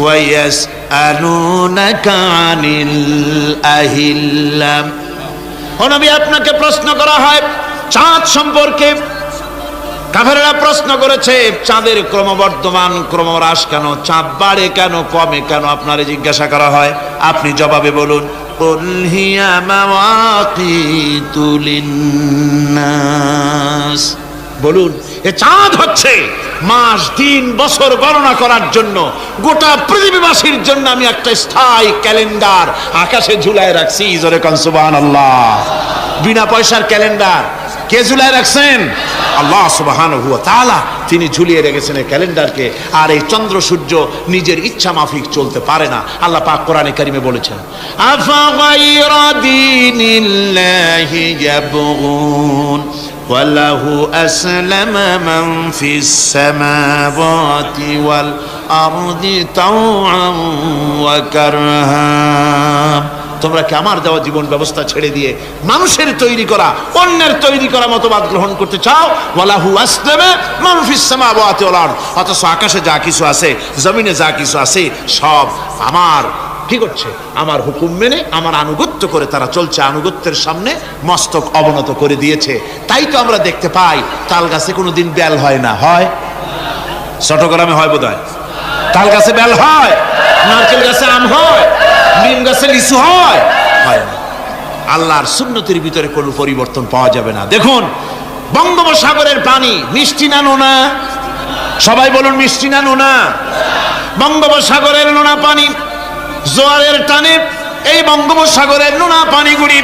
ওয়ায়াসআলুনাকা আনিল আহিল্লাম। ও নবী, আপনাকে প্রশ্ন করা হয় চাঁদ সম্পর্কে। কাফেররা প্রশ্ন করেছে চাঁদের ক্রমবর্ধমান ক্রমহ্রাস কেন, চাঁদ বাড়ে কেন, কমে কেন, আপনারে জিজ্ঞাসা করা হয়। আপনি জবাবে বলুন, কুল হিয়া মাওয়াকিতু লিন্নাস। বলুন, এ চাঁদ হচ্ছে মাস, দিন, বছর গণনা করার জন্য, গোটা পৃথিবীবাসীর জন্য আমি একটা স্থায়ী ক্যালেন্ডার আকাশে ঝুলায় রাখছি। জোরে কান সুবহানাল্লাহ। বিনা পয়সার ক্যালেন্ডার কে ঝুলায় রাখছেন? আল্লাহ সুবহানাহু ওয়া তাআলা। তিনি ঝুলিয়ে রেখেছেন এই ক্যালেন্ডারকে। আর এই চন্দ্র সূর্য নিজের ইচ্ছা মাফিক চলতে পারে না। আল্লাহ পাক কোরআনে কারিমে বলেছেন, আফা গায়রা দীনিল্লাহি ইয়াবগুন ওয়ালাহু আসলামা মান ফিস সামাওয়াতি ওয়াল আরদি তাওআন ওয়া কারহা। তোমরা কি আমার দেওয়া জীবন ব্যবস্থা ছেড়ে দিয়ে মানুষের তৈরি করা, অন্যের তৈরি করা মতবাদ গ্রহণ করতে চাও? ওয়ালাহু আসলামা মান ফিস সামাওয়াতি ওয়াল আরদ। অথচ আকাশে যা কিছু আছে, জমিনে যা কিছু আছে, সব আমার কি করছে? আমার হুকুম মেনে, আমার আনুগত্য করে তারা চলছে। আনুগত্যের সামনে মস্তক অবনত করে দিয়েছে। তাই তো আমরা দেখতে পাই তাল গাছে কোনোদিন বেল হয় না। হয়? চট্টগ্রামে হয় বোধহয়। তাল গাছে বেল হয়? নারকেল গাছে আম হয়? নিম গাছে লিচু হয়? হয় না। আল্লাহর সুন্নতের ভিতরে কোনো পরিবর্তন পাওয়া যাবে না। দেখুন, বঙ্গোপসাগরের পানি মিষ্টি না নোনা? সবাই বলুন, মিষ্টি না নোনা? বঙ্গোপসাগরের নোনা পানি জোয়ারের টানে এই বঙ্গোপসাগরের নোনা পানিগুলি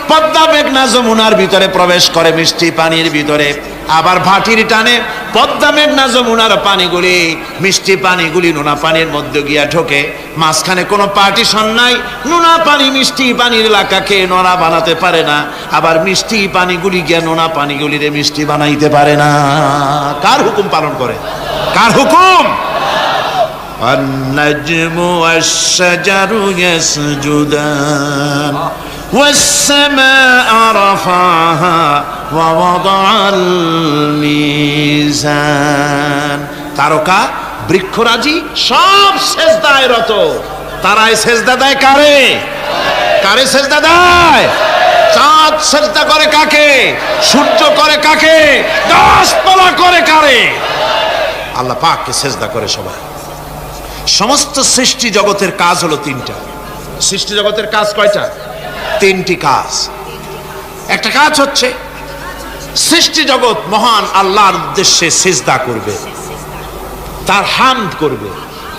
পদ্মা মেঘনা যমুনার ভিতরে প্রবেশ করে মিষ্টি পানির ভিতরে। আবার ভাটির টানে পদ্মা মেঘনা যমুনার পানিগুলি, মিষ্টি পানিগুলি নোনা পানির মধ্যে গিয়া ঢোকে। মাঝখানে কোনো পার্টিশন নাই। নোনা পানি মিষ্টি পানির এলাকাকে নোনা বানাতে পারে না, আবার মিষ্টি পানিগুলি গিয়া নোনা পানিগুলিরে মিষ্টি বানাইতে পারে না। কার হুকুম পালন করে? কার হুকুম? النجم والشجر يسجدان والسماء رفعها ووضع الميزان। তারকা বৃক্ষরাজি সব সেজদায় রত। তারাই সেজদা দেয় কারে? কারে সেজদা দেয়? চাঁদ সেজদা করে কাকে? সূর্য করে কাকে? গাছপালা করে কারে? আল্লাহ পাককে সেজদা করে সবাই। সমস্ত সৃষ্টি জগতের কাজ হলো তিনটা। সৃষ্টি জগতের কাজ কয়টা? তিনটি কাজ। একটা কাজ হচ্ছে সৃষ্টি জগৎ মহান আল্লাহর উদ্দেশ্যে সিজদা করবে, তার হামদ করবে,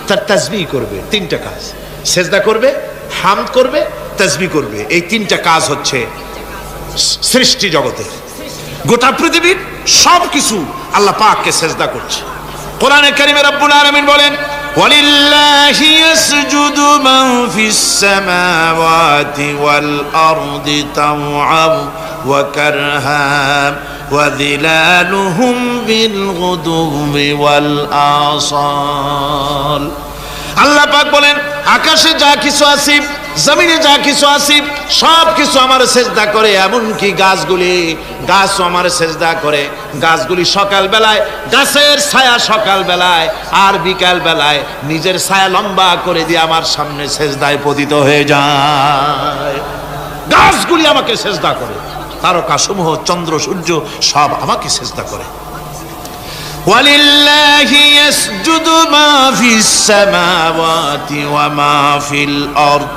তার তাসবিহ করবে। তিনটা কাজ, সিজদা করবে, হামদ করবে, তাসবিহ করবে। এই তিনটা কাজ হচ্ছে সৃষ্টি জগতের। গোটা পৃথিবীর সব কিছু আল্লাহ পাককে সিজদা করছে। কোরআনে কারিমে রব্বুল আলামিন বলেন, وَلِلَّهِ يَسْجُدُ مَنْ فِي السَّمَاوَاتِ وَالْأَرْضِ طَوْعًا وَكَرْهًا وَظِلَالُهُمْ بِالْغُدُوِّ وَالْآصَالِ। আল্লাহ পাক বলেন, আকাশে যা কিছু আছে, জমিনে যা কিছু আছে, সব কিছু আমার সেজদা করে। এমনকি গাছগুলি, গাছও আমার সেজদা করে। গাছগুলি সকাল বেলায় গাছের ছায়া সকাল বেলায়, আর বিকাল বেলায় নিজের ছায়া লম্বা করে দিয়ে আমার সামনে সেজদায় পতিত হয়ে যায়। গাছগুলি আমাকে সেজদা করে। তারকা সমূহ, চন্দ্র সূর্য সব আমাকে সেজদা করে। وَلِلَّهِ يَسْجُدُ مَا فِي السَّمَاوَاتِ وَمَا فِي الْأَرْضِ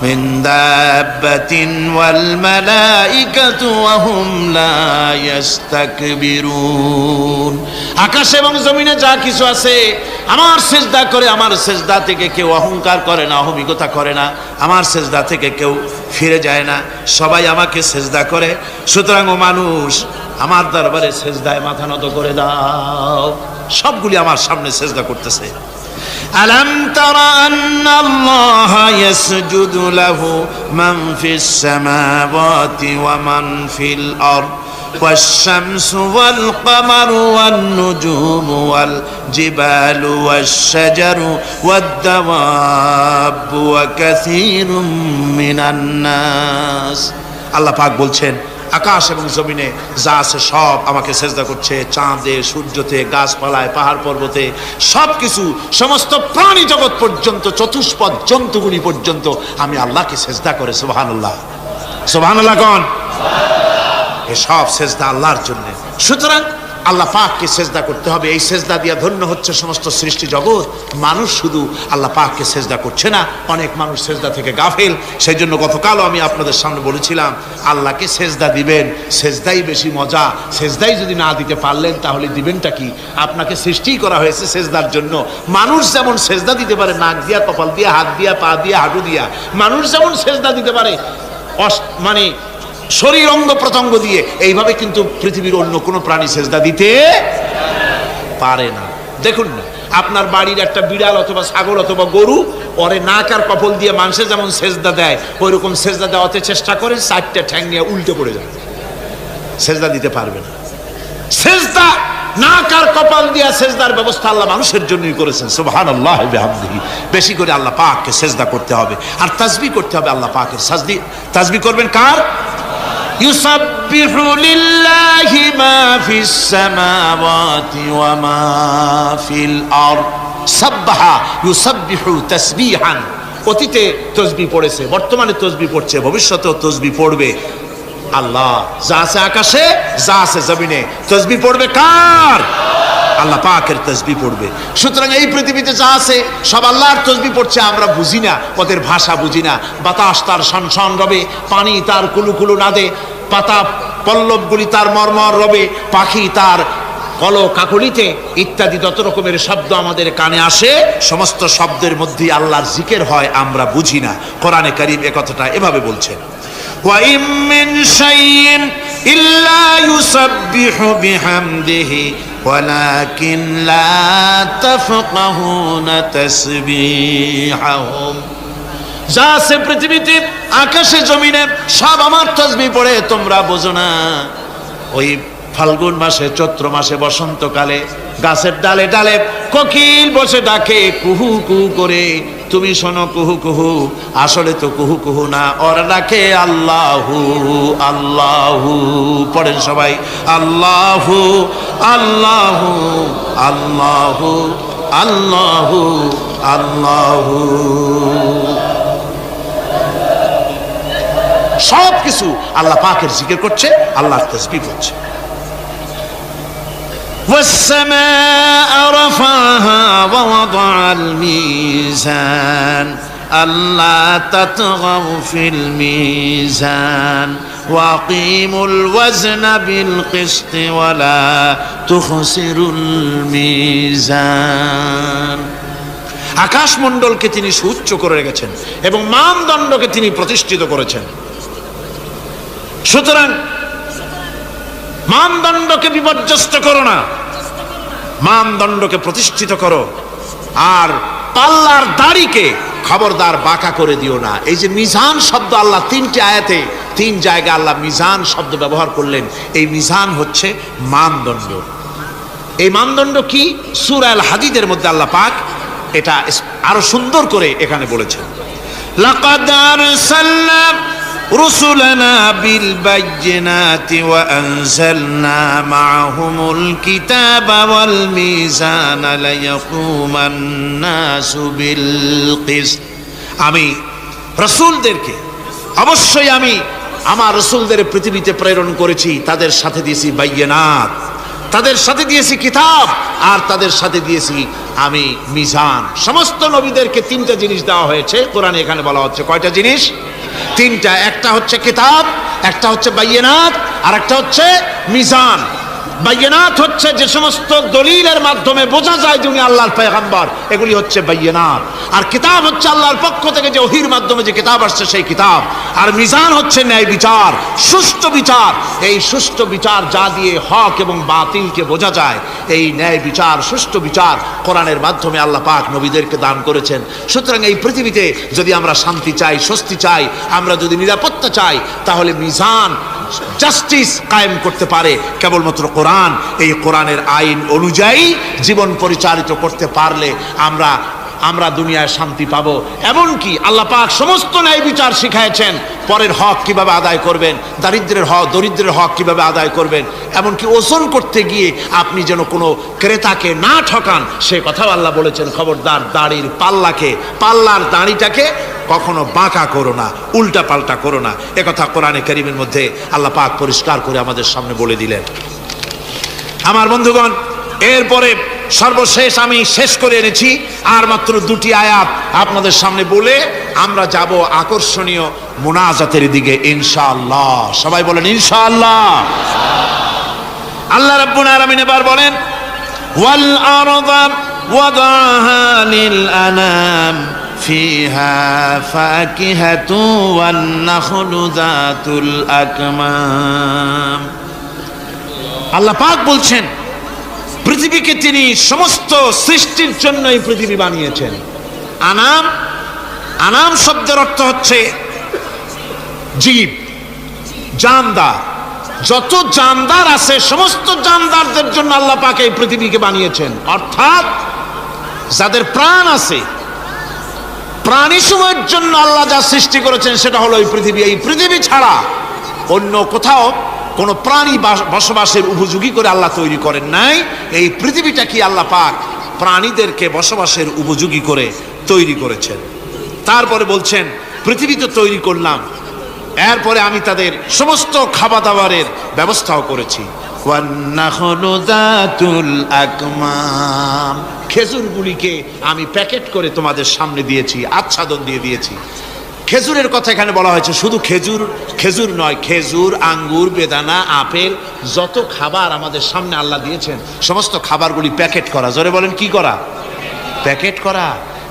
مِنْ دَابَّةٍ وَالْمَلَائِكَةُ وَهُمْ لَا يَسْتَكْبِرُونَ। আকাশ এবং জমিনে যা কিছু আছে আমার সিজদা করে। আমার সিজদা থেকে কেউ অহংকার করে না, অহমিকতা করে না। আমার সিজদা থেকে কেউ ফিরে যায় না, সবাই আমাকে সিজদা করে। সুতরাং ও মানুষ, আমার দরবারে সিজদায় মাথা নত করে দাও। সবগুলি আমার সামনে সিজদা করতেছে। আলাম তারা আন্নাল্লাহা ইয়াসজুদু লাহু মান ফিস সামাওয়াতি ওয়া মান ফিল আরদ ওয়াশ-শামসু ওয়াল কামারু ওয়ান নুজুমু ওয়াল জিবালু ওয়াশ-শাজারু ওয়াদ-দাওয়াবু ওয়া কাসীরুম মিনান নাস। আল্লাহ পাক বলছেন, আকাশ এবং জমিনে যা আছে সব আমাকে সেজদা করছে, চাঁদে, সূর্যতে, গাছপালায়, পাহাড় পর্বতে, সব কিছু, সমস্ত প্রাণী জগৎ পর্যন্ত, চতুষ্পদ জন্তুগুলি পর্যন্ত আমি আল্লাহকে সেজদা করে। সুবহানাল্লাহ, সুবহানাল্লাহ কোন? এ সব সেজদা আল্লাহর জন্য। সুতরাং আল্লাহ পাককে সেজদা করতে হবে। এই সেজদা দিয়া ধন্য হচ্ছে সমস্ত সৃষ্টি জগৎ। মানুষ শুধু আল্লাহ পাককে সেজদা করছে না, অনেক মানুষ সেজদা থেকে গাফেল। সেই জন্য গতকালও আমি আপনাদের সামনে বলেছিলাম, আল্লাহকে সেজদা দিবেন, সেজদাই বেশি মজা। সেজদাই যদি না দিতে পারলেন তাহলে দিবেনটা কি? আপনাকে সৃষ্টি করা হয়েছে সেজদার জন্য। মানুষ যেমন সেজদা দিতে পারে নাক দিয়া, কপাল দিয়া, হাত দিয়া, পা দিয়া, হাঁটু দিয়া, মানুষ যেমন সেজদা দিতে পারে মানে শরীর অঙ্গ প্রত্যঙ্গ দিয়ে, এইভাবে কিন্তু পৃথিবীর অন্য কোনো প্রাণী সেজদা দিতে পারে না। দেখুন না, আপনার বাড়ির একটা বিড়াল অথবা ছাগল অথবা গরু, ওরে নাক আর কপাল দিয়ে মানুষের যেমন সেজদা দেয়, ওই রকম সেজদা দেওয়াতে চেষ্টা করে, চারটা ঠ্যাং নিয়ে উল্টে পড়ে যায়, সেজদা দিতে পারবে না। সেজদা নাক আর কপাল দিয়া সেজদার ব্যবস্থা আল্লাহ মানুষের জন্যই করেছেন। সুবহানাল্লাহ ওয়া বিহামদিহি। বেশি করে আল্লাহ পাককে সেজদা করতে হবে, আর তাসবিহ করতে হবে আল্লাহ পাকের। তাসবিহ করবেন কার? ইউসাব্বিহু লিল্লাহি মা ফিস সামাওয়াতি ওয়া মা ফিল আরদ। সাব্বাহা ইউসাব্বিহু তাসবিহান। অতীতে তাসবিহ পড়েছে, বর্তমানে তাসবিহ পড়ছে, ভবিষ্যতেও তাসবিহ পড়বে। আল্লাহ যা আছে আকাশে, যা আছে জমিনে, তাসবিহ পড়বে কার? আল্লাহ পাকের তাসবিহ পড়বে। সুতরাং এই পৃথিবীতে যা আছে সব আল্লাহর তাসবিহ পড়ছে। আমরা বুঝি না, ওদের ভাষা বুঝি না। বাতাস তার শনশন রবে, পানি তার কুলুকুলু নাদে, পাতা পল্লবগুলি তার মর্মর রবে, পাখি তার কল কাকলিতে, ইত্যাদি যত রকমের শব্দ আমাদের কানে আসে, সমস্ত শব্দের মধ্যেই আল্লাহর জিকির হয়, আমরা বুঝি না। কোরআনে কারীম এ কথাটা এভাবে বলছেন, وَإِن مِّن شَيْءٍ إِلَّا يُسَبِّحُ بِحَمْدِهِ وَلَكِن لَّا تَفْقَهُونَ تَسْبِيحَهُمْ। যা আছে পৃথিবীতে, আকাশে, জমিনে, সব আমার তাসবিহ পড়ে, তোমরা বোঝো না। ওই ফাল্গুন মাসে, চৈত্র মাসে, বসন্তকালে গাছের ডালে ডালে কোকিল বসে ডাকে কুহু কুহু করে, তুমি শোনো কুহু কুহু, আসলে তো কুহু কুহু না, ওরা ডাকে আল্লাহু আল্লাহু। পড়েন সবাই, আল্লাহু আল্লাহু আল্লাহু আল্লাহু আল্লাহু। সব কিছু আল্লাহ পাকের জিকির করছে, আল্লাহর তাসবিহ করছে। والسماء رفعها ووضع الميزان ألا تطغوا في الميزان وأقيموا الوزن بالقسط ولا تخسروا الميزان। আকাশমণ্ডলকে তিনি সুউচ্চ করে রেখেছেন এবং মানদণ্ডকে তিনি প্রতিষ্ঠিত করেছেন। সুতরাং মানদণ্ডকে বিপর্যস্ত করো না, মানদণ্ডকে প্রতিষ্ঠিত করো। আর পাল্লার দাড়িকে খবরদার বাঁকা করে দিও না। এই যে মিজান শব্দ আল্লাহ তিনটি আয়াতে, তিন জায়গায় আল্লাহ মিজান শব্দ ব্যবহার করলেন। এই মিজান হচ্ছে মানদণ্ড। এই মানদণ্ড কি? সূরা আল হাদীদের মধ্যে আল্লাহ পাক এটা আরো সুন্দর করে এখানে বলেছেন, লাকাদ আরসালনা رسلنا بالبينات وأنزلنا معهم الكتاب والميزان ليقوم الناس بالقسط। আমি রাসূলদেরকে, অবশ্যই আমি আমার রাসূলদের পৃথিবীতে প্রেরণ করেছি, তাদের সাথে দিয়েছি বাইয়িনাত, তাদের সাথে দিয়েছি কিতাব, আর তাদের সাথে দিয়েছি আমি মিজান। সমস্ত নবীদেরকে তিনটা জিনিস দেওয়া হয়েছে। কোরআনে এখানে বলা হচ্ছে কয়টা জিনিস? তিনটা। একটা হচ্ছে কিতাব, একটা হচ্ছে বাইয়িনাত, আর একটা হচ্ছে মিজান। বাইয়িনাত হচ্ছে যে সমস্ত দলিলের মাধ্যমে বোঝা যায় যে উনি আল্লাহর পয়গম্বর, এগুলি হচ্ছে বাইয়িনাত। আর কিতাব হচ্ছে আল্লাহর পক্ষ থেকে যে ওহীর মাধ্যমে যে কিতাব আসছে সেই কিতাব। আর মিজান হচ্ছে ন্যায় বিচার, সুষ্ঠু বিচার। এই সুষ্ঠু বিচার যা দিয়ে হক এবং বাতিলকে বোঝা যায়, এই ন্যায় বিচার, সুষ্ঠু বিচার কোরআনের মাধ্যমে আল্লাহ পাক নবীদেরকে দান করেছেন। সুতরাং এই পৃথিবীতে যদি আমরা শান্তি চাই, স্বস্তি চাই, আমরা যদি নিরাপত্তা চাই, তাহলে মিজান, জাস্টিস কায়েম করতে পারে কেবলমাত্র কোরআন। এই কোরআনের আইন অনুযায়ী জীবন পরিচালিত করতে পারলে আমরা আমরা দুনিয়ায় শান্তি পাবো। এমনকি আল্লাহ পাক সমস্ত ন্যায় বিচার শিখাইছেন, পরের হক কিভাবে আদায় করবেন, দরিদ্রের হক কিভাবে আদায় করবেন, এমনকি ওজন করতে গিয়ে আপনি যেন কোনো ক্রেতাকে না ঠকান সে কথাও আল্লাহ বলেছেন। খবরদার দাড়ির পাল্লার দাড়িটাকে কখনো বাঁকা করো না, উল্টা পাল্টা করো না, একথা কোরআনে কারীমের মধ্যে আল্লাহ পাক পরিষ্কার করে আমাদের সামনে বলে দিলেন। আমার বন্ধুগণ, এরপরে সর্বশেষ আমি শেষ করে এনেছি আর মাত্র দুটি আয়াত আপনাদের সামনে বলে আমরা যাব আকর্ষণীয় মুনাজাতের দিকে ইনশাআল্লাহ। সবাই বলেন ইনশাআল্লাহ। আল্লাহ রাব্বুল আলামিন এবার বলেন, ওয়াল আরদা ওয়াদাহা লিল আনাম ফিহা ফাকিহাতু ওয়ান নাখলু যাতুল আকমাম। আল্লাহ পাক বলছেন পৃথিবীকে তিনি সমস্ত সৃষ্টির জন্য এই পৃথিবী বানিয়েছেন। আনাম শব্দের অর্থ হচ্ছে জীব, জানদার। যত জানদার আছে সমস্ত জানদারদের জন্য আল্লাহ পাক এই পৃথিবীকে বানিয়েছেন। অর্থাৎ যাদের প্রাণ আছে, প্রাণী সময়ের জন্য আল্লাহ যা সৃষ্টি করেছেন সেটা হলো এই পৃথিবী। এই পৃথিবী ছাড়া অন্য কোথাও কোন প্রাণী বসবাসের উপযোগী করে আল্লাহ তৈরি করেন নাই। এই পৃথিবীটা কি আল্লাহ পাক প্রাণীদেরকে বসবাসের উপযোগী করে তৈরি করেছেন। তারপরে বলছেন পৃথিবী তো তৈরি করলাম, এরপরে আমি তাদের সমস্ত খাবার দাবারের ব্যবস্থাও করেছি। খেজুরগুলিকে আমি প্যাকেট করে তোমাদের সামনে দিয়েছি, আচ্ছাদন দিয়ে দিয়েছি। খেজুরের কথা এখানে বলা হয়েছে, শুধু খেজুর নয়, খেজুর, আঙ্গুর, বেদানা, আপেল, যত খাবার আমাদের সামনে আল্লাহ দিয়েছেন সমস্ত খাবারগুলি প্যাকেট করা। জোরে বলেন কি করা? প্যাকেট করা।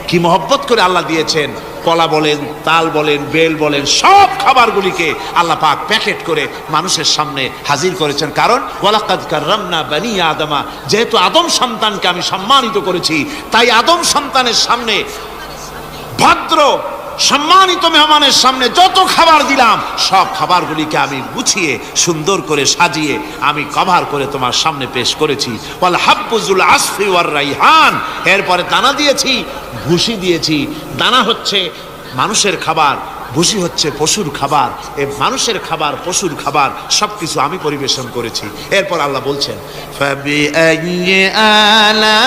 কি মহব্বত করে আল্লাহ দিয়েছেন। কলা বলেন, তাল বলেন, বেল বলেন, সব খাবারগুলিকে আল্লাহ পাক প্যাকেট করে মানুষের সামনে হাজির করেছেন। কারণ ওয়ালাকাদ কাররামনা বানি আদমা, যেহেতু আদম সন্তানকে আমি সম্মানিত করেছি, তাই আদম সন্তানের সামনে, ভদ্র সম্মানিত মেহমানের সামনে যত খাবার দিলাম সব খাবারগুলিকে আমি গুছিয়ে সুন্দর করে সাজিয়ে আমি কভার করে তোমার সামনে পেশ করেছি। ওয়াল হাব্বুজুল আসফি ওয়ার রাইহান, এরপরে দানা দিয়েছি, ভুসি দিয়েছি। দানা হচ্ছে মানুষের খাবার, ভুসি হচ্ছে পশুর খাবার। এই মানুষের খাবার, পশুর খাবার সবকিছু আমি পরিবেশন করেছি। এরপর আল্লাহ বলছেন ফাবিআইয়ি আলা'i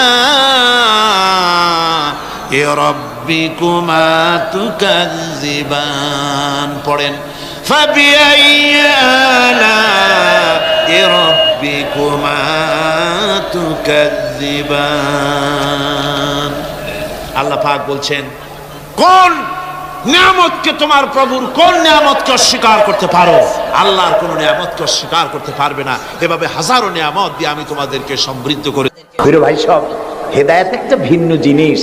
রাব্বিকুমা তুকাযযিবান। পড়েন ফাবিআইয়ি আলা'i রাব্বিকুমা তুকাযযিবান। আল্লাহ পাক বলছেন কোন নিয়ামতকে, তোমার প্রভুর কোন নিয়ামতকে অস্বীকার করতে পারো? আল্লাহর কোন নিয়ামতকে অস্বীকার করতে পারবে না। এভাবে হাজারো নিয়ামত দিয়ে আমি তোমাদেরকে সমৃদ্ধ করে। প্রিয় ভাই সব, হেদায়েত একটা ভিন্ন জিনিস।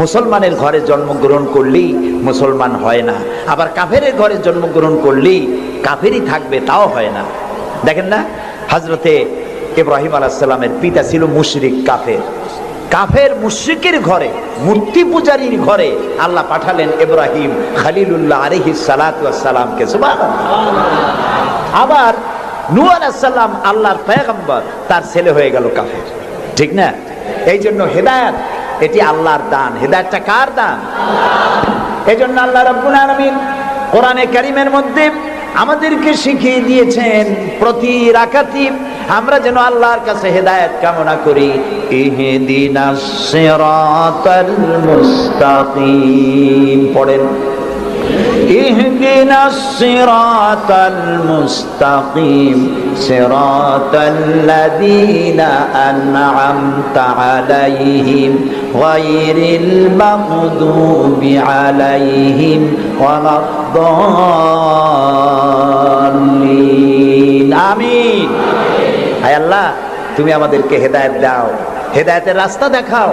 মুসলমানের ঘরে জন্মগ্রহণ করলেই মুসলমান হয় না, আবার কাফেরের ঘরে জন্মগ্রহণ করলেই কাফেরই থাকবে তাও হয় না। দেখেন না, হযরতে ইব্রাহিম আলাইহিস সালামের পিতা ছিল মুশরিক, কাফের মুশরিকের ঘরে, মূর্তি পূজারীর ঘরে আল্লাহ পাঠালেন ইব্রাহিম খলিলুল্লাহ আলাইহিস সালাতু ওয়াস সালামকে। সুবহানাল্লাহ। আবার নূহ আলাইহিস সালাম আল্লাহর পয়গম্বর, তার ছেলে হয়ে গেল কাফের। ঠিক না? এই জন্য হেদায়েত এটি আল্লাহর দান। হেদায়েতটা কার দান? এই জন্য আল্লাহ রাব্বুল আলামিন কোরআনে কারীমের মধ্যে আমাদেরকে শিখিয়ে দিয়েছেন প্রতি রাকাতে আমরা যেন আল্লাহর কাছে হেদায়েত কামনা করি। ইহদিনাস সিরাতাল মুস্তাকিম। পড়েন ইহদিনাস সিরাতাল মুস্তাকিম সিরাতাল্লাযীনা আন'আমতা আলাইহিম গায়রিল মাগদুবি আলাইহিম ওয়ালাদ-দাল্লিন। আমিন। হায় আল্লাহ, তুমি আমাদেরকে হেদায়েত দাও, হেদায়েতের রাস্তা দেখাও।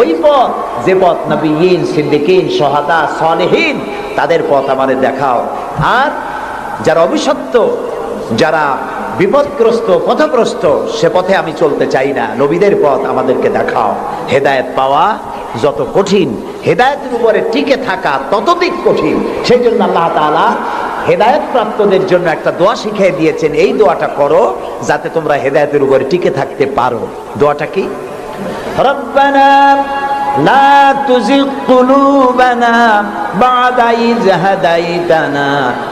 ওই পথ, যে পথ নবিয়্যিন, সিদ্দিকিন, শুহাদা, সালেহিন, তাদের পথ আমাদের দেখাও। আর যারা অভিশপ্ত, যারা বিপদগ্রস্ত, পথগ্রস্ত, সে পথে আমি চলতে চাই না। নবীদের পথ আমাদেরকে দেখাও। হেদায়েত পাওয়া যত কঠিন, হেদায়েতের উপরে টিকে থাকা ততোধিক কঠিন। সেই জন্য আল্লাহ তাআলা হেদায়েত প্রাপ্তদের জন্য একটা দোয়া শিখিয়ে দিয়েছেন। এই দোয়াটা করো যাতে তোমরা হেদায়েতের উপরে টিকে থাকতে পারো। দোয়াটা কি? রব্বানা লা তুযিগ কুলুবানা বা'দা ইয হাদাইতানা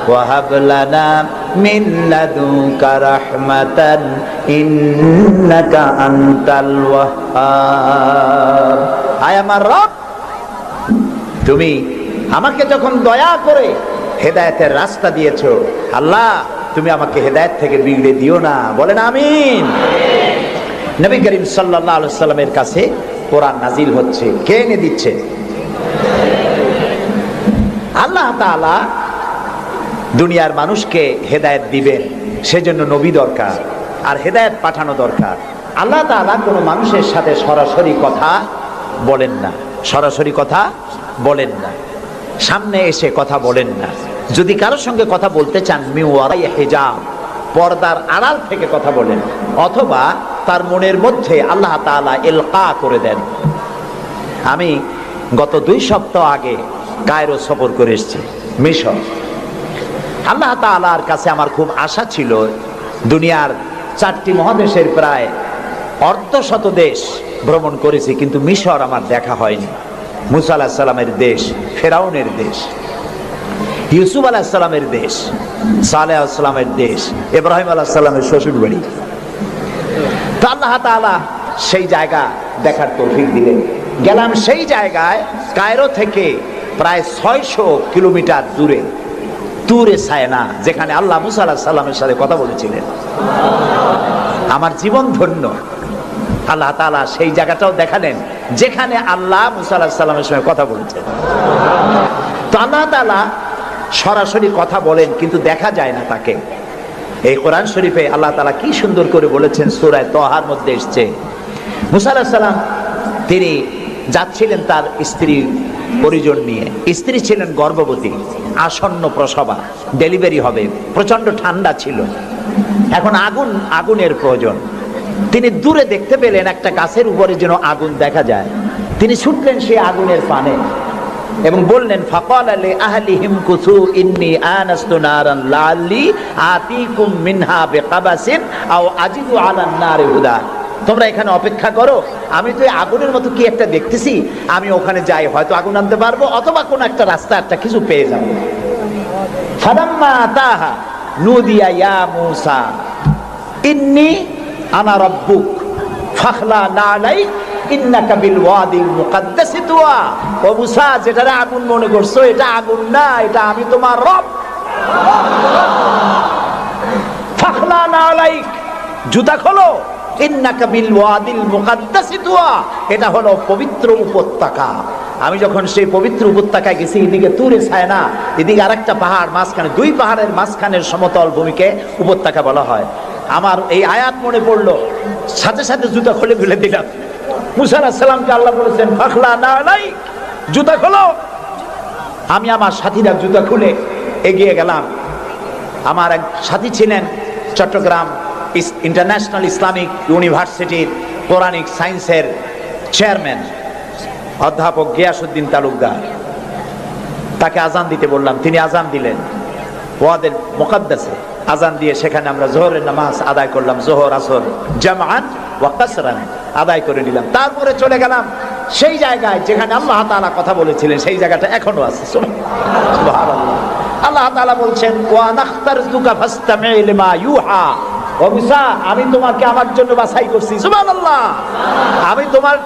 ওয়া হাব লানা মিন লাদুনকা রাহমাতান ইন্নাকা আনতাল ওয়াহ্হাব। আয় আমার রব, তুমি আমাকে যখন দয়া করে হেদায়েতের রাস্তা দিয়েছো, আল্লাহ তুমি আমাকে হেদায়েত থেকে বিগড়ে দিও না। বলেন আমিন। নবী করিম সাল্লাল্লাহু আলাইহি সাল্লামের কাছে কোরআন নাজিল হচ্ছে, কে এনে দিচ্ছে? আল্লাহ তাআলা দুনিয়ার মানুষকে হেদায়েত দিবেন, সেজন্য নবী দরকার আর হেদায়েত পাঠানো দরকার। আল্লাহ তাআলা কোনো মানুষের সাথে সরাসরি কথা বলেন না, সরাসরি কথা বলেন না, সামনে এসে কথা বলেন না। যদি কারোর সঙ্গে কথা বলতে চান মিন ওয়ারাই হিজাব, পর্দার আড়াল থেকে কথা বলেন, অথবা তার মনের মধ্যে আল্লাহ তাআলা ইলকা করে দেন। আমি গত 2 সপ্তাহ আগে কায়রো সফর করে এসেছি, মিশর। আল্লাহ তাআলার কাছে আমার খুব আশা ছিল, দুনিয়ার 4টি মহাদেশের প্রায় অর্ধশত দেশ ভ্রমণ করেছি, কিন্তু মিশর আমার দেখা হয়নি। মুসা আলাইহিস সালামের দেশ, ফেরাউনের দেশ, ইউসুফ আলাইহিস সালামের দেশ, সালেহ আলাইহিস সালামের দেশ, ইব্রাহিম আলাইহিস সালামের শ্বশুর বাড়ি। তো আল্লাহ তাআলা সেই জায়গা দেখার তৌফিক দিলেন। গেলাম সেই জায়গায়, কায়রো থেকে প্রায় 600 কিলোমিটার দূরে তুরে সায়না, যেখানে আল্লাহ মুসা আলাইহিস সালামের সাথে কথা বলেছিলেন। আমার জীবন ধন্য। আল্লাহ তাআলা সেই জায়গাটাও দেখালেন যেখানে আল্লাহ মুসা আলাইহিস সালামের সঙ্গে কথা বলেছেন। তো আল্লাহ তাআলা সরাসরি কথা বলেন, কিন্তু দেখা যায় না তাকে। এই কোরআন শরীফে আল্লাহ তাআলা কি সুন্দর করে বলেছেন, সূরা তাহার মধ্যে এসেছে, মুসা আলাইহিস সালাম তিনি যাচ্ছিলেন তার স্ত্রী পরিজন নিয়ে। স্ত্রী ছিলেন গর্ভবতী, আসন্ন প্রসবা, ডেলিভারি হবে, প্রচন্ড ঠান্ডা ছিল, এখন আগুনের প্রয়োজন। তিনি দূরে দেখতে পেলেন একটা গাছের উপরে যেন আগুন দেখা যায়। তিনি ছুটলেন সেই আগুনের পানে এবং বললেন, ফাকালা লি আহলিহিম কুসু ইন্নী আনাস্তু নারান লাআল্লি আতিকুম মিনহা বিকাবাসিন আও আজিদু আলান নারি হুদা। তোমরা এখানে অপেক্ষা করো, আমি তো এই আগুনের মতো কি একটা দেখতেছি, আমি ওখানে যাই, হয়তো আগুন আনতে পারবো, অথবা কোনো একটা রাস্তা একটা কিছু পেয়ে যাবো। ফালাম্মা আতাহা নুদিয়া ইয়া মূসা ইন্নী আনা রাব্বুক ফাখলা নালাইক ইন্নাকা বিল ওয়াদিল মুকাদ্দাসি তুয়া। ও মূসা, যেটারে আগুন মনে করছো, এটা আগুন না, এটা আমি তোমার রব। ফাখলা নালাইক, জুতা খোলো, ইন্নাকা বিল ওয়াদিল মুকাদ্দাসি তুয়া, এটা হলো পবিত্র উপত্যকা। আমি যখন সেই পবিত্র উপত্যকায় গেছি, এদিকে তুরে সায়না, এদিকে আরেকটা পাহাড়, মাঝখানে 2 পাহাড়ের মাঝখানের সমতল ভূমিকে উপত্যকা বলা হয়। আমার এই আয়াত মনে পড়লো, সাথে সাথে জুতা খুলে ফেলে দিলাম। মুসা আলাইহিস সালামকে আল্লাহ বলেছেন, ফাখলা নালাইক, জুতা খোলো। আমি আমার সাথীরা জুতা খুলে এগিয়ে গেলাম। আমার এক সাথী ছিলেন চট্টগ্রাম ইন্টারন্যাশনাল ইসলামিক ইউনিভার্সিটির কোরআনিক সায়েন্সের চেয়ারম্যান অধ্যাপক গিয়াসউদ্দিন তালুকদার। তাকে আজান দিতে বললাম, তিনি আজান দিলেন ওয়াদিল মুকাদ্দাসে। আজান দিয়ে সেখানে আমরা জোহরের নামাজ আদায় করলাম, জোহর আসর জামআন ওয়া কাসরান আদায় করে নিলাম। তারপরে চলে গেলাম সেই জায়গায় যেখানে আল্লাহ তাআলা কথা বলেছিলেন, সেই জায়গাটা এখনো আছে। সুবহানাল্লাহ। আল্লাহ তাআলা বলছেন, ওয়া নাখতারতুকা ফাসতামি লিমা ইউহা। ও মুসা, আমি তোমাকে আমার জন্য বাছাই করছি। সুবহানাল্লাহ। আমি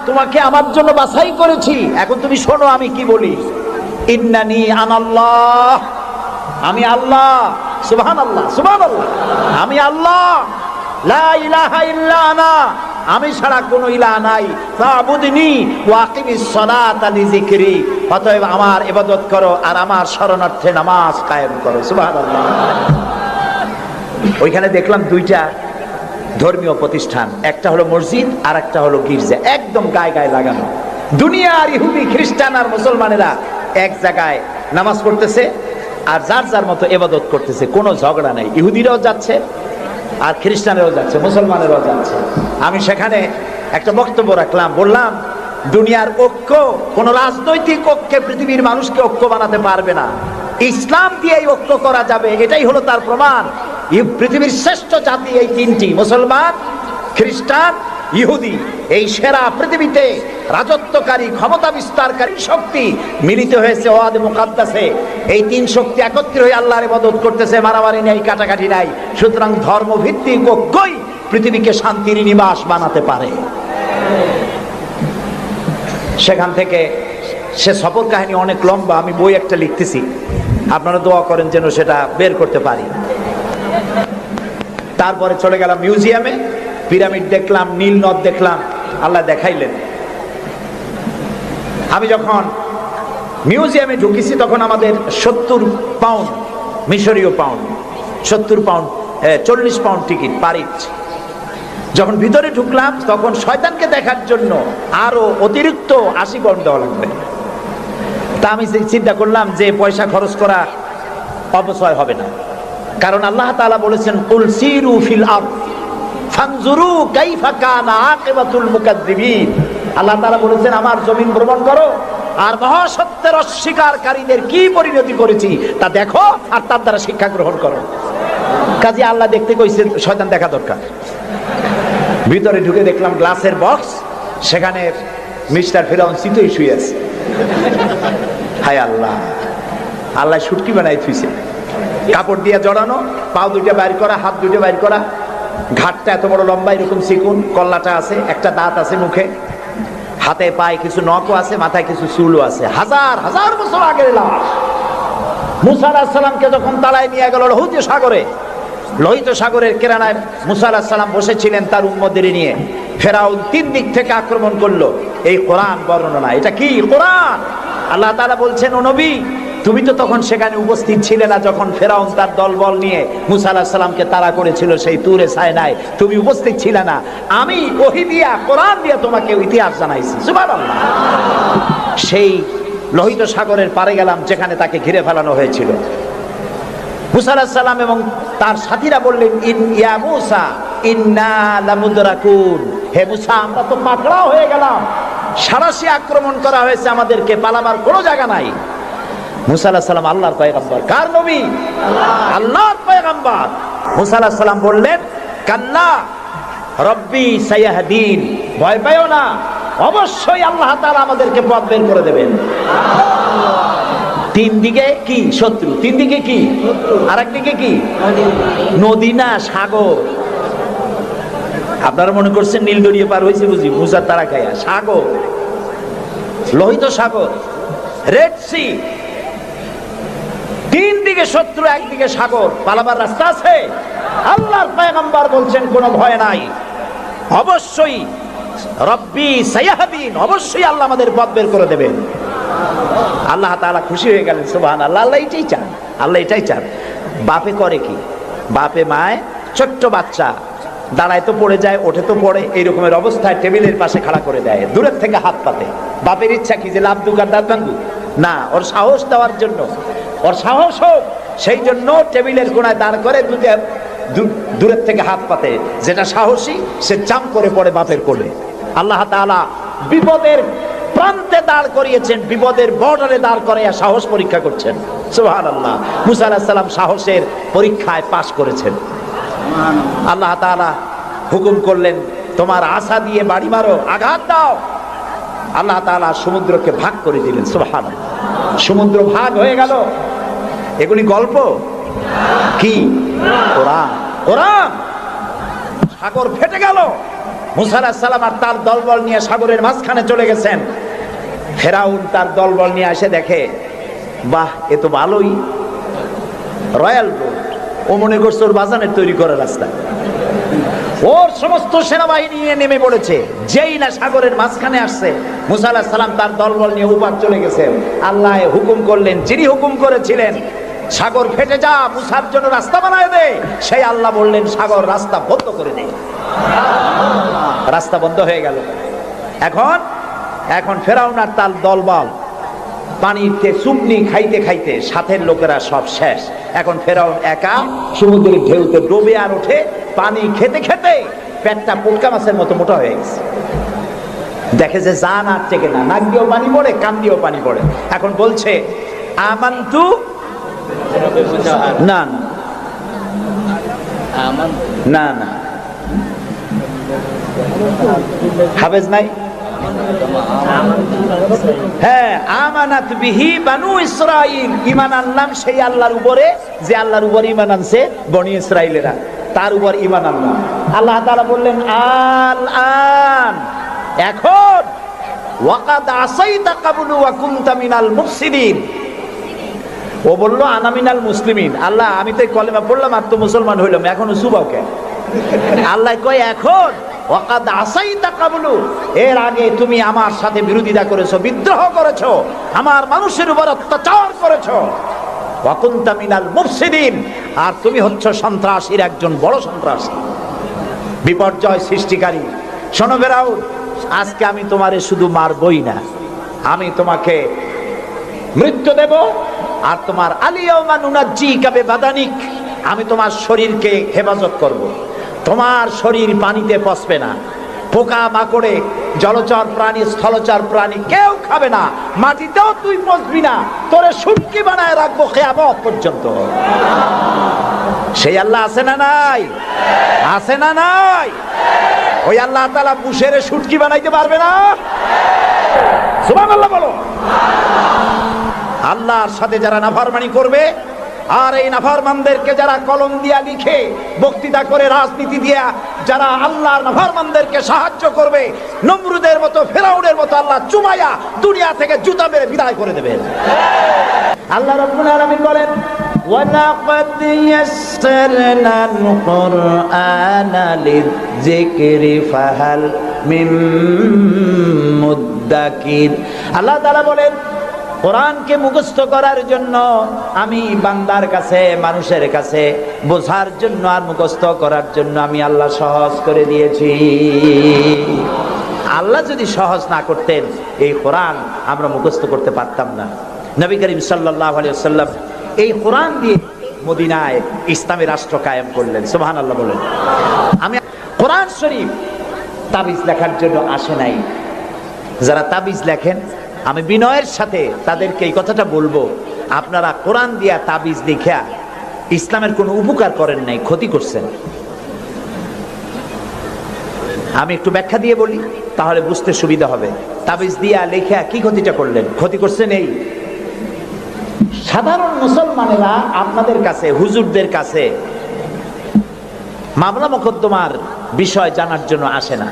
তোমাকে আমার জন্য বাছাই করেছি, এখন তুমি শোনো আমি কি বলি। ইন্নানি আনাল্লাহ, আমি আল্লাহ। সুবহানাল্লাহ, সুবহানাল্লাহ। আমি আল্লাহ, লা ইলাহা ইল্লা আনা, আমি ছাড়া কোনো ইলাহ নাই। ফাবুদনি ওয়া আকিমিস সালাতা লিযিকরি, অতএব আমার ইবাদত করো আর আমার শরণার্থে নামাজ কায়েম করো। সুবহানাল্লাহ। ওইখানে দেখলাম 2টা ধর্মীয় প্রতিষ্ঠান, একটা হলো মসজিদ আর একটা হলো গির্জা, একদম গায়ে গায়ে লাগানো। দুনিয়ার ইহুদি, খ্রিস্টান আর মুসলমানেরা এক জায়গায় নামাজ পড়তেছে আর যার যার মতো ইবাদত করতেছে, কোনো ঝগড়া নাই। ইহুদিরাও যাচ্ছে আর খ্রিস্টানেরও যাচ্ছে, মুসলমানেরও যাচ্ছে। আমি সেখানে একটা বক্তব্য রাখলাম, বললাম দুনিয়ার ঐক্য, কোন রাজনৈতিক ঐক্যে পৃথিবীর মানুষকে ঐক্য বানাতে পারবে না, ইসলাম দিয়ে ঐক্য করা যাবে, এটাই হলো তার প্রমাণ। পৃথিবীর শ্রেষ্ঠ জাতি এই 3টি, মুসলমান, খ্রিস্টান, ইহুদি, এই সেরা পৃথিবীতে রাজত্বকারী ক্ষমতা বিস্তারকারী শক্তি মিলিত হয়েছে ওয়াদে মুকাদ্দাসে। এই তিন শক্তি একত্রিত হয়ে আল্লাহর ইবাদত করতেছে, মারামারি নাই, কাটাকাটি নাই। সুতরাং ধর্মভিত্তিক ঐক্যই পৃথিবীকে শান্তির নিবাস বানাতে পারে। সেখান থেকে সে সফর কাহিনী অনেক লম্বা, আমি বই একটা লিখতেছি, আপনারা দোয়া করেন যেন সেটা বের করতে পারি। তারপরে চলে গেলাম মিউজিয়ামে, পিরামিড দেখলাম, নীল নদ দেখলাম, আল্লাহ দেখাইলেন। আমি যখন মিউজিয়ামে ঢুকেছি তখন আমাদের 70 পাউন্ড, মিশরীয় পাউন্ড, 70 পাউন্ড, 40 পাউন্ড টিকিট পারিচ। যখন ভিতরে ঢুকলাম তখন শয়তানকে দেখার জন্য আরো অতিরিক্ত 80 পাউন্ড দেওয়া লাগবে। তা আমি চিন্তা করলাম যে পয়সা খরচ করা অপচয় হবে না, কারণ আল্লাহ তাআলা বলেছেন কুল সিরু ফিল আরদ ফানজুরু কাইফা কানা আকিবাতুল মুকাদ্দিবিন। আল্লাহ তাআলা বলেছেন আমার জমিন ভ্রমণ করো আর মহাসত্যের অস্বীকারীদের কি পরিণতি করেছি তা দেখো আর তার দ্বারা শিক্ষা গ্রহণ করো। কাজে আল্লাহ দেখতে কইছে, শয়তান দেখা দরকার। ভিতরে ঢুকে দেখলাম গ্লাসের বক্স, সেখানে মিস্টার ফিরাউন চিতই শুয়ে আছে। হায় আল্লাহ, আল্লাহ শুটকি বানাই থুইছে, কাপড় দিয়ে জড়ানো, পাও দুইটা বাইর করা, হাত দুইটা বাইর করা, ঘাটটা এত বড় লম্বা, এরকম চিকুন, কল্লাটা আছে, একটা দাঁত আছে মুখে, হাতে পায়ে কিছু নখও আছে, মাথায় কিছু চুলও আছে। হাজার হাজার বছর আগের লাশ। মুসা আলাইহিস সালামকে যখন তাড়ায় নিয়ে গেল লোহিত সাগরের কেরানায় মুসা আলাইহিস সালাম বসেছিলেন তার উম্মতদের নিয়ে। ফেরাউন 3 দিক থেকে আক্রমণ করলো। এই কোরআন বর্ণনা, এটা কি কোরআন? আল্লাহ তাআলা বলছেন, ও নবী তুমি তো তখন সেখানে উপস্থিত ছিলে না যখন ফেরাউন তার দলবল নিয়ে মুসা আলাইহিস সালামকে তাড়া করেছিল সেই তুরে সায়নায়, তুমি উপস্থিত ছিলে না। আমি ওহী দিয়া, কোরআন দিয়া তোমাকে ইতিহাস জানাইছি। সুবহানাল্লাহ। সেই লোহিত সাগরের পারে গেলাম যেখানে তাকে ঘিরে ফেলানো হয়েছিল। মুসা আলাইহিস সালাম এবং তার সাথীরা বললেন, ইয়া মুসা ইন্না লামুদরাকুন, হে মুসা আমরা তো পাকড়াও হয়ে গেলাম, সারাশি আক্রমণ করা হয়েছে, আমাদেরকে পালাবার কোনো জায়গা নাই। মুসা আলাইহিস সালাম আল্লাহর পয়গম্বর। কার নবী? আল্লাহর পয়গম্বর। মুসা আলাইহিস সালাম বললেন, কাল্লা রব্বি সায়াহদিন, ভয় পাইও না, অবশ্যই আল্লাহ তাআলা আমাদেরকে পথ বের করে দেবেন। 3 দিকে কি শত্রু, 3 দিকে কি, আর একদিকে কি নদী না সাগর। আপনারা মনে করছেন নীল দরিয়া পার হয়েছে বুঝি মুসার তারা খায়া? সাগর, লোহিত সাগর, রেড সি। 3 দিকে শত্রু, একদিকে সাগর, পালাবার রাস্তা আছে। আল্লাহর পয়গম্বর বলছেন কোনো ভয় নাই, অবশ্যই রব্বি সায়াহদিন, অবশ্যই আল্লাহ আমাদের পথ বের করে দেবেন। আল্লাহ তাআলা খুশি হয়ে গেলেন। সুবহানাল্লাহ। আল্লাহ এটাই চান, আল্লাহ এটাই চান। বাপে করে কি, বাপে মায় ছোট্ট বাচ্চা দাঁড়ায় তো পড়ে যায়, ওঠে তো পড়ে, এইরকমের অবস্থায় টেবিলের পাশে খাড়া করে দেয়, দূরের থেকে হাত পাতে। বাপের ইচ্ছা কি যে লাভ দুক আর দাঁত ভাঙুক? না, ওর সাহস দেওয়ার জন্য, ওর সাহস হোক সেই জন্য টেবিলের কোণায় দাঁড় করে দূরের থেকে হাত পাতে। যেটা সাহসী সে জাম করে পড়ে বাপের কোলে। আল্লাহ তাআলা বিপদের প্রান্তে দাঁড় করিয়েছেন, বিপদের বর্ডারে দাঁড় করিয়ে সাহস পরীক্ষা করছেন। সুবহানাল্লাহ। মুসা আলাইহিস সালাম সাহসের পরীক্ষায় পাশ করেছেন। আল্লাহ তাআলা হুকুম করলেন, তোমার আশা দিয়ে বাড়ি মারো, আঘাত দাও। আল্লাহ তাআলা সমুদ্রকে ভাগ করে দিলেন। সুবহানাল্লাহ। সমুদ্র ভাগ হয়ে গেল। এগুলি গল্প কি? কোরআন। কোরআন। সাগর ফেটে গেল। মুসা আলাইহিস সালাম আর তার দলবল নিয়ে সাগরের মাঝখানে চলে গেছেন। ফেরাউন তার দলবল নিয়ে এসে দেখে, বাহ, এ তো ভালোই, রয়্যাল রোড। ও মনে করছে ওর বাজানের তৈরি করার রাস্তা। ওর সমস্ত সেনাবাহিনী নিয়ে নেমে পড়েছে। যেই না সাগরের মাঝখানে আসছে, মুসা আলাইহিস সালাম তার দলবল নিয়ে উপার চলে গেছেন। আল্লাহ হুকুম করলেন, যিনি হুকুম করেছিলেন সাগর ফেটে যা, মুসার জন্য রাস্তা বানায় দে, সেই আল্লাহ বললেন সাগর রাস্তা বন্ধ করে দে। রাস্তা বন্ধ হয়ে গেল। এখন ফেরাউন আর তার দলবল পানিতে চুপনি খাইতে খাইতে সাথের লোকেরা সব শেষ। এখন ফেরাউন একা সমুদ্রের ঢেউতে ডুবে আর ওঠে, পানি খেতে খেতে পেটটা পুটকা মাছের মতো মোটা হয়ে গেছে। দেখে যে জান আর টেকে না, নাক দিয়েও পানি পড়ে, কান দিয়েও পানি পড়ে। এখন বলছে আমান্তু, না না না না, হাফেজ নাই? হ্যাঁ, আমানাত বিহি বানু ইসরাইল, ঈমান আনলাম সেই আল্লাহর উপরে যে আল্লাহর উপর ঈমান আনছে বনি ইসরাইলেরা, তার উপর ঈমান আনলাম। আল্লাহ তাআলা বললেন আল আন, এখন ওয়াকাদ আসাইতা কাবলু ওয়া কুনতা মিনাল মুফসিদিন। ও বলল আনা মিনাল মুসলিমিন। আল্লাহ আমি তো কলেমা পড়লাম আর তো মুসলমান হইলাম, এখনো সুবাও কে? আল্লাহ কয় এখন ওয়াকাদ আসাইতা কাবলু, এর আগে তুমি আমার সাথে বিরোধিতা করেছো, বিদ্রোহ করেছো, আমার মানুষের উপর অত্যাচার করেছো। ওয়া কুনতা মিনাল মুফসিদিন, আর তুমি হচ্ছ সন্ত্রাসীর একজন বড় সন্ত্রাসী, বিপর্যয় সৃষ্টিকারী। শোনো ফেরাউন, আজকে আমি তোমারে শুধু মারবই না, আমি তোমাকে মৃত্যু দেব, আর তোমার আলিয়াউমা নুনাজ্জিকা বিবাদানিক, আমি তোমার শরীরকে হেফাজত করব। তোমার শরীর পানিতে পচবে না, পোকা মাকড়ে, জলচর প্রাণী, স্থলচর প্রাণী কেউ খাবে না, মাটিতেও তুই পচবি না, তোরে শুটকি বানায় রাখবো কিয়ামত পর্যন্ত। সেই আল্লাহ আছে না নাই? আছে না নাই? ওই আল্লাহ তাআলা মুশেরে শুটকি বানাইতে পারবে না? সুবহানাল্লাহ বলো। আল্লাহর সাথে যারা নাফরমানি করবে, আর এই নাফরমানদেরকে যারা কলম দিয়া লিখে, বক্তৃতা করে, রাজনীতি দিয়া যারা আল্লাহর নাফরমানদেরকে সাহায্য করবে, নমরুদের মতো, ফেরাউনের মতো আল্লাহ চুমাইয়া দুনিয়া থেকে জুতা মেরে বিদায় করে দেবেন। আল্লাহ রাব্বুল আলামিন বলেন ওয়ালাকাদ ইয়াসসারনাল কুরআনা লিযিকরি ফাহাল মিন মুদ্দাকির। আল্লাহ তাআলা বলেন কোরআনকে মুখস্থ করার জন্য আমি বান্দার কাছে, মানুষের কাছে বোঝার জন্য আর মুখস্থ করার জন্য আমি আল্লাহ সহজ করে দিয়েছি। আল্লাহ যদি সহজ না করতেন এই কোরআন আমরা মুখস্থ করতে পারতাম না। নবী করিম সাল্লাল্লাহু আলাইহি ওয়াসাল্লাম এই কোরআন দিয়ে মদিনায় ইসলামী রাষ্ট্র কায়েম করলেন। সুবহানাল্লাহ বলেন। আমি কোরআন শরীফ তাবিজ লেখার জন্য আসে নাই। যারা তাবিজ লেখেন আমি বিনয়ের সাথে তাদেরকে এই কথাটা বলবো, আপনারা কোরআন দিয়া তাবিজ লিখা ইসলামের কোনো উপকার করেন নাই, ক্ষতি করছেন। আমি একটু ব্যাখ্যা দিয়ে বলি, তাহলে বুঝতে সুবিধা হবে। তাবিজ দিয়া লেখা কি ক্ষতিটা করলেন? ক্ষতি করছেন এই, সাধারণ মুসলমানেরা আপনাদের কাছে, হুজুরদের কাছে মামলা মোকদ্দমার বিষয় জানার জন্য আসে না।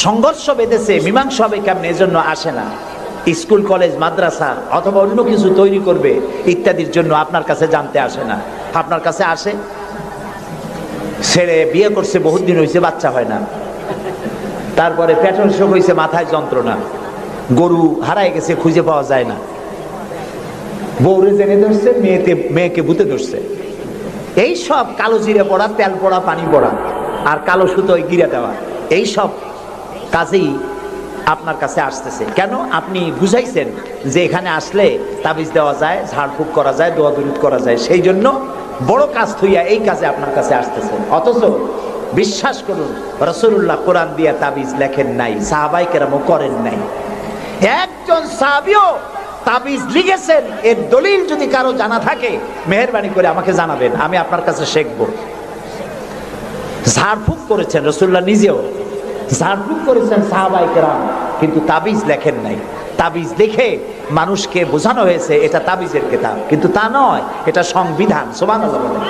সংঘর্ষ বেঁধেছে, মীমাংসা হবে কেমন, এজন্য আসে না। স্কুল, কলেজ, মাদ্রাসা অথবা অন্য কিছু তৈরি করবে ইত্যাদির জন্য আপনার কাছে জানতে আসে না। আপনার কাছে আসে ছেলে বিয়ে করছে, বহুত দিন হয়েছে, বাচ্চা হয় না, তারপরে পেট্রোল শোক হয়েছে, মাথায় যন্ত্রণা, গরু হারায় গেছে, খুঁজে পাওয়া যায় না, বউরে জেনে ধরছে, মেয়েকে ভূতে ধরছে। এই সব কালো জিরে পড়া, তেল পড়া, পানি পড়া, আর কালো সুতোয় গিরে দেওয়া, এই সব কাজেই আপনার কাছে আসতেছে। কেন? আপনি বুঝাইছেন যে এখানে আসলে তাবিজ দেওয়া যায়, ঝাড়ফুঁক করা যায়, দোয়া দরুদ করা যায়, সেই জন্য বড় কাজ থইয়া এই কাজে আপনার কাছে আসতেছে। অথচ বিশ্বাস করুন, রাসূলুল্লাহ কোরআন দিয়া তাবিজ লেখেন নাই, সাহাবায়ে কেরামও করেন নাই। একজন সাহাবীও তাবিজ লিখেছেন এর দলিল যদি কারো জানা থাকে মেহেরবানি করে আমাকে জানাবেন, আমি আপনার কাছে শিখব। ঝাড়ফুঁক করেছেন রাসূলুল্লাহ নিজেও, ঝাড়ফুঁক করেছেন সাহাবায়ে কেরাম, কিন্তু তাবিজ লেখেন নাই। তাবিজ লিখে মানুষকে বোঝানো হয়েছে এটা তাবিজের কিতাব, কিন্তু তা নয়, এটা সংবিধান। সুবহানাল্লাহ বলেন।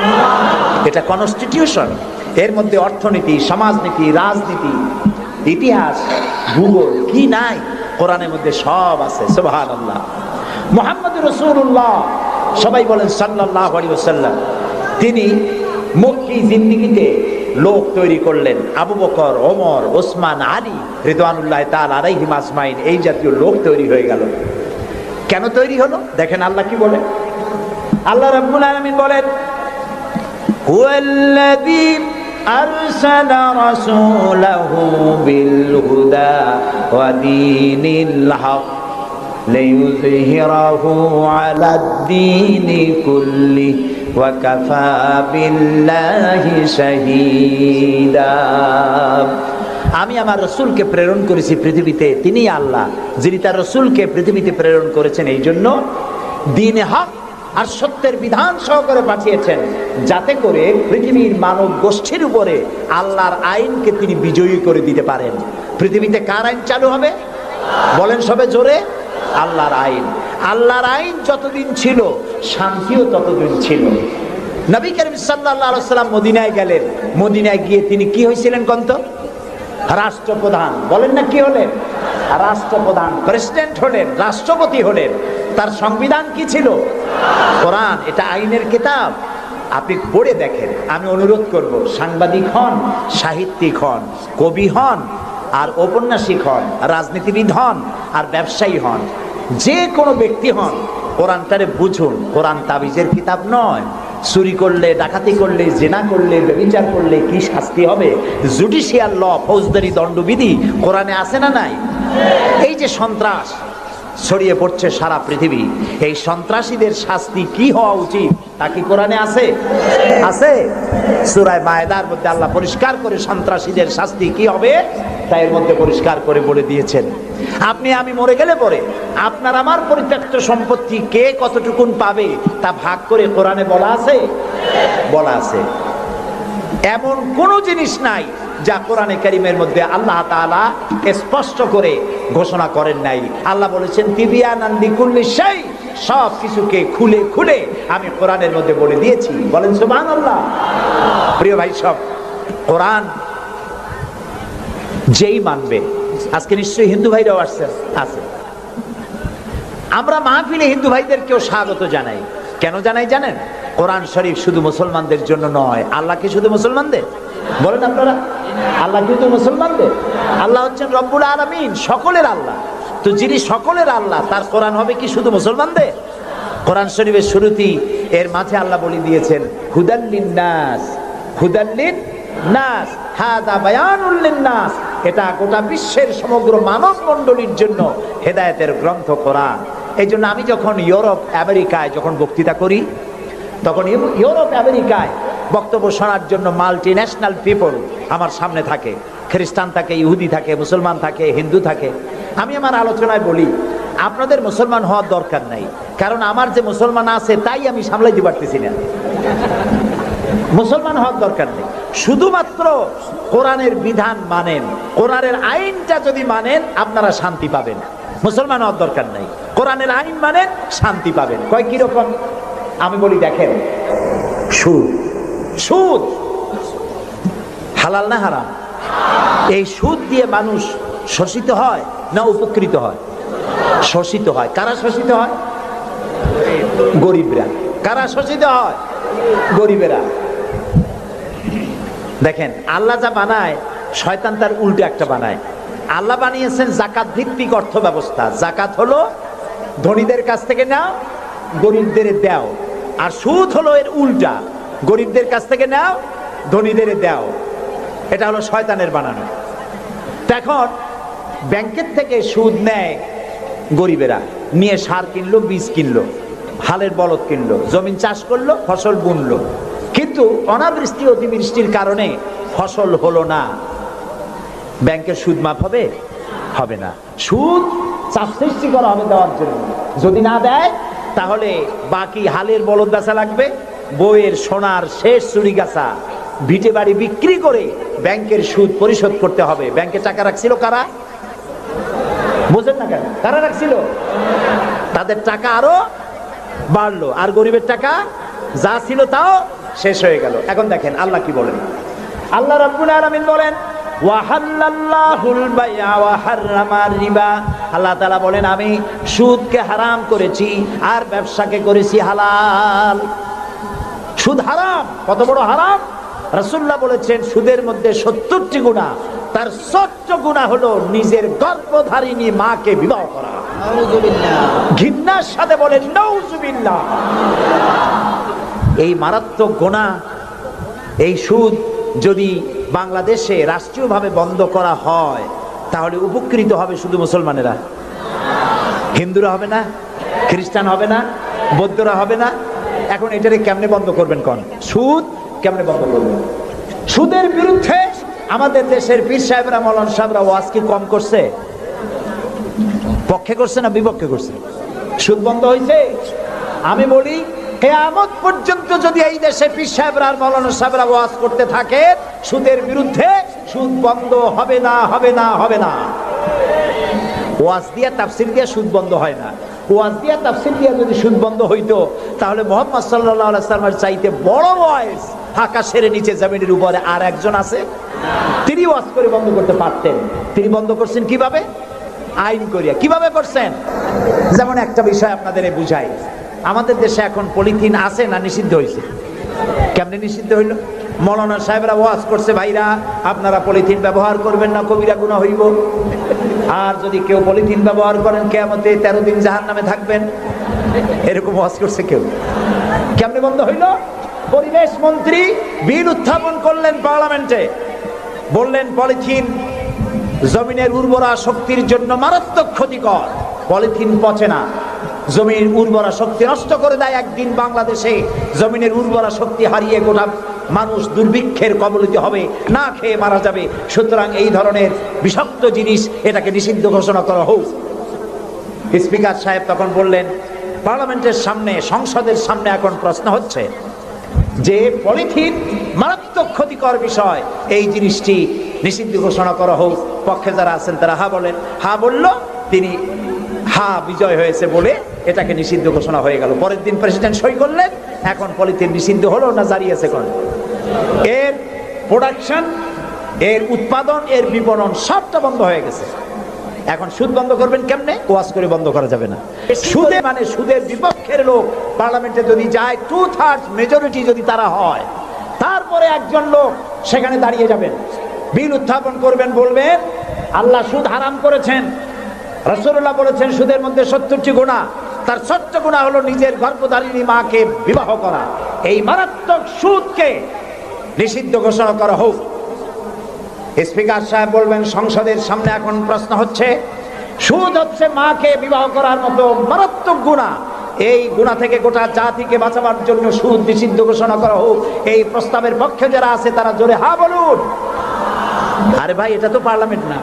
এটা কনস্টিটিউশন, এর মধ্যে অর্থনীতি, সমাজনীতি, রাজনীতি, ইতিহাস, ভূগোল কি নাই, কোরআনের মধ্যে সব আছে। সুবহানাল্লাহ। মুহাম্মদুর রাসূলুল্লাহ, সবাই বলেন সাল্লাল্লাহু আলাইহি ওয়াসাল্লাম, তিনি মক্কি জিন্দেগিতে লোক তৈরি করলেন। আবু বকর, ওমর, ওসমান, আলী রিদওয়ানুল্লাহ তাআলা আলাইহিম আজমাইন, এই জাতীয় লোক তৈরি হয়ে গেল। কেন তৈরি হলো? দেখেন আল্লাহ কি বলেন। আল্লাহ রাব্বুল আলামিন বলেন হুয়াল্লাযী আরসালা রাসূলাহু বিল হুদা ওয়া দীনিল হক লিইয়ুযহিরাহু আলাদ দীনি কুল্লি ওয়া কাফা বিল্লাহি শাহীদা। আমি আমার রাসূলকে প্রেরণ করেছি পৃথিবীতে, তিনি আল্লাহ যিনি তার রাসূলকে পৃথিবীতে প্রেরণ করেছেন এই জন্য দ্বীনে হক আর সত্যের বিধান সহকারে পাঠিয়েছেন, যাতে করে পৃথিবীর মানব গোষ্ঠীর উপরে আল্লাহর আইনকে তিনি বিজয়ী করে দিতে পারেন। পৃথিবীতে কার আইন চালু হবে? বলেন সবে জোরে, আল্লাহর আইন। আল্লাহর আইন যতদিন ছিল, শান্তিও ততদিন ছিল। নবী করিম সাল্লাল্লাহু আলাইহি ওয়াসাল্লাম মদিনায় গেলেন। মদিনায় গিয়ে তিনি কি হয়েছিলেন কন্ত? রাষ্ট্রপ্রধান। বলেন না কি হলেন? রাষ্ট্রপ্রধান, প্রেসিডেন্ট হলেন, রাষ্ট্রপতি হলেন। তার সংবিধান কি ছিল? কোরআন। এটা আইনের কিতাব। আপনি পড়ে দেখেন। আমি অনুরোধ করব, সাংবাদিক হন, সাহিত্যিক হন, কবি হন, আর ঔপন্যাসিক হন, রাজনীতিবিদ হন, আর ব্যবসায়ী হন, যে কোনো ব্যক্তি হন, কোরআনটারে বুঝুন। কোরআন তাবিজের কিতাব নয়। চুরি করলে, ডাকাতি করলে, জেনা করলে, ব্যভিচার করলে কি শাস্তি হবে, জুডিশিয়াল ল, ফৌজদারি দণ্ডবিধি কোরআনে আছে না নাই? এই যে সন্ত্রাস ছড়িয়ে পড়ছে সারা পৃথিবী, এই সন্ত্রাসীদের শাস্তি কি হওয়া উচিত তা কি কোরআনে আছে? আছে। সূরা মায়েদার মধ্যে আল্লাহ পরিষ্কার করে সন্ত্রাসীদের শাস্তি কি হবে তা এর মধ্যে পরিষ্কার করে বলে দিয়েছেন। আপনি আমি মরে গেলে পরে আপনার আমার পরিত্যক্ত সম্পত্তি কে কতটুকুন পাবে তা ভাগ করে কোরআনে বলা আছে? বলা আছে। এমন কোন জিনিস নাই যা কোরআনে কারীমের মধ্যে আল্লাহ তাআলা স্পষ্ট করে ঘোষণা করেন নাই। আল্লাহ বলেছেন তিবিয়ানান লিকুল্লি শাই, সব কিছুকে খুলে খুলে আমি কোরআনের মধ্যে বলে দিয়েছি। বলেন সুবহানাল্লাহ। প্রিয় ভাই সব, কোরআন যেই মানবে, আজকে নিশ্চয়ই হিন্দু ভাইরাও আসছেন, আছে। আমরা মাহফিলে হিন্দু ভাইদেরকেও স্বাগত জানাই। কেন জানাই জানেন? কোরআন শরীফ শুধু মুসলমানদের জন্য নয়। আল্লাহ কি শুধু মুসলমানদের? বলেন আপনারা, আল্লাহ কিন্তু মুসলমানদের। আল্লাহ হচ্ছেন রব্বুল আলামিন, সকলের আল্লাহ। তো যিনি সকলের আল্লাহ, তার কোরআন হবে কি শুধু মুসলমানদের? কোরআন শরীফের শুরুতেই এর মাঝে আল্লাহ বলে দিয়েছেন হুদাল লিন্নাস, হুদাল লিন্নাস, হাদা বায়ানুল লিন্নাস। এটা গোটা বিশ্বের সমগ্র মানব মণ্ডলীর জন্য হেদায়েতের গ্রন্থ কোরআন। এই জন্য আমি যখন ইউরোপ আমেরিকায় যখন বক্তৃতা করি, তখন ইউরোপ আমেরিকায় বক্তব্য শোনার জন্য মাল্টি ন্যাশনাল পিপল আমার সামনে থাকে। খ্রিস্টান থাকে, ইহুদি থাকে, মুসলমান থাকে, হিন্দু থাকে। আমি আমার আলোচনায় বলি, আপনাদের মুসলমান হওয়ার দরকার নাই, কারণ আমার যে মুসলমান আছে তাই আমি সামলাইতে পারতেছি না। মুসলমান হওয়ার দরকার নেই, শুধুমাত্র কোরআনের বিধান মানেন, কোরআনের আইনটা যদি মানেন আপনারা শান্তি পাবেন। মুসলমান হওয়ার দরকার নাই, কোরআনের আইন মানেন, শান্তি পাবেন। কয় কিরকম? আমি বলি দেখেন, সুদ, সুদ হালাল না হারাম? এই সুদ দিয়ে মানুষ শোষিত হয় না উপকৃত হয়? শোষিত হয়। কারা শোষিত হয়? গরিবরা। কারা শোষিত হয়? গরিবেরা। দেখেন, আল্লাহ যা বানায় শয়তান তার উল্টো একটা বানায়। আল্লাহ বানিয়েছেন জাকাত ভিত্তিক অর্থ ব্যবস্থা। জাকাত হলো ধনীদের কাছ থেকে নাও, গরিবদের দাও। আর সুদ হলো এর উল্টা, গরিবদের কাছ থেকে নাও, ধনীদের দাও। এটা হলো শয়তানের বানানো। এখন ব্যাংকের থেকে সুদ নেয় গরিবেরা, নিয়ে সার কিনলো, বীজ কিনলো, হালের বলদ কিনলো, জমিন চাষ করলো, ফসল বুনলো, কিন্তু অনাবৃষ্টি অতিবৃষ্টির কারণে ফসল হলো না। ব্যাংকের সুদ মাফ হবে? হবে না। সুদ চাপ সৃষ্টি করা হবে দেওয়ার জন্য। যদি না দেয় তাহলে বাকি হালের বলদ বেচা লাগবে, বইয়ের সোনার শেষ চুরি গাছা, ভিটে বাড়ি বিক্রি করে ব্যাংকের সুদ পরিশোধ করতে হবে। ব্যাংকে টাকা রাখছিল কারা? বুঝেন না কেন? কারা রাখছিল? তাদের টাকা আরো বাড়লো, আর গরিবের টাকা যা ছিল তাও শেষ হয়ে গেল। এখন দেখেন আল্লাহ কি বলেন। আল্লাহ রাব্বুল আলামিন বলেন ওয়াহাল্লাল্লাহুল বাইআ ওয়া হাররামার রিবা। আল্লাহ তাআলা বলেন আমি সুদকে হারাম করেছি আর ব্যবসাকে করেছি হালাল। সুদ হারাম। কত বড় হারাম? রাসূলুল্লাহ বলেছেন সুদের মধ্যে ৭০টি গুনাহ, তার ৭০ গুনাহ হলো নিজের গর্ভধারিণী মাকে বিবাহ করা। নাউযুবিল্লাহ। ঘৃণার সাথে বলেন নাউযুবিল্লাহ। এই মারাত্মক গুনাহ, এই সুদ যদি বাংলাদেশে রাষ্ট্রীয়ভাবে বন্ধ করা হয় তাহলে উপকৃত হবে শুধু মুসলমানেরা। হিন্দুরা হবে না, খ্রিস্টান হবে না, বৌদ্ধরা হবে না। এখন এটারে কেমনে বন্ধ করবেন? কোন সুদ কেমনে বন্ধ করবেন? সুদের বিরুদ্ধে আমাদের দেশের পীর সাহেবরা, মৌলানা সাহেবরা ওয়াজ কি কম করছে? পক্ষে করছে না বিপক্ষে করছে? সুদ বন্ধ হয়েছে? আমি বলি কিয়ামত পর্যন্ত যদি এই দেশে পীর সাহেবরা আর মাওলানা সাহেবরা ওয়াজ করতে থাকে সুদের বিরুদ্ধে, সুদ বন্ধ হবে না, হবে না, হবে না। ওয়াজ দিয়া তাফসীর দিয়া সুদ বন্ধ হয় না। ওয়াজ দিয়া তাফসীর দিয়া যদি সুদ বন্ধ হইতো তাহলে মুহাম্মদ সাল্লাল্লাহু আলাইহি ওয়াসাল্লামের চাইতে বড় ওয়াজ আকাশের নিচে জমিনের উপরে আর একজন আছে? তিনি ওয়াজ করে বন্ধ করতে পারতেন। তিনি বন্ধ করছেন কিভাবে? আইন করিয়া। কিভাবে করছেন? যেমন একটা বিষয় আপনাদের বুঝাই। আমাদের দেশে এখন পলিথিন আছে না নিষিদ্ধ হয়েছে? কেমনে নিষিদ্ধ হইল? মাওলানা সাহেবরা ওয়াজ করছে, ভাইরা আপনারা পলিথিন ব্যবহার করবেন না, কবিরা গুনাহ হইব। আর যদি কেউ পলিথিন ব্যবহার করেন কিয়ামতে 13 দিন জাহান্নামে থাকবেন। এরকম ওয়াজ করছে কেউ? কেমনে বন্ধ হইল? পরিবেশ মন্ত্রী বিল উত্থাপন করলেন পার্লামেন্টে, বললেন পলিথিন জমিনের উর্বরা শক্তির জন্য মারাত্মক ক্ষতিকর। পলিথিন পচে না, জমির উর্বরা শক্তি নষ্ট করে দেয়। একদিন বাংলাদেশে জমিনের উর্বরা শক্তি হারিয়ে গোটা মানুষ দুর্ভিক্ষের কবলিত হবে, না খেয়ে মারা যাবে। সুতরাং এই ধরনের বিষাক্ত জিনিস এটাকে নিষিদ্ধ ঘোষণা করা হোক। স্পিকার সাহেব তখন বললেন, পার্লামেন্টের সামনে, সংসদের সামনে এখন প্রশ্ন হচ্ছে যে পলিথিন মারাত্মক ক্ষতিকর বিষয়, এই জিনিসটি নিষিদ্ধ ঘোষণা করা হোক। পক্ষে যারা আছেন তারা হা বলেন। হা বলল, তিনি হা বিজয় হয়েছে বলে এটাকে নিষিদ্ধ ঘোষণা হয়ে গেল। পরের দিন প্রেসিডেন্ট সই করলেন। এখন পলিথিন নিষিদ্ধ হলো না জারি আছে? কোন এর প্রোডাকশন, এর উৎপাদন, এর বিপণন সবটা বন্ধ হয়ে গেছে। এখন সুদ বন্ধ করবেন কেমনে? ওয়াজ করে বন্ধ করা যাবে না। সুদে মানে সুদের বিপক্ষের লোক পার্লামেন্টে যদি যায়, 2/3 মেজরিটি যদি তারা হয়, তারপরে একজন লোক সেখানে দাঁড়িয়ে যাবেন, বিল উত্থাপন করবেন, বলবেন আল্লাহ সুদ হারাম করেছেন, রাসূলুল্লাহ বলেছেন সুদের মধ্যে 70টি গুনাহ, তার 70 গুনাহ হলো নিজের গর্ভধারিণী মাকে বিবাহ করা। এই মারাত্মক সুদকে নিষিদ্ধ ঘোষণা করা হোক। স্পিকার সাহেব বলবেন, সংসদের সামনে এখন প্রশ্ন হচ্ছে, সুদ হচ্ছে মাকে বিবাহ করার মতো মারাত্মক গুনাহ। এই গুনাহ থেকে গোটা জাতিকে বাঁচাবার জন্য সুদ নিষিদ্ধ ঘোষণা করা হোক। এই প্রস্তাবের পক্ষে যারা আছে তারা জোরে হা বলুন। আরে ভাই, এটা তো পার্লামেন্ট না।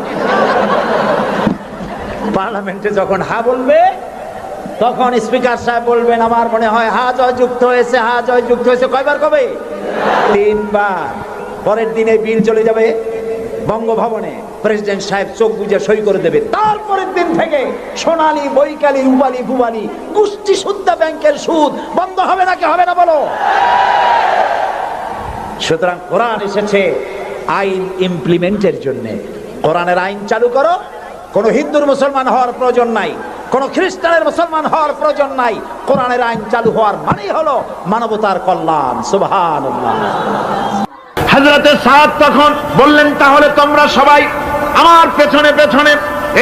পার্লামেন্টে যখন হা বলবে তখন স্পিকার সাহেব বলবেন, আমার মনে হয় হা জয় যুক্ত হয়েছে, হা জয় যুক্ত হয়েছে। কয়বার কবে? 3 বার। পরের দিনে বিল চলে যাবে বঙ্গভবনে, প্রেসিডেন্ট সাহেব চোখ বুজে সই করে দেবে। তারপরের দিন থেকে সোনালী, বৈকালী, রূপালী, ভুবালী, গোষ্ঠী সুদ্ধা ব্যাংকের সুদ বন্ধ হবে নাকি হবে না বলো? সুতরাং কোরআন এসেছে আইন ইমপ্লিমেন্টের জন্য। কোরআনের আইন চালু করো। কোন হিন্দুর মুসলমান হওয়ার প্রয়োজন নাই, কোন খ্রিস্টানের মুসলমান হওয়ার প্রয়োজন নাই। কোরআনের আইন চালু হওয়ার মানেই হলো মানবতার কল্যাণ। সুবহানাল্লাহ। হযরতে সাদ তখন বললেন, তাহলে তোমরা সবাই আমার পেছনে পেছনে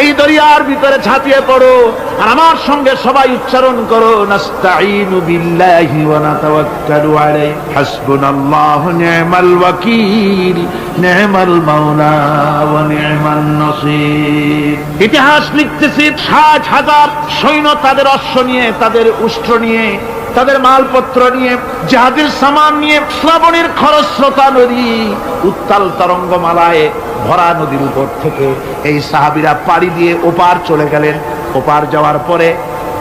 এই দরিয়ার ভিতরে ঝাঁপিয়ে পড়ো, আর আমার সঙ্গে সবাই উচ্চারণ করো, নাস্তাঈনু বিল্লাহি ওয়া নাতাওয়াক্কালু আলাইহি হাসবুনাল্লাহু নি'মাল ওয়াকিল নি'মাল মাওলা ওয়া নি'মান নাসীর। ইতিহাস লিখতেছি, 60,000 সৈন্য তাদের অশ্ব নিয়ে, তাদের উষ্ট্র নিয়ে, তাদের মালপত্র নিয়ে, জাহাজের সামান নিয়ে শ্রাবণের খরস্রোতা নদী, উত্তাল তরঙ্গমালায় ভরা নদীর উপর থেকে এই সাহাবীরা পাড়ি দিয়ে ওপার চলে গেলেন। ওপার যাওয়ার পরে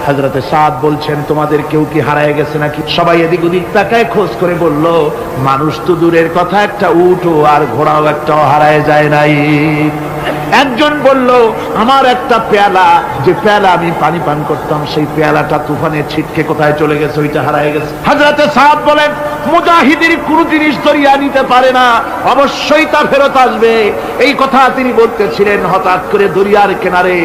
হযরতে সাদ বলছেন, তোমাদের কেউ কি হারায় গেছে নাকি? সবাই এদিক ওদিক তাকায় খোঁজ করে বলল, মানুষ তো দূরের কথা, একটা উটও আর ঘোড়াও একটাও হারায় যায় নাই। একজন বলল, আমার একটা পেয়ালা, যে পেয়ালা আমি পানি পান করতাম, সেই পেয়ালাটা তুফানের ছিটকে কোথায় চলে গেছে, ওইটা হারায় গেছে। হযরতে সাদ বলেন, মুজাহিদের কোন জিনিস দরিয়া নিতে পারে না, অবশ্যই তা ফেরত আসবে। এই কথা তিনি বলতেছিলেন, হঠাৎ করে দরিয়ার কিনারে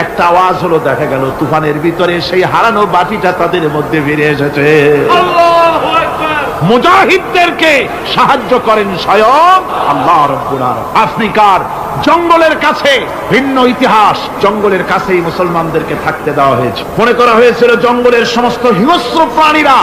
একটা আওয়াজ হলো, দেখা গেল তুফানের ভিতরে সেই হারানো বাটিটা তাদের মধ্যে ফিরে এসেছে। আল্লাহু আকবার। মুজাহিদদেরকে সাহায্য করেন স্বয়ং আল্লাহ রাব্বুল আলামিন। আফ্রিকার জঙ্গলের কাছে, ভিন্ন ইতিহাস, জঙ্গলের কাছেই মুসলমানদেরকে থাকতে দেওয়া হয়েছে। মনে করা হয়েছিল জঙ্গলের সমস্ত হিংস্র প্রাণীরা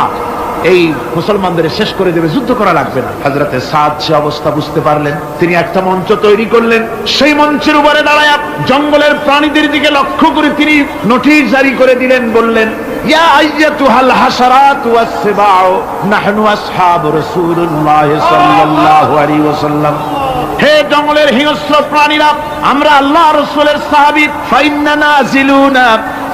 এই মুসলমানদের শেষ করে দেবে, যুদ্ধ করা লাগবে না। হযরতে সাদ সে অবস্থা বুঝতে পারলেন, তিনি একটা মঞ্চ তৈরি করলেন। সেই মঞ্চের উপরে দাঁড়ায় জঙ্গলের প্রাণীদের দিকে লক্ষ্য করে তিনি নোটিশ জারি করে দিলেন, বললেন, ইয়া আইয়াতুহাল হাশারাত ওয়াস সিবাউ নাহনু আসহাবু রাসূলুল্লাহ সাল্লাল্লাহু আলাইহি ওয়াসাল্লাম। হে জঙ্গলের হিংস্র প্রাণীরা, আমরা আল্লাহ রাসূলের সাহাবী। ফাইন্না নাজিলুনা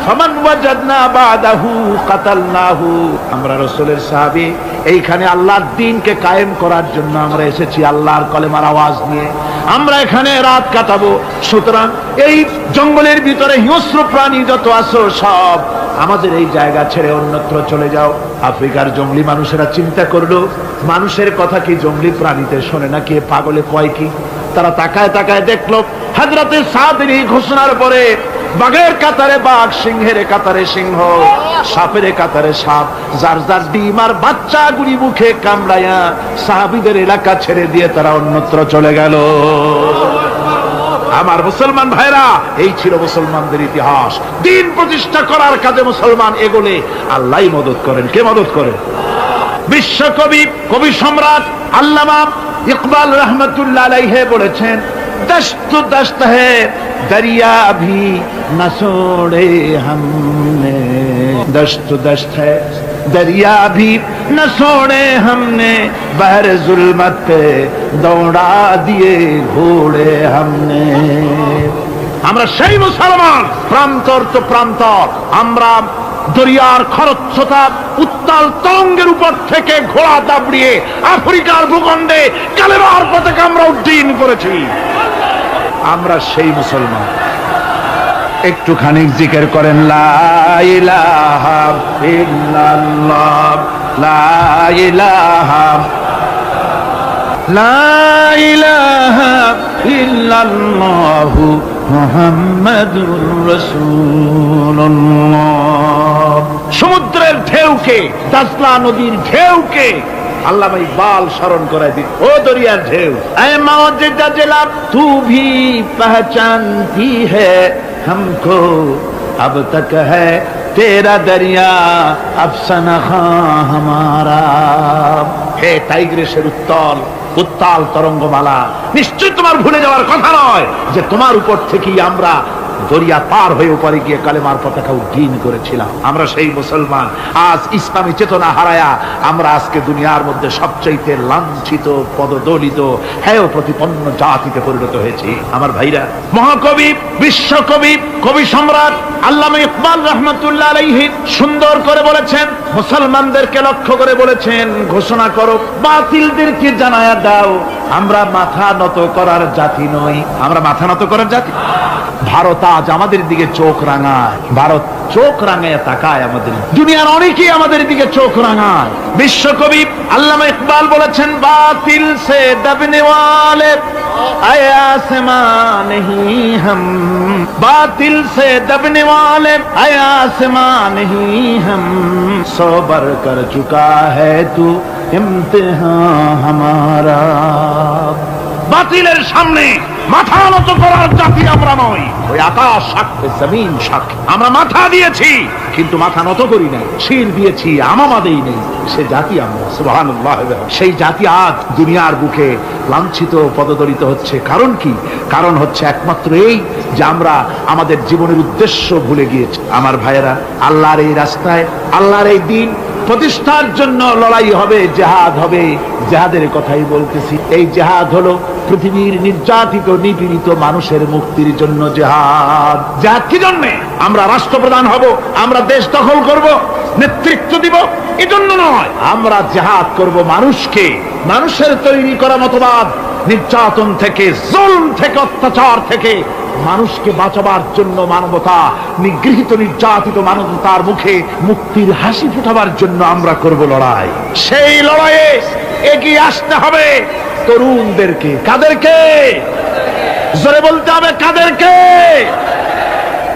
ফামান ওয়াজাদনা বাদাহু কাতালনাহু। আমরা রাসূলের সাহাবী, এইখানে আল্লাহর দ্বীনকে কায়েম করার জন্য আমরা এসেছি আল্লাহর কলেমার আওয়াজ নিয়ে। আমরা এখানে রাত কাটাবো। সুতরাং এই জঙ্গলের ভিতরে হিংস্র প্রাণী যত আছো সব আমাদের এই জায়গা ছেড়ে অন্যত্র চলে যাও। আফ্রিকার জঙ্গলি মানুষেরা চিন্তা করলো, মানুষের কথা কি জঙ্গলি প্রাণীতে শোনে নাকি, পাগলে কয় কি? তারা তাকায় তাকায় দেখলো হযরতে সাদের এই ঘোষণার পরে বাঘের কাতারে বাঘ, সিংহের কাতারে সিংহ, সাপের কাতারে সাপ, যার যার ডিম আর বাচ্চা গুলি মুখে কামড়ায়া সাহাবীদের এলাকা ছেড়ে দিয়ে তারা অন্যত্র চলে গেল। আমার মুসলমান ভাইরা, এই ছিল মুসলমানদের ইতিহাস। দিন প্রতিষ্ঠা করার কাজে মুসলমান এগোলে আল্লাহই মদত করেন। কে মদত করেন? বিশ্বকবি, কবি সম্রাট আল্লামা ইকবাল রহমতুল্লাহ আলাইহি বলেছেন, দশত দশত হ্যায় দরিয়া ভি না ছোড়ে हमने, दश्त दश्त है दरिया भी न छोड़े हमने, बहर जुल्मत पे दौड़ा दिए घोड़े हमने। আমরা সেই মুসলমান, প্রান্তর তো প্রান্তর। আমরা দরিয়ার খরস্রোতা উত্তাল তরঙ্গের উপর থেকে ঘোড়া দাবড়িয়ে আফ্রিকার ভূখণ্ডে কালেমার পতাকা আমরা উড্ডীন করেছি। আমরা সেই মুসলমান। একটুখানি জিকির করেন, লা ইলাহা ইল্লাল্লাহ, লা ইলাহা, লা ইলাহা ইল্লাল্লাহু মুহাম্মাদুর রাসূলুল্লাহ। সমুদ্রের ঢেউকে, দাজলা নদীর ঢেউকে আল্লামা ইকবাল স্মরণ করায় দিন, ও দরিয়ার ঢেউ, এ মওজুদা জেলা তু ভি পহচানতি হ্যায় हमको, अब तक है तेरा दरिया अफसाना हमारा। হে টাইগ্রিসের উত্তাল উত্তাল তরঙ্গমালা, নিশ্চয় তোমার ভুলে যাওয়ার কথা নয় যে তোমার উপর থেকেই আমরা দরিয়া পার হয়ে উপরে গিয়ে কালেমার পতাকা উড্ডীন করেছিলাম। আমরা সেই মুসলমান। আজ ইসলামী চেতনা হারায়া আমরা আজকে দুনিয়ার মধ্যে সবচাইতে লাঞ্ছিত, পদদলিত, হেয় প্রতিপন্ন জাতিতে পরিণত হয়েছি। আমার ভাইরা, মহাকবি, বিশ্বকবি, কবি সম্রাট আল্লামা ইকবাল রহমতুল্লাহ আলাইহি সুন্দর করে বলেছেন, মুসলমানদেরকে লক্ষ্য করে বলেছেন, ঘোষণা করো, বাতিলদেরকে জানায়া দাও, আমরা মাথা নত করার জাতি নই। আমরা মাথা নত করার জাতি। ভারত আজ আমাদের দিকে চোখ রাঙায়, ভারত চোখ রাঙায় তাকায় আমাদের, দুনিয়ার অনেকেই আমাদের দিকে চোখ রাঙায়। বিশ্বকবি আল্লামা ইকবাল বলেছেন, বাতিল সে দবনে ওয়ালে আয়া আসমান হি হাম, বাতিল সে দবনে ওয়ালে আয়া আসমান হি হাম, সবর কর চুকা হ্যায় তু ইমতিহান হামারা। বাতিলের সামনে মাথা নত করার জাতি আমরা নই। ওই আকাশ সাক্ষী, জমিন সাক্ষী, আমরা মাথা দিয়েছি কিন্তু মাথা নত করি নাই, শির দিয়েছি আমামা দেই নেই, সে জাতি আমরা। সুবহানাল্লাহ। সেই জাতি আজ দুনিয়ার বুকে লাঞ্ছিত, পদদলিত হচ্ছে। কারণ কি? কারণ হচ্ছে একমাত্র এই যে আমরা আমাদের জীবনের উদ্দেশ্য ভুলে গিয়েছি। আমার ভাইয়েরা, আল্লাহর এই রাস্তায়, আল্লাহর এই দিন প্রতিষ্ঠার জন্য লড়াই হবে, জেহাদ হবে। জেহাদের কথাই বলতেছি। এই জেহাদ হলো পৃথিবীর নির্যাতিত, নিপীড়িত মানুষের মুক্তির জন্য জেহাদ। জেহাদ কি জন্যে? আমরা রাষ্ট্রপ্রধান হব, আমরা দেশ দখল করব, নেতৃত্ব দিব, এজন্য নয়। আমরা জেহাদ করব মানুষকে, মানুষের তৈরি করা মতবাদ, নির্যাতন থেকে, জুলম থেকে, অত্যাচার থেকে মানুষকে বাঁচাবার জন্য, মানবতা নিগৃহীত, নির্যাতিত মানবতার মুখে মুক্তির হাসি ফোটাবার জন্য আমরা করব লড়াই। সেই লড়াইয়ে এগিয়ে আসতে হবে তরুণদেরকে। কাদেরকে? জোরে বলতে হবে, কাদেরকে?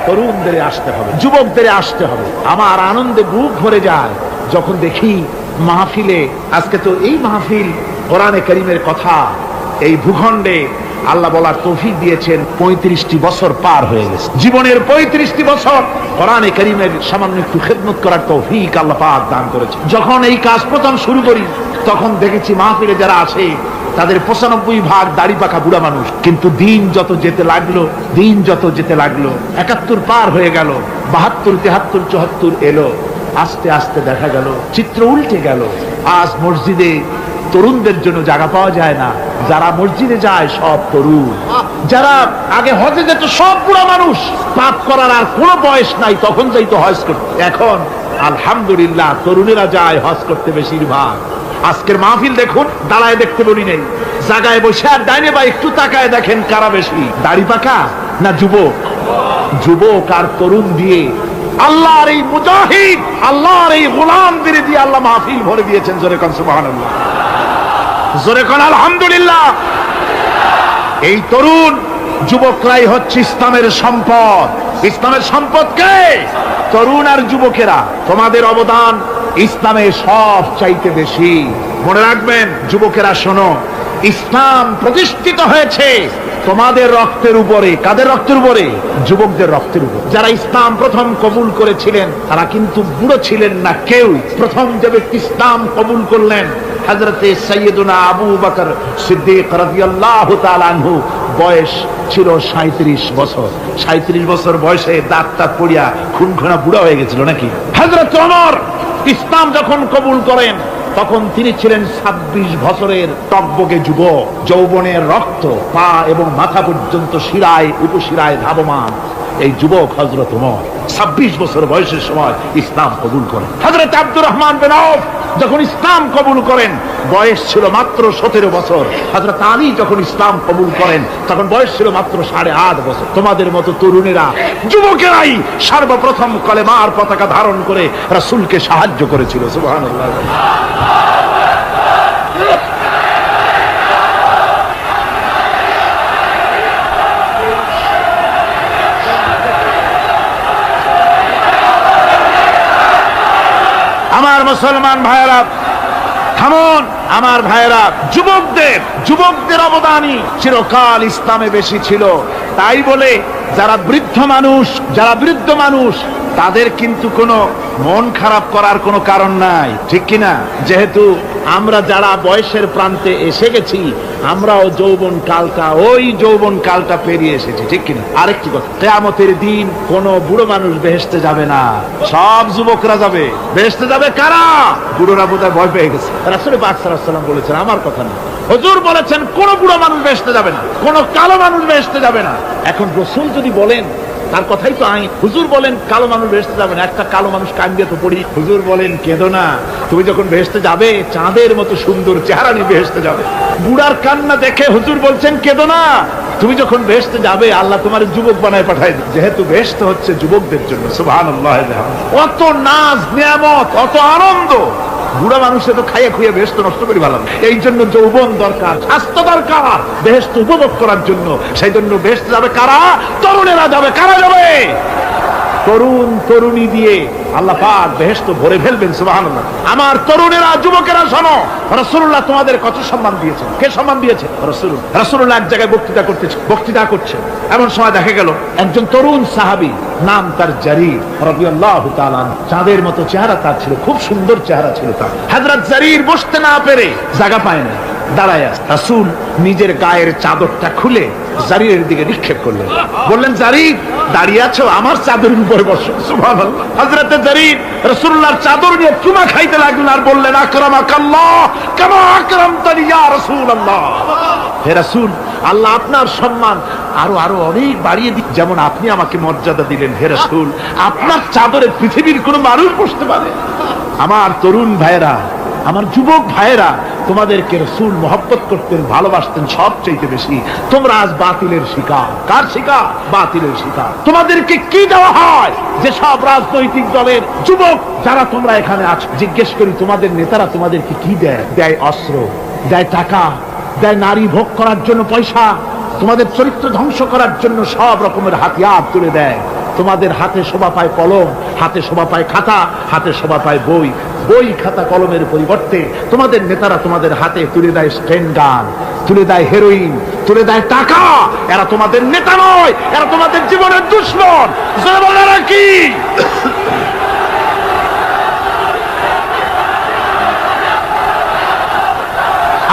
তরুণদের আসতে হবে, যুবকদের আসতে হবে। আমার আনন্দে বুক ভরে যায় যখন দেখি মাহফিলে, আজকে তো এই মাহফিল কোরআনে কারীমের কথা, এই ভূখণ্ডে আল্লাহ বলার তৌফিক দিয়েছেন। 35টি বছর পার হয়ে গেছে, জীবনের 35টি বছর কোরআনে কারীমের সামান্য একটু খেদমত করার তৌফিক আল্লাহ পাক দান করেছে। যখন এই কাজ প্রথম শুরু করি তখন দেখেছি মাহফিলে যারা আসে তাদের 95% দাড়ি পাকা বুড়া মানুষ। কিন্তু দিন যত যেতে লাগলো, দিন যত যেতে লাগলো, 71 পার হয়ে গেল, 72, 73, 74 এলো, আস্তে আস্তে দেখা গেল চিত্র উল্টে গেল। আজ মসজিদে তরুণদের জন্য জায়গা পাওয়া যায় না, যারা মসজিদে যায় সব তরুণ। যারা আগে হজে যেত সব বুড়া মানুষ, পাপ করার আর কোনো বয়স নাই, তখন যাইতো হজ করতে। এখন আলহামদুলিল্লাহ তরুণেরা যায় হজ করতে বেশিরভাগ। আজকের মাহফিল দেখুন, দাঁড়ায় দেখতে বলি নেই, জায়গায় বসে আর ডাইনে বা একটু তাকায় দেখেন কারা বেশি, দাড়ি পাকা না যুবক? যুবক আর তরুণ দিয়ে আল্লাহর এই মুজাহিদ, আল্লাহর এই গোলামদের দিয়ে আল্লাহ মাহফিল ভরে দিয়েছেন। জোরে কোন সুবহানাল্লাহ, জোরে কোন আলহামদুলিল্লাহ। এই তরুণ যুবকরাই হচ্ছে ইসলামের সম্পদ। ইসলামের সম্পদ কে? তরুণ আর যুবকেরা। তোমাদের অবদান ইসলামে সব চাইতে বেশি। মনে রাখবেন যুবকেরা, শোনো, ইসলাম প্রতিষ্ঠিত হয়েছে তোমাদের রক্তের উপরে। কাদের রক্তের উপরে? যুবকদের রক্তের উপর। যারা ইসলাম প্রথম কবুল করেছিলেন তারা কিন্তু বুড়ো ছিলেন না কেউ। প্রথম যে ব্যক্তি ইসলাম কবুল করলেন হযরতে সাইয়্যিদুনা আবু বকর সিদ্দিক রাদিয়াল্লাহু তাআলা আনহু, বয়স ছিল 37 বছর। 37 বছর বয়সে দাঁত পড়িয়া খুনখুনা বুড়া হয়ে গেছিল নাকি? হযরত ওমর ইসলাম যখন কবুল করেন তখন তিনি ছিলেন 26 বছরের টকবকে যুবক। যৌবনের রক্ত পা এবং মাথা পর্যন্ত শিরায় উপশিরায় ধাবমান এই যুবক হযরত ওমর 26 বছর বয়সের সময় ইসলাম কবুল করেন। হযরত আব্দুর রহমান বিন আউফ যখন ইসলাম কবুল করেন বয়স ছিল মাত্র 17 বছর। হযরত আলী যখন ইসলাম কবুল করেন তখন বয়স ছিল মাত্র 8.5 বছর। তোমাদের মতো তরুণেরা, যুবকেরাই সর্বপ্রথম কলেমার পতাকা ধারণ করে রাসূলকে সাহায্য করেছিল। সুবহানাল্লাহ। আমার মুসলমান ভাইয়েরা থামুন, আমার ভাইয়েরা, যুবকদের অবদানই চিরকাল ইসলামে বেশি ছিল। তাই বলে যারা বৃদ্ধ মানুষ তাদের কিন্তু কোনো মন খারাপ করার কোনো কারণ নাই, ঠিক কিনা? যেহেতু আমরা যারা বয়সের প্রান্তে এসে গেছি আমরাও ওই যৌবন কালটা পেরিয়ে এসেছি, ঠিক কিনা? আরেকটি কথা, কিয়ামতের দিন কোন বুড়ো মানুষ বেহেশতে যাবে না, সব যুবকরা যাবে। বেহেশতে যাবে কারা? বুড়োরা বোধহয় ভয় পেয়ে গেছে। রাসূল পাক সাল্লাল্লাহু আলাইহি ওয়াসাল্লাম বলেছেন, আমার কথা না, হুজুর বলেছেন কোন বুড়ো মানুষ বেহেশতে যাবে না, কোন কালো মানুষ বেহেশতে যাবে না। এখন রাসূল যদি বলেন তার কথাই তো আইন। হুজুর বলেন কালো মানুষ বেহেশতে যাবে না, একটা কালো মানুষ কান্দিয়ে তো পড়ি। হুজুর বলেন কেঁদো না, তুমি যখন বেহেশতে যাবে চাঁদের মতো সুন্দর চেহারা নিয়ে বেহেশতে যাবে। বুড়ার কান্না দেখে হুজুর বলছেন কেঁদো না, তুমি যখন বেহেশতে যাবে আল্লাহ তোমার যুবক বানায় পাঠায় দিবে। যেহেতু বেহেশত হচ্ছে যুবকদের জন্য। সুবহানাল্লাহ। অত নাজ নিয়ামত, অত আনন্দ, বুড়া মানুষে তো খাইয়ে খুঁয়ে বেহেশত নষ্ট করি ভালো। এই জন্য যৌবন দরকার, স্বাস্থ্য দরকার বেহেশত উপভোগ করার জন্য। সেই জন্য বেহেশতে যাবে কারা? তরুণেরা যাবে। কারা যাবে? তরুণ তরুণী দিয়ে আল্লাহ পাক বেহেশত ভরে ফেলবেন। সুবহানাল্লাহ। আমার তরুণেরা, যুবকেরা শোনো, রাসূলুল্লাহ তোমাদের কত সম্মান দিয়েছেন। কে সম্মান দিয়েছে? রাসূলুল্লাহ এক জায়গায় বক্তৃতা করছে, এমন সময় দেখা গেল একজন তরুণ সাহাবী, নাম তার জারীর রাদিয়াল্লাহু তাআলা। চাঁদের মতো চেহারা তার ছিল, খুব সুন্দর চেহারা ছিল তার। হযরত জারীর বসতে না পেরে জায়গা পায় না, দাঁড়ায় আছে। রাসূল নিজের গায়ের চাদরটা খুলে জারীরের দিকে নিক্ষেপ করলেন, বললেন, জারীর দাঁড়িয়ে আছো, আমার চাদরের উপরে বসো। সুবহানাল্লাহ। হযরত জারীর রাসূলুল্লাহর চাদর নিয়ে চুমা খাইতে লাগলেন আর বললেন, আকরামাকাল্লাহ কামা আকরামতানি ইয়া রাসূলুল্লাহ। হে রাসূল, আল্লাহ আপনার সম্মান আরো অনেক বাড়িয়ে দিন, যেমন আপনি আমাকে মর্যাদা দিলেন। হে রাসূল, আপনার চাদরে পৃথিবীর কোনো মানুষ বসতে পারে? আমার তরুণ ভাইয়েরা, আমার যুবক ভাইয়েরা, তোমাদেরকে রাসূল মহব্বত করতেন, ভালোবাসতেন সবচেয়ে বেশি। তোমরা আজ বাতিলের শিকার। কার শিকার? বাতিলের শিকার। তোমাদেরকে কি দেওয়া হয়? যে সব রাজনৈতিক দলের যুবক যারা তোমরা এখানে আছো, জিজ্ঞেস করি তোমাদের নেতারা তোমাদেরকে কি দেয়? দেয় অস্ত্র, দেয় টাকা, দেয় নারী ভোগ করার জন্য পয়সা, তোমাদের চরিত্র ধ্বংস করার জন্য সব রকমের হাতিয়ার তুলে দেয়। তোমাদের হাতে শোভা পায় কলম, হাতে শোভা পায় খাতা, হাতে শোভা পায় বই। বই খাতা কলমের পরিবর্তে তোমাদের নেতারা তোমাদের হাতে তুলে দেয় স্টেন গান, তুলে দেয় হেরোইন, তুলে দেয় টাকা। এরা তোমাদের নেতা নয়, এরা তোমাদের জীবনের দুশমন। জনগণেরা কি?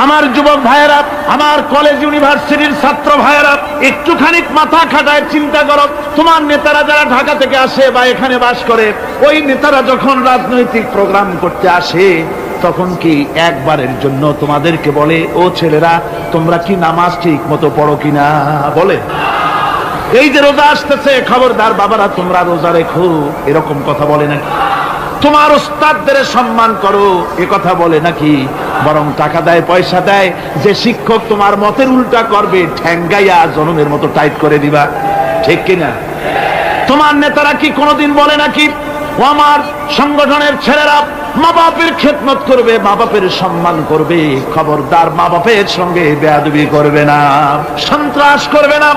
আমার যুবক ভাইয়েরা, আমার কলেজ ইউনিভার্সিটির ছাত্র ভাইয়েরা, একটুখানি মাথা খাটায় চিন্তা করো, তোমার নেতারা যারা ঢাকা থেকে আসে বা এখানে বাস করে, ওই নেতারা যখন রাজনৈতিক প্রোগ্রাম করতে আসে তখন কি একবারের জন্য তোমাদেরকে বলে, ও ছেলেরা তোমরা কি নামাজ ঠিক মতো পড়ো কিনা? বলে এই যে রোজা আসতেছে, খবরদার বাবারা তোমরা রোজা রেখো, এরকম কথা বলে নাকি? তোমার ওস্তাদদের সম্মান করো, এ কথা বলে নাকি? বরং টাকা দেয়, পয়সা দেয়, যে শিক্ষক তোমার মতের উল্টা করবে ঠ্যাঙ্গাইয়া জনমের মতো টাইট করে দিবা, ঠিক কিনা? তোমার নেতারা কি কোনোদিন বলে নাকি, ও আমার সংগঠনের ছেলেরা মা বাপের খেদমত করবে, মা বাপের সম্মান করবে, খবরদার মা বাপের সঙ্গে বেয়াদবি করবে না, সন্ত্রাস করবে না,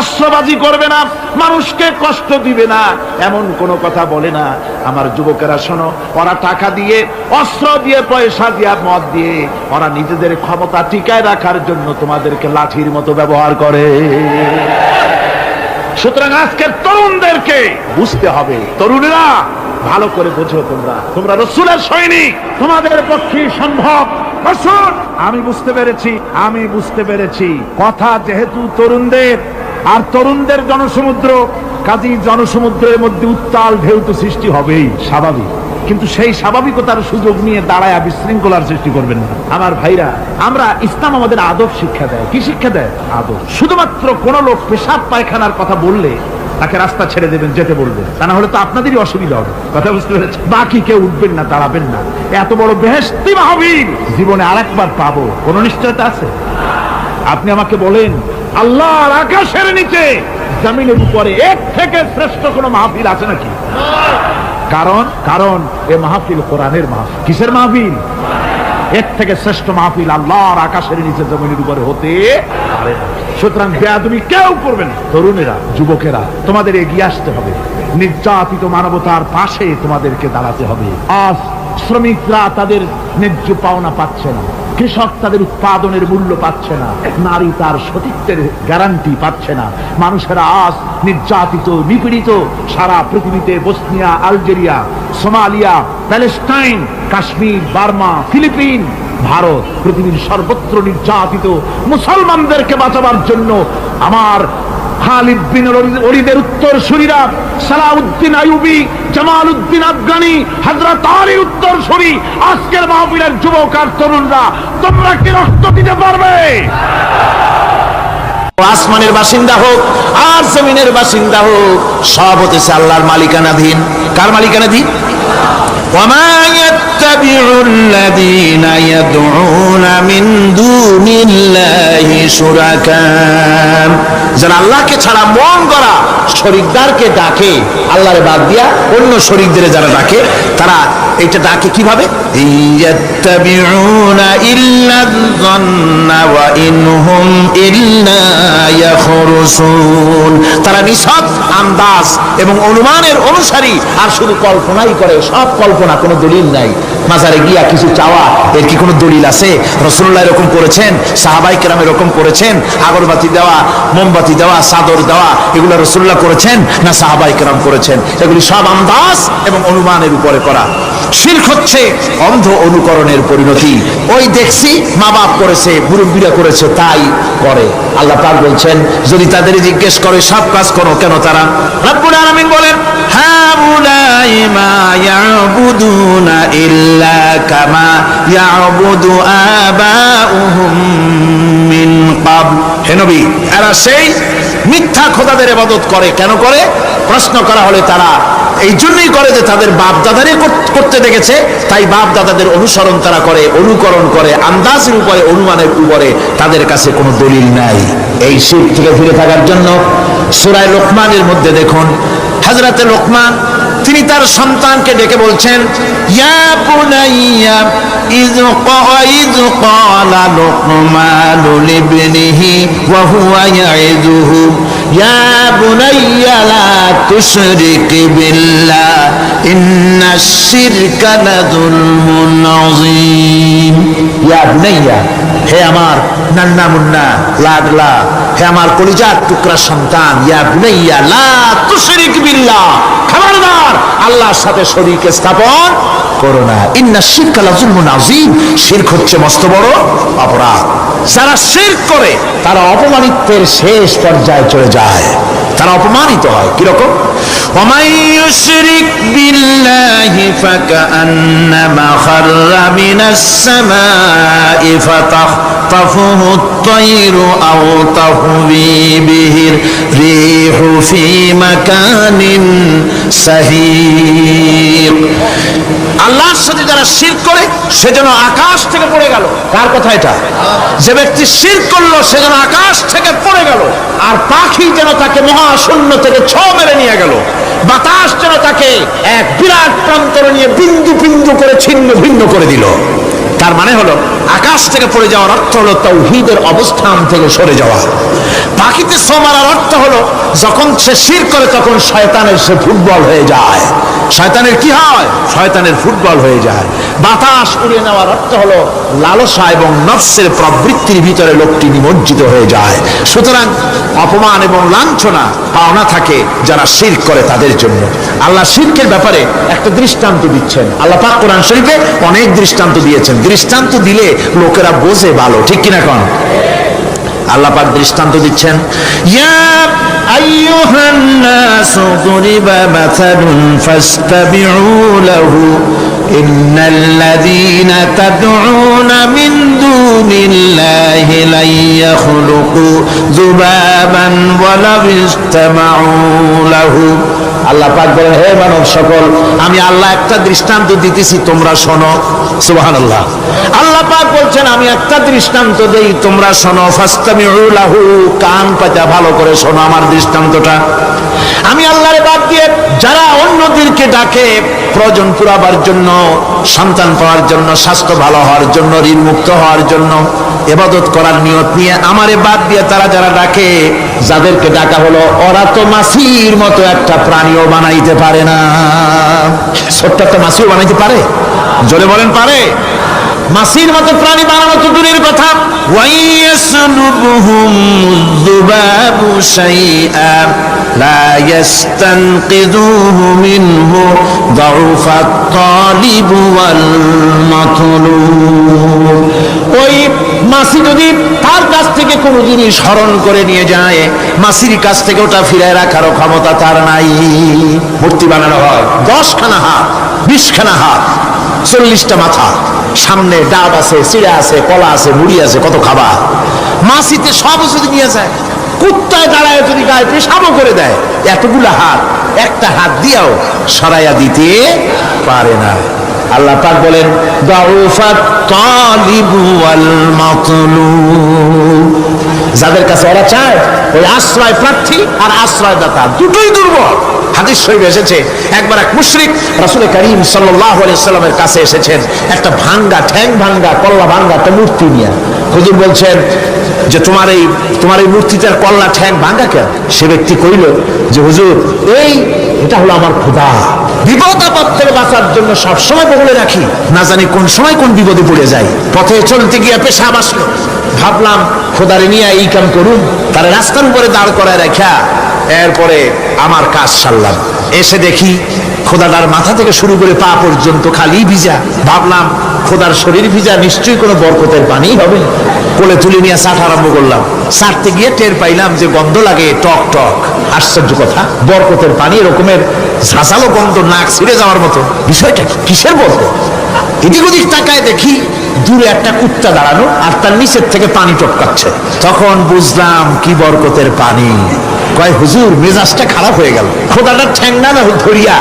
অস্ত্রবাজি করবে না, মানুষকে কষ্ট দিবে না, এমন কোনো কথা বলে না? আমার যুবকেরা শোনো, ওরা টাকা দিয়ে, অস্ত্র দিয়ে, পয়সা দিয়ে, মদ দিয়ে ওরা নিজেদের ক্ষমতা টিকায় রাখার জন্য তোমাদেরকে লাঠির মতো ব্যবহার করে। সুতরাং আজকের তরুণদেরকে বুঝতে হবে, তরুণেরা ভালো করে বোঝো, তোমরা রসুলের সৈনিক, তোমাদের পক্ষে সম্ভব। রসুল আমি বুঝতে পেরেছি কথা যেহেতু তরুণদের, আর তরুণদের জনসমুদ্র, কাজী জনসমুদ্রের মধ্যে উত্তাল ঢেউ তো সৃষ্টি হবেই, স্বাভাবিক। কিন্তু সেই স্বাভাবিকতার সুযোগ নিয়ে দাঁড়ায় বিশৃঙ্খলার সৃষ্টি করবেন না। আমার ভাইরা, আমরা ইসলাম আমাদের আদব শিক্ষা দেয়। কি শিক্ষা দেয়? আদব। শুধুমাত্র কোন লোক পেশাব পায়খানার কথা বললে তাকে রাস্তা ছেড়ে দেবেন, যেতে বলবেন, তা না হলে তো আপনাদেরই অসুবিধা হবে। কথা বুঝতে পেরেছেন? বাকি কেউ উঠবেন না, দাঁড়াবেন না। এত বড় বেহেশতি মাহফিল জীবনে আরেকবার পাবো, কোন নিশ্চয়তা আছে? আপনি আমাকে বলেন, আল্লাহর আকাশের নিচে জমিনের উপরে এর থেকে শ্রেষ্ঠ কোন মাহফিল আছে নাকি? কারণ এ মাহফিল কোরআনের মাহফিল। কিসের মাহফিল? এর থেকে শ্রেষ্ঠ মাহফিল আল্লাহর আকাশের নিচে জমিনের উপরে হতে পারে না। সুতরাং বেয়াদবি কেউ করবে না। তরুণেরা, যুবকেরা, তোমাদের এগিয়ে আসতে হবে, নির্যাতিত মানবতার পাশে তোমাদেরকে দাঁড়াতে হবে। আজ শ্রমিকরা তাদের ন্যায্য পাওনা পাচ্ছে না, কৃষক তাদের উৎপাদনের মূল্য পাচ্ছে না, নারী তার সতীত্বের গ্যারান্টি পাচ্ছে না। মানুষেরা আজ নির্যাতিত, নিপীড়িত। সারা পৃথিবীতে Bosnia, Algeria, Somalia, Palestine, Kashmir, Burma, Philippines, Bharat, পৃথিবীর সর্বত্র নির্যাতিত মুসলমানদেরকে বাঁচাবার জন্য আমার খালিদ বিন ওলীদের উত্তরসূরিরা, সালাউদ্দিন আইয়ুবী, জামালউদ্দিন আফগানি, হযরত আলীর উত্তরসূরি, আজকের মাহফিলের যুবক আর তরুণরা, তোমরা কি রক্ত দিতে পারবে? আসমানের বাসিন্দা হোক আর জমিনের বাসিন্দা হোক, সব হতেছে আল্লাহর মালিকানাধীন। কার মালিকানাধীন? ওয়ামা ইয়াত্তাবিউল্লাযীনা ইয়াদউনা মিন দুনিল্লাহি শুরাকা, যারা আল্লাহকে ছাড়া মন গড়া শরীকদারকে ডাকে, আল্লাহর বাদ দিয়া অন্য শরীকদের যারা ডাকে, তারা এটা ডাকে কিভাবে? ইয়াত্তাবিউনা ইল্লায-যন্না ওয়া ইনহুম ইল্লা ইয়াখরুসুন, তারা নিছক আন্দাজ এবং অনুমানের অনুসারী, আর শুধু কল্পনাই করে। সব কল্পনা, কোনো দলিল নাই। মাজারে গিয়া কিছু চাওয়া, এর কি কোনো দলিল আছে? রাসূলুল্লাহ এরকম করেছেন, সাহাবায়ে কেরাম এরকম করেছেন? আগরবাতি দেওয়া, মোমবাতি দেওয়া, চাদর দেওয়া, এগুলো রাসূলুল্লাহ করেছেন না সাহাবায়ে কেরাম করেছেন? এগুলি সব আন্দাজ এবং অনুমানের উপরে করা। শিরক হচ্ছে অন্ধ অনুকরণের পরিণতি। ওই দেখছি মা বাপ করেছে, মুরব্বীরা করেছে, তাই করে। আল্লাহ পাক বলছেন, যদি তাদের জিজ্ঞেস করে সব কাজ করো কেন তারা? রব্বুল আলামিন বলেন, হাউলাই মা ইয়াবুদুনা ইল্লা কামা ইয়াবুদু আবাউহুম মিন ক্বাবল। হে নবী, এরা সেই মিথ্যা খোদাদের ইবাদত করে। কেন করে? প্রশ্ন করা হলে তারা এই জন্যই করে যে তাদের বাপ দাদারে করতে দেখেছে, তাই বাপ দাদাদের অনুসরণ তারা করে, অনুকরণ করে, আন্দাজের উপরে, অনুমানের উপরে। তাদের কাছে কোনো দলিল নাই। এই শিরক থেকে ফিরে থাকার জন্য সূরা লোকমানের মধ্যে দেখুন, হযরতে লোকমান তিনি তার সন্তানকে ডেকে বলছেন, ইয়া বুনাইয়া ইয ক্বালা লুকমানু লিবনিহি ওয়া হুয়া ইয়াইযুহু ইয়া বুনাইয়া লা তুশরিক বিল্লাহ ইন্নাশ শিরকা লাযুলমুন আযীম। ইয়া বুনাইয়া, হে আমার নান্না মুন্না লাডলা, হে আমার কলিজার টুকরা সন্তান, ইয়া বুনাইয়া লা তুশরিক বিল্লাহ, খবরদার আল্লাহর সাথে শরীক স্থাপন করো না। ইন্না শিরকা লাযুলমুন আযীম, শিরক হচ্ছে মস্ত বড় অপরাধ। যারা শিরক করে তারা অপমানিত্বের শেষ পর্যায়ে চলে যায়, তারা অপমানিত হয়। কিরকম? ওয়ামান ইউশরিক বিল্লাহি ফাকান্নামা খাররা মিনাস সামাই ফাতাখতাফুহু আত-তায়রু আও তাহওয়ি বিহির রিহু ফি মাকানিন সাহিক। আল্লাহর সাথে যারা শিরক করে সে যেন আকাশ থেকে পড়ে গেল। কার কথা এটা? যে ব্যক্তি শিরক করলো সে যেন আকাশ থেকে পড়ে গেল, আর পাখি যেন তাকে মহাশূন্য থেকে ছো মেরে নিয়ে গেল, বাতাস যেন তাকে এক বিরাট প্রান্তরে নিয়ে বিন্দু বিন্দু করে ছিন্ন ভিন্ন করে দিল। তার মানে হলো আকাশ থেকে পড়ে যাওয়ার অর্থ হলো তাওহীদের অবস্থান থেকে সরে যাওয়া। পাখিতে ছো মারার অর্থ হলো যখন সে শিরক করে তখন শয়তানের সে ফুটবল হয়ে যায়। শয়তানের কি হয়? শয়তানের ফুটবল হয়ে যায়। বাতাস উড়িয়ে নেওয়ার অর্থ হলো লালসা এবং নফসের প্রবৃত্তির ভিতরে লোকটি নিমজ্জিত হয়ে যায়। সুতরাং অপমান এবং লাঞ্ছনা পাওনা থাকে যারা শিরক করে তাদের জন্য। আল্লাহ শিরকের ব্যাপারে একটা দৃষ্টান্ত দিচ্ছেন। আল্লাহ পাক কোরআন শরীফে অনেক দৃষ্টান্ত দিয়েছেন। দৃষ্টান্ত দিলে লোকেরা বোঝে ভালো, ঠিক কিনা কোন? আল্লাহ পাক দৃষ্টান্ত দিচ্ছেন, ইয়া আইয়ুহান নাসু দুরিবা মাসালুন ফাসতাবিউ লাহু ইন্নাল্লাযীনা তাদউনা মিন দুনিল্লাহি লা ইয়াখলুকু যুবাবান ওয়া লাউ ইসতামাউ লাহু। আল্লাহ পাক বলেন, হে মানব সকল, আমি আল্লাহ একটা দৃষ্টান্ত দিতেছি, তোমরা শোনো। সুবহানাল্লাহ। আল্লাহ পাক বলছেন আমি একটা দৃষ্টান্ত দেই, তোমরা শোনো। ফাসতামিউ লাহু, কান পাতা ভালো করে শোনো আমার দৃষ্টান্তটা। আমি আল্লাহর বাদ দিয়ে যারা অন্যদেরকে ডাকে প্রয়োজন পুরাবার জন্য, সন্তান পাওয়ার জন্য, স্বাস্থ্য ভালো হওয়ার জন্য, ঋণ মুক্ত হওয়ার জন্য, ইবাদত করার নিয়ত নিয়ে আমারে বাদ দিয়ে তারা যারা ডাকে, যাদেরকে ডাকা হলো ওরা তো মাছির মতো একটা প্রাণীও বানাইতে পারে না। ছোট্ট একটা মাছিও বানাইতে পারে? জোরে বলেন, পারে? মাছির মতো প্রাণী বানানো তো দূরের কথা। ওয়াইয়াসলুবুহুম যুবাবু শাইআ লা ইস্তানকিযুহু মিনহু যাউফাত তালিব ওয়াল মাতলুব। ওই মাছি যদি তার কাছ থেকে কোনো জিনিস হরণ করে নিয়ে যায়, মাছির কাছ থেকে ওটা ফিরায় রাখারও ক্ষমতা তার নাই। মূর্তি বানানো হয় 10খানা হাত, 20খানা হাত, 40টা মাথা, সামনে ডাব আছে, চিড়া আছে, কলা আছে, মুড়ি আছে, কত খাবার। মাছিতে সব যদি নিয়ে যায়, কুত্তায় দাঁড়ায় যদি গায়ে পেশাবও করে দেয়, এতগুলো হাত একটা হাত দিয়েও সরাইয়া দিতে পারে না। আল্লাহ পাক বলেন দাউফাত তালিবু ওয়াল মাতলুব। যাদের কাছে ওরা চায়, ওই আশ্রয় প্রার্থী আর আশ্রয়দাতা দুটোই দুর্বল। হাদিস শরীফে এসেছে, একবার এক মুশরিক রাসূল করিম সাল্লাল্লাহু আলাইহি সাল্লামের কাছে এসেছেন একটা ভাঙ্গা, ঠ্যাং ভাঙ্গা, কল্লা ভাঙ্গা একটা মূর্তি নিয়ে। হুজুর বলছেন যে তোমার এই মূর্তিটার কল্লা ঠ্যাং ভাঙ্গা কেন? সে ব্যক্তি কইল যে হুজুর, এটা হলো আমার খোদা। বিপদ আপদ থেকে বাঁচার জন্য সবসময় বলে রাখি, না জানি কোন সময় কোন বিপদে পড়ে যাই। পথে চলতে গিয়ে পেশাব আসলো, ভাবলাম খোদারে নিয়ে এই কাম করুন, তার রাস্তার উপরে দাঁড় করায় রাখা, এরপরে আমার কাজ সারলাম। এসে দেখি খোদাটার মাথা থেকে শুরু করে পা পর্যন্ত খালি ভিজা। ভাবলাম খোদার শরীর ভিজা, নিশ্চয়ই কোনো বরকতের পানি হবে। কোলে তুলে নিয়ে চাট আরম্ভ করলাম। চাটতে গিয়ে টের পাইলাম যে গন্ধ লাগে টক টক। আশ্চর্য কথা, বরকতের পানি এরকমের ঝাঁঝালো গন্ধ, নাক ছিঁড়ে যাওয়ার মতো। বিষয়টা কিসের বরকত? এদিক ওদিক তাকায় দেখি দূরে একটা কুত্তা দাঁড়ানো, আর তার নিচের থেকে পানি টপকাচ্ছে। তখন বুঝলাম কি বরকতের পানি। কয় হুজুর, মেজাজটা খারাপ হয়ে গেল। খোদাটার ঠ্যাং না ধরিয়া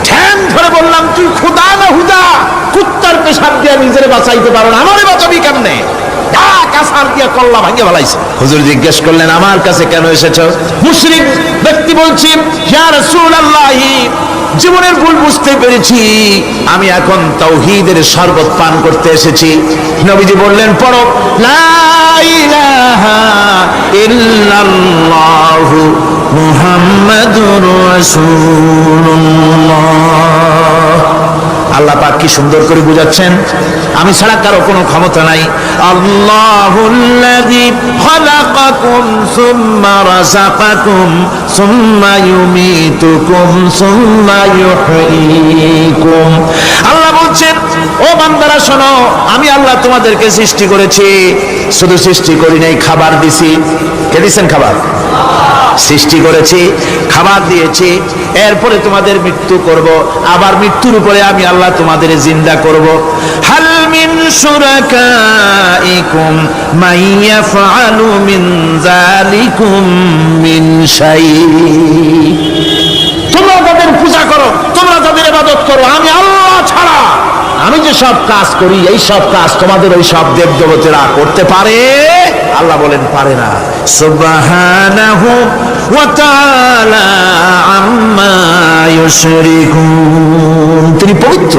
ঠ্যাং ধরে বললাম, তুই খোদা না হুদা? কুত্তার পেশাব দিয়া নিজের বাঁচাইতে পারো না, আমারে বাঁচাবি কেমনে? হুজুর জিজ্ঞেস করলেন, আমার কাছে কেন এসেছো? মুশরিক ব্যক্তি বলছি, ইয়া রাসূলুল্লাহ, জীবনের ভুল বুঝতে পেরেছি, আমি এখন তাওহীদের শরবত পান করতে এসেছি। নবীজি বললেন, পড়ো লা ইলাহা ইল্লাল্লাহু মুহাম্মাদুর রাসূলুল্লাহ। আল্লাহ পাক কি সুন্দর করে বুঝাচ্ছেন, আমি ছাড়া কারো কোনো ক্ষমতা নাই। আল্লাহুল্লাযী খালাকাকুম সুম্মা রাযাকাকুম সুম্মা ইউমীতুকুম সুম্মা ইউহয়ীকুম। আল্লাহ বলছেন, ও বান্দারা শোনো, আমি আল্লাহ তোমাদেরকে সৃষ্টি করেছি, শুধু সৃষ্টি করি নাই, খাবার দিছি। কে দিয়েছেন খাবার? সৃষ্টি করেছি, খাবার দিয়েছি, এরপরে তোমাদের মৃত্যু করব, আবার মৃত্যুর উপরে আমি আল্লাহ তোমাদের জিন্দা করব। হাল মিন শুরাকাইকুম মাইয়াফআলু মিন যালিকুম মিন শাই। তোমরা তাদের পূজা করো, তোমরা তাদের ইবাদত করো, আমি আল্লাহ ছাড়া আমি যে সব কাজ করি, এই সব কাজ তোমাদের ওই সব দেব দেবতারা করতে পারে? আল্লাহ বলেন পারে না। সুবহানাহু ওয়া তাআলা আম্মা ইউশরিকুন। তিনি পবিত্র,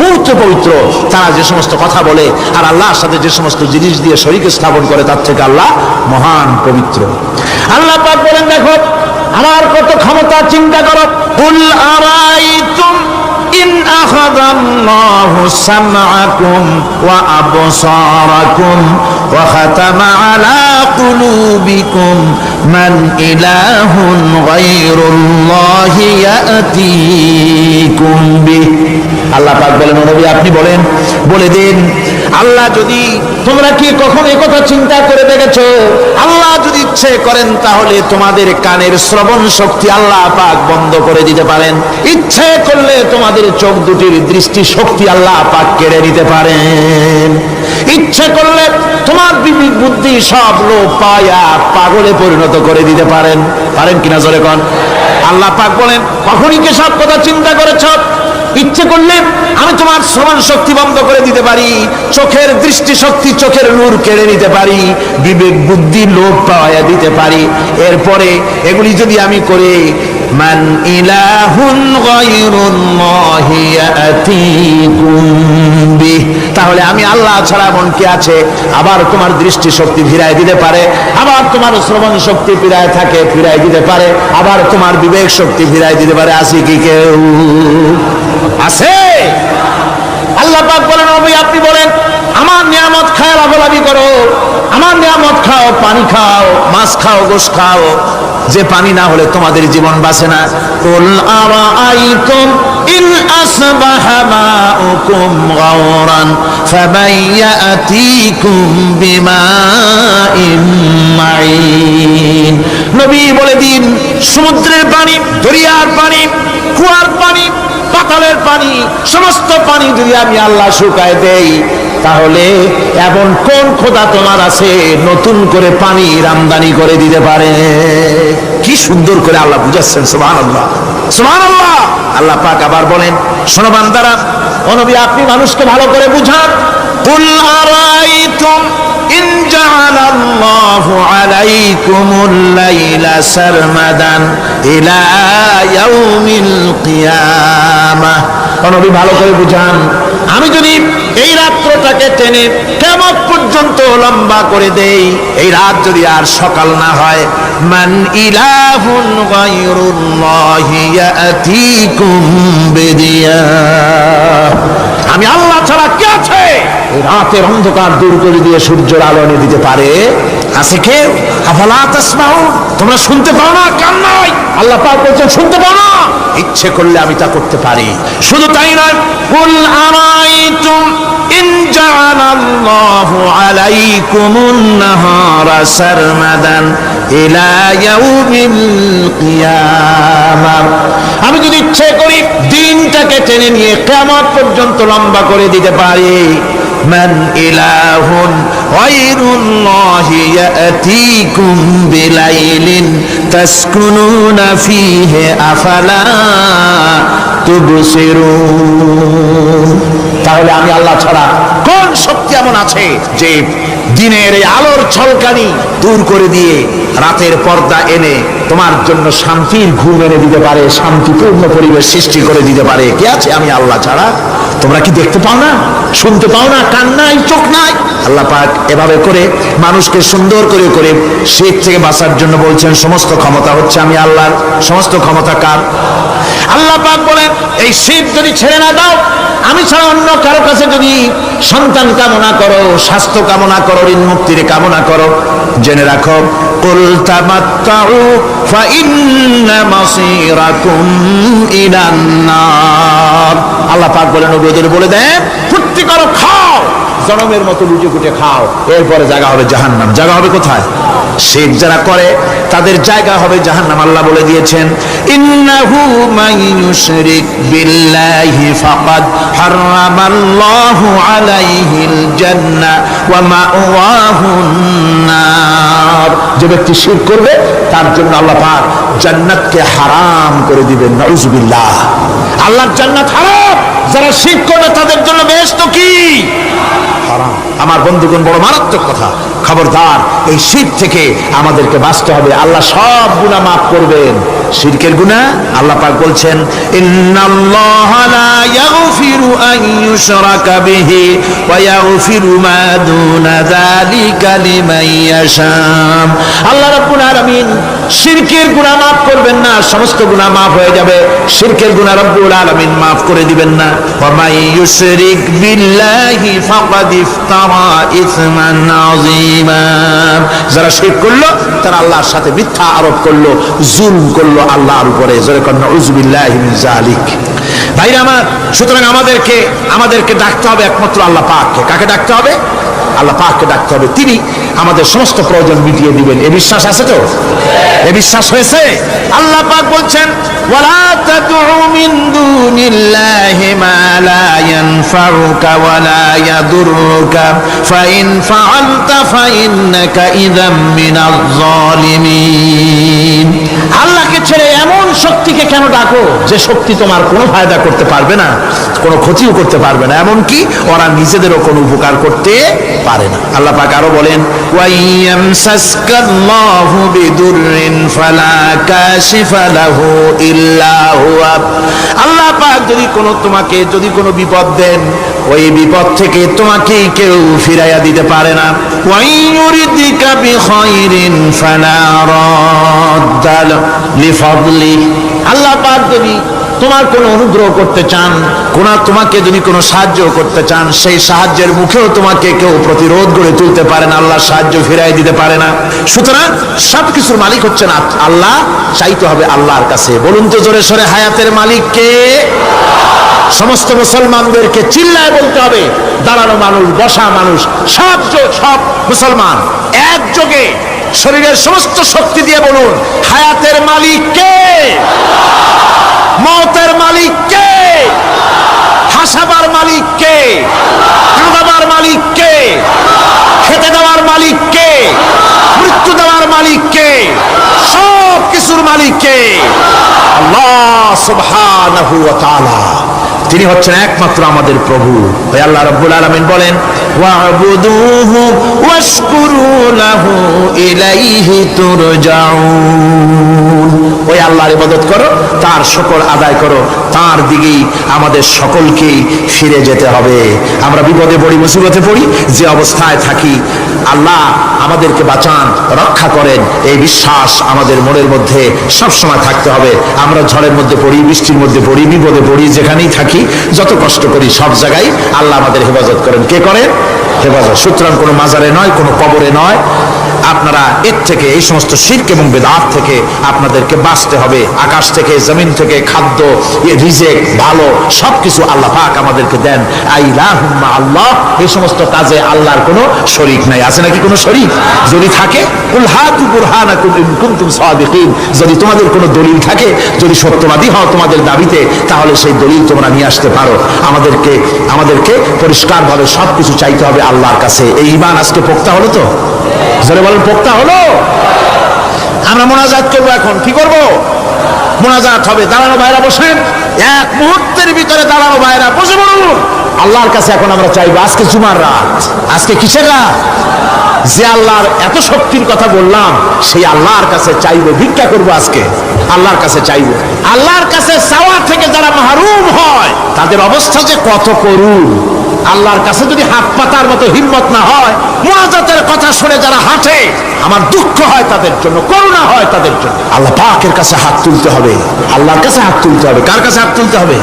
পবিত্র, পবিত্র। তারা যে সমস্ত কথা বলে আর আল্লাহর সাথে যে সমস্ত জিনিস দিয়ে শরীক স্থাপন করে, তার থেকে আল্লাহ মহান পবিত্র। আল্লাহ পাক বলেন, দেখো আমার কত ক্ষমতা, চিন্তা করো। কুল আরাইতুম ইন আখাযাল্লাহু সামআকুম ওয়া আবসারাকুম ওয়া খাতামা আলা কুলুবিকুম মান ইলাহুন গায়রুল্লাহি ইয়াতিকুম বিহি। আল্লাহ পাক বলেন, নবী আপনি বলেন, বলে দিন, আল্লাহ যদি, তোমরা কি কখনো এই কথা চিন্তা করে দেখেছো, আল্লাহ যদি ইচ্ছে করেন তাহলে তোমাদের কানের শ্রবণ শক্তি আল্লাহ পাক বন্ধ করে দিতে পারেন, ইচ্ছে করলে তোমাদের চোখ দুটির দৃষ্টি শক্তি আল্লাহ পাক কেড়ে নিতে পারেন, ইচ্ছে করলে তোমার বিবেক বুদ্ধি সব লোপ পায়া পাগলে পরিণত করে দিতে পারেন। পারেন কিনা জোরে কোন? আল্লাহ পাক বলেন, কখনই কি সব কথা চিন্তা করেছ? ইচ্ছে করলে আমি তোমার শ্রবণ শক্তি বন্ধ করে দিতে পারি, চোখের দৃষ্টি শক্তি, চোখের নূর কেড়ে নিতে পারি, বিবেক বুদ্ধি লোপ পাওয়া দিতে পারি। এরপরে এগুলি যদি আমি করে, মান ইলাহুন গায়রুল্লাহি ইয়াতিকুম বিহি, তাহলে আমি আল্লাহ ছাড়া এমন কে আছে? আবার তোমার দৃষ্টি শক্তি ফিরায় দিতে পারে, আবার তোমার শ্রবণ শক্তি ফিরায় থাকে, ফিরায় দিতে পারে, আবার তোমার বিবেক শক্তি ফিরায় দিতে পারে। আছে কি কেউ? আছে? আল্লাহ পাক বলেন, নবী আপনি বলেন, আমার নিয়ামত খায় লাভালাভি করো, আমার নিয়ামত খাও, পানি খাও, মাছ খাও, গোশ খাও, যে পানি না হলে তোমাদের জীবন বাঁচে না। কুল আরাআইতুম ইন আসবাহা মাউকুম গাওরান ফামান ইয়াতিকুম বিমাইন মাইন। নবী বলে দিন, সমুদ্রের পানি, দরিয়ার পানি, কুয়ার পানি, পাতালের পানি, সমস্ত পানি যদি আমি আল্লাহ শুকায় দেই, তাহলে এমন কোন খোদা তোমার আছে নতুন করে পানি আমদানি করে দিতে পারে? কি সুন্দর করে আল্লাহ বুঝাচ্ছেন, সুবহানাল্লাহ, সুবহানাল্লাহ। আল্লাহ পাক আবার বলেন, শোনো বান্দারা, ও নবী আপনি মানুষকে ভালো করে বুঝান। কুল আরাইতুম ইন জাআলাল্লাহু আলাইকুমুল লাইলা সারমাদান ইলা ইয়াউমিল কিয়ামাহ। ও নবী ভালো করে বুঝান, আমি যদি এই রাত্রটাকে টেনে কিয়ামত পর্যন্ত লম্বা করে দেই, এই রাত যদি আর সকাল না হয়, মান ইলাহুন গায়রুল্লাহি ইয়াতিকুম বিদিয়া, আমি আল্লাহ ছাড়া কে আছে এই রাতের অন্ধকার দূর করে দিয়ে সূর্যের আলো এনে দিতে পারে? আছে কেউ? আফালা তাসমাউন, তোমরা শুনতে পাও না? কান নাই? আল্লাহ পাক বলছেন, শুনতে পাও না? ইচ্ছে করলে আমি তা করতে পারি। শুধু তাই নয়, কুল আরাইতুম ইন জাআলাল্লাহু আলাইকুমুন নাহারা সারমাদান ইলা ইয়াউমিল কিয়ামাহ, আমি যদি ইচ্ছে করি দিনটাকে টেনে নিয়ে কিয়ামত পর্যন্ত লম্বা করে দিতে পারি। মান ইলাহুন গায়রুল্লাহি ইয়াতিকুম বিলাইলিন তাসকুনুনা ফীহি আফালা তুবসিরুন, তাহলে আমি আল্লাহ ছাড়া কোন শক্তি এমন আছে যে দিনের এই আলোর ঝলকানি দূর করে দিয়ে রাতের পর্দা এনে তোমার জন্য শান্তির ঘুম এনে দিতে পারে, শান্তিপূর্ণ পরিবেশ সৃষ্টি করে দিতে পারে? কে আছে আমি আল্লাহ ছাড়া? তোমরা কি দেখতে পাও না? শুনতে পাও না, কান নাই, চোখ নাই। আল্লাহ পাক এভাবে করে মানুষকে সুন্দর করে করে শিরক থেকে বাঁচার জন্য বলছেন সমস্ত ক্ষমতা হচ্ছে আমি আল্লাহর। সমস্ত ক্ষমতা কার? আল্লাহ পাক বলেন এই শিরক যদি ছেড়ে না দাও, আমি ছাড়া অন্য কারো কাছে যদি সন্তান কামনা করো, স্বাস্থ্য কামনা করো, ঋণ মুক্তির কামনা করো, জেনে রাখো কুল তামাত্তাউ ফাইন্না মাসীরাকুম ইলান নার। আল্লাহ পাক বলেন ওদের বলে দেন ফুর্তি করো, খাও, জনমের মতো লুটে কুটে খাও, এরপরে জায়গা হবে জাহান্নাম। জায়গা হবে কোথায়? শিরক যারা করে তাদের জায়গা হবে জাহান্নাম। আল্লাহ বলে দিয়েছেন ইন্নাহু মান ইউশরিক বিল্লাহি ফাকাদ হারামাল্লাহু আলাইহিল জান্নাহ ওয়া মাওয়াহুন নার। যে ব্যক্তি শিরক করবে তার জন্য আল্লাহ পাক জান্নাতকে হারাম করে দিবেন। নাউজুবিল্লাহ। আল্লাহর জান্নাত হারাম, যারা শিরক করবে তাদের জন্য বেহেশত কি? হারাম। আমার বন্ধুগণ, বড় মারাত্মক কথা। খবরদার, এই শিরক থেকে আমাদেরকে বাঁচতে হবে। আল্লাহ সব গুনাহ মাফ করবেন। শিরকের গুনাহ আল্লাহ পাক বলছেন ইন্নাল্লাহা লা ইয়াগফিরু আন ইউশরাকা বিহি ওয়া ইয়াগফিরু মা দুনা যালিকা লিমান ইয়াশা। আল্লাহ রাব্বুল আলামিন শিরকের গুনাহ মাফ করবেন না, সমস্ত গুনাহ মাফ হয়ে যাবে। শিরকের গুনাহ রব্বুল আলামিন মাফ করে দিবেন না। ওয়া মান ইউশরিক বিল্লাহি ফাকাদ ইফতারা ইসমান আযীমা। যারা শিরক করলো তারা আল্লাহর সাথে মিথ্যা আরোপ করলো, জুলম করলো আল্লাহর উপরে। জোরে কর নাউযুবিল্লাহি মিন যালিক। ভাইরা আমার, সুতরাং আমাদেরকে ডাকতে হবে একমাত্র আল্লাহ পাককে। কাকে ডাকতে হবে? আল্লাহ পাককে ডাকতে হবে। তিনি আমাদের সমস্ত প্রয়োজন মিটিয়ে দিবেন। এ বিশ্বাস আছে তো? এ বিশ্বাস হয়েছে? আল্লাহ পাক বলছেন ওয়ালা তাদউ মিন দুনিল্লাহি মা লা ইয়ানফাউকা ওয়া লা ইয়াদুররুকা ফাইন ফাআলতা ফাইন্নাকা ইযাম মিনাজ জালিমিন। আল্লাহকে ছেড়ে এমন শক্তিকে কেন ডাকো যে শক্তি তোমার কোনো ফায়দা করতে পারবে না, কোনো ক্ষতিও করতে পারবে না, এমনকি ওরা নিজেদেরও কোনো উপকার করতে পারে না। আল্লাহ পাক আরো বলেন ওয়াইয়ামসাসকাল্লাহু বিদুররিন ফালা কাশিফা লাহু ইল্লা হুয়া। আল্লাহ পাক যদি কোনো বিপদ দেন, ওই বিপদ থেকে তোমাকে কেউ ফিরাইয়া দিতে পারে না। ওয়াইয়ুরিদিকা বিখাইরিন ফালা রাদ্দা লিফাদলি। আল্লাহ পাক যদি তোমার কোনো অনুগ্রহ করতে চান, তোমাকে যদি কোনো সাহায্য করতে চান, সেই সাহায্যের মুখেও তোমাকে কেউ প্রতিরোধ করে তুলতে পারে না, আল্লাহ সাহায্য ফিরাই দিতে পারে না। সুতরাং সবকিছুর মালিক হচ্ছেন আল্লাহ। চাইতে হবে আল্লাহর কাছে। বলুন তো জোরে সোরে, হায়াতের মালিক কে? সমস্ত মুসলমানদেরকে চিল্লায় বলতে হবে। দাঁড়ানো মানুষ, বসা মানুষ, সব মুসলমান একযোগে শরীরের সমস্ত শক্তি দিয়ে বলুন হায়াতের মালিক কে? মওতের মালিক কে? হাসাবার মালিক কে? কাঁদাবার মালিক কে? খেতে দেওয়ার মালিক কে? মৃত্যু দেওয়ার মালিক কে? সব কিছুর মালিক কে? আল্লাহ সুবহানাহু ওয়া তাআলা। তিনি হচ্ছেন একমাত্র আমাদের প্রভু। ওই আল্লাহ রাব্বুল আলামিন বলেন ওয়া'বুদুহু ওয়াশকুরু লাহু ইলাইহি তুরজাউন। ওই আল্লাহর ইবাদত করো, তার শুকর আদায় করো, তার দিকেই আমাদের সকলকেই ফিরে যেতে হবে। আমরা বিপদে পড়ি, মুসিবতে পড়ি, যে অবস্থায় থাকি আল্লাহ আমাদেরকে বাঁচান, রক্ষা করেন, এই বিশ্বাস আমাদের মনের মধ্যে সবসময় থাকতে হবে। আমরা ঝড়ের মধ্যে পড়ি, বৃষ্টির মধ্যে পড়ি, বিপদে পড়ি, যেখানেই থাকি, যত কষ্ট করি, সব জায়গায় আল্লাহ আমাদের হেফাজত করেন। কে করেন? হেফাজত। সুতরাং কোনো মাজারে নয়, কোনো কবরে নয়। আপনারা এর থেকে, এই সমস্ত শিরক এবং বিদআত থেকে আপনাদেরকে বাঁচতে হবে। আকাশ থেকে, জমিন থেকে খাদ্য, রিজিক, ভালো সবকিছু আল্লাহ পাক আমাদেরকে দেন। আইলাহুম্মা আল্লাহ। এই সমস্ত কাজে আল্লাহর কোনো শরীক নাই। আছে নাকি কোনো শরীক? যদি থাকে কুল হাতু বুরহানাকুম ইন কুনতুম সাদিকিন। যদি তোমাদের কোনো দলিল থাকে, যদি সত্যবাদী হও তোমাদের দাবিতে, তাহলে সেই দলিল তোমরা নিয়ে আসতে পারো। আমাদেরকে পরিষ্কারভাবে সবকিছু চাইতে হবে আল্লাহর কাছে। এই ঈমান আজকে পোক্তা হলো তো? জোরে বলেন, পোক্তা হলো? আমরা মোনাজাত করবো। এখন কি করব? মোনাজাত হবে। দাঁড়ানো ভাইরা বসেন, এক মুহূর্তের ভিতরে দাঁড়ানো ভাইরা বসে বলুন আল্লাহর কাছে এখন আমরা চাইবো। আজকে জুমার রাত, আজকে কিসের রাত? যে আল্লাহর এত শক্তির কথা বললাম, সেই আল্লাহর কাছে চাইবো, ভিক্ষা করবো। আজকে আল্লাহর কাছে চাইবো। আল্লাহর কাছে চাওয়া থেকে যারা মাহরুম হয় তাদের অবস্থা যে কত করুণ। আল্লাহর কাছে যদি হাত পাতার মতো হিম্মত না হয়, মুআযাতের কথা শুনে যারা হাঁটে, আমার দুঃখ হয় তাদের জন্য, করুণা হয় তাদের জন্য। আল্লাহ পাকের কাছে হাত তুলতে হবে, আল্লাহর কাছে হাত তুলতে হবে। কার কাছে হাত তুলতে হবে?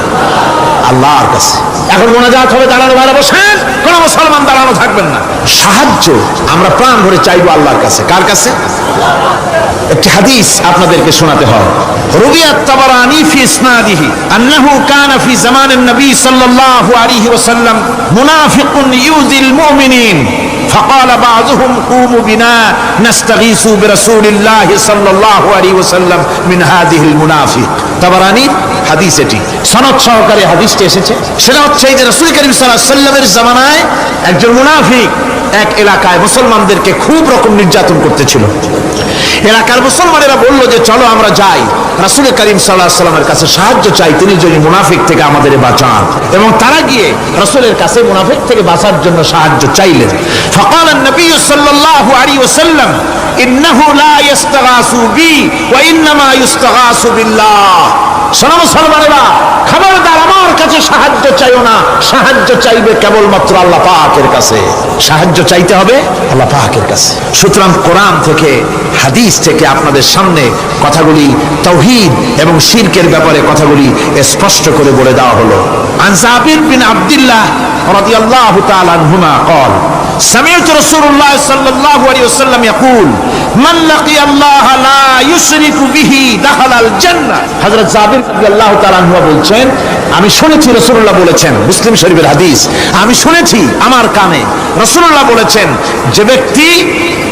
আল্লাহর কাছে। এখন মোনাজাত হবে, দাঁড়ানো ভালো বসেন, কোন মুসলমান দাঁড়ানো থাকবেন না। সাহায্য আমরা প্রাণ ভরে চাইবো আল্লাহর কাছে। কার কাছে? একটি হাদিস আপনাদেরকে শোনাতে হয়। রুবিয়াত তাবারানী ফি ইসনাদিহি আন্নাহু কানা ফি জামানিন নবী সাল্লাল্লাহু আলাইহি ওয়াসাল্লাম মুনাফিকুন ইউযিল মুমিনিন فقال بعضهم قوموا بنا نستغيث برسول الله صلى الله عليه وسلم من هذه المنافق। তাবারানী হাদিস, এটি সনদ সহকারে হাদিসটি এসেছে। সেটা হচ্ছে এই যে রাসূল করিম সাল্লাল্লাহু আলাইহি ওয়াসাল্লামের জামানায় একজন মুনাফিক এক এলাকায় মুসলমানদেরকে খুব রকম নির্যাতন করতেছিল। এলাকার মুসলমানেরা বলল যে চলো আমরা যাই, রাসূল করিম সাল্লাল্লাহু আলাইহি ওয়াসাল্লামের কাছে সাহায্য চাই, তিনি যদি মুনাফিক থেকে আমাদের বাঁচান। এবং তারা গিয়ে রাসূলের কাছে মুনাফিক থেকে বাঁচার জন্য সাহায্য চাইলেন। فقال النبي صلى الله عليه وسلم إنه لا يستغاث بي وإنما يستغاث بالله। শোনো মুসলমানেরা, খবরদার আমার কাছে সাহায্য চাইও না, সাহায্য চাইবে কেবলমাত্র আল্লাহ পাকের কাছে। সাহায্য চাইতে হবে আল্লাহ পাকের কাছে। সুতরাং কোরআন থেকে, হাদিস থেকে আপনাদের সামনে কথাগুলি তাওহীদ এবং শিরকের ব্যাপারে কথাগুলি স্পষ্ট করে বলে দেওয়া হলো। আন জাবির বিন আব্দুল্লাহ রাদিয়াল্লাহু তাআলা আনহুমা قال سمعت رسول الله صلى الله عليه وسلم يقول من لقي الله لا يشرك به دخل الجنة। হযরত জাবির রাদিয়াল্লাহু তাআলা আনহু বলছেন, আমি শুনেছি রাসূলুল্লাহ বলেছেন, মুসলিম শরীফের হাদিস, আমি শুনেছি আমার কানে রাসূলুল্লাহ বলেছেন, যে ব্যক্তি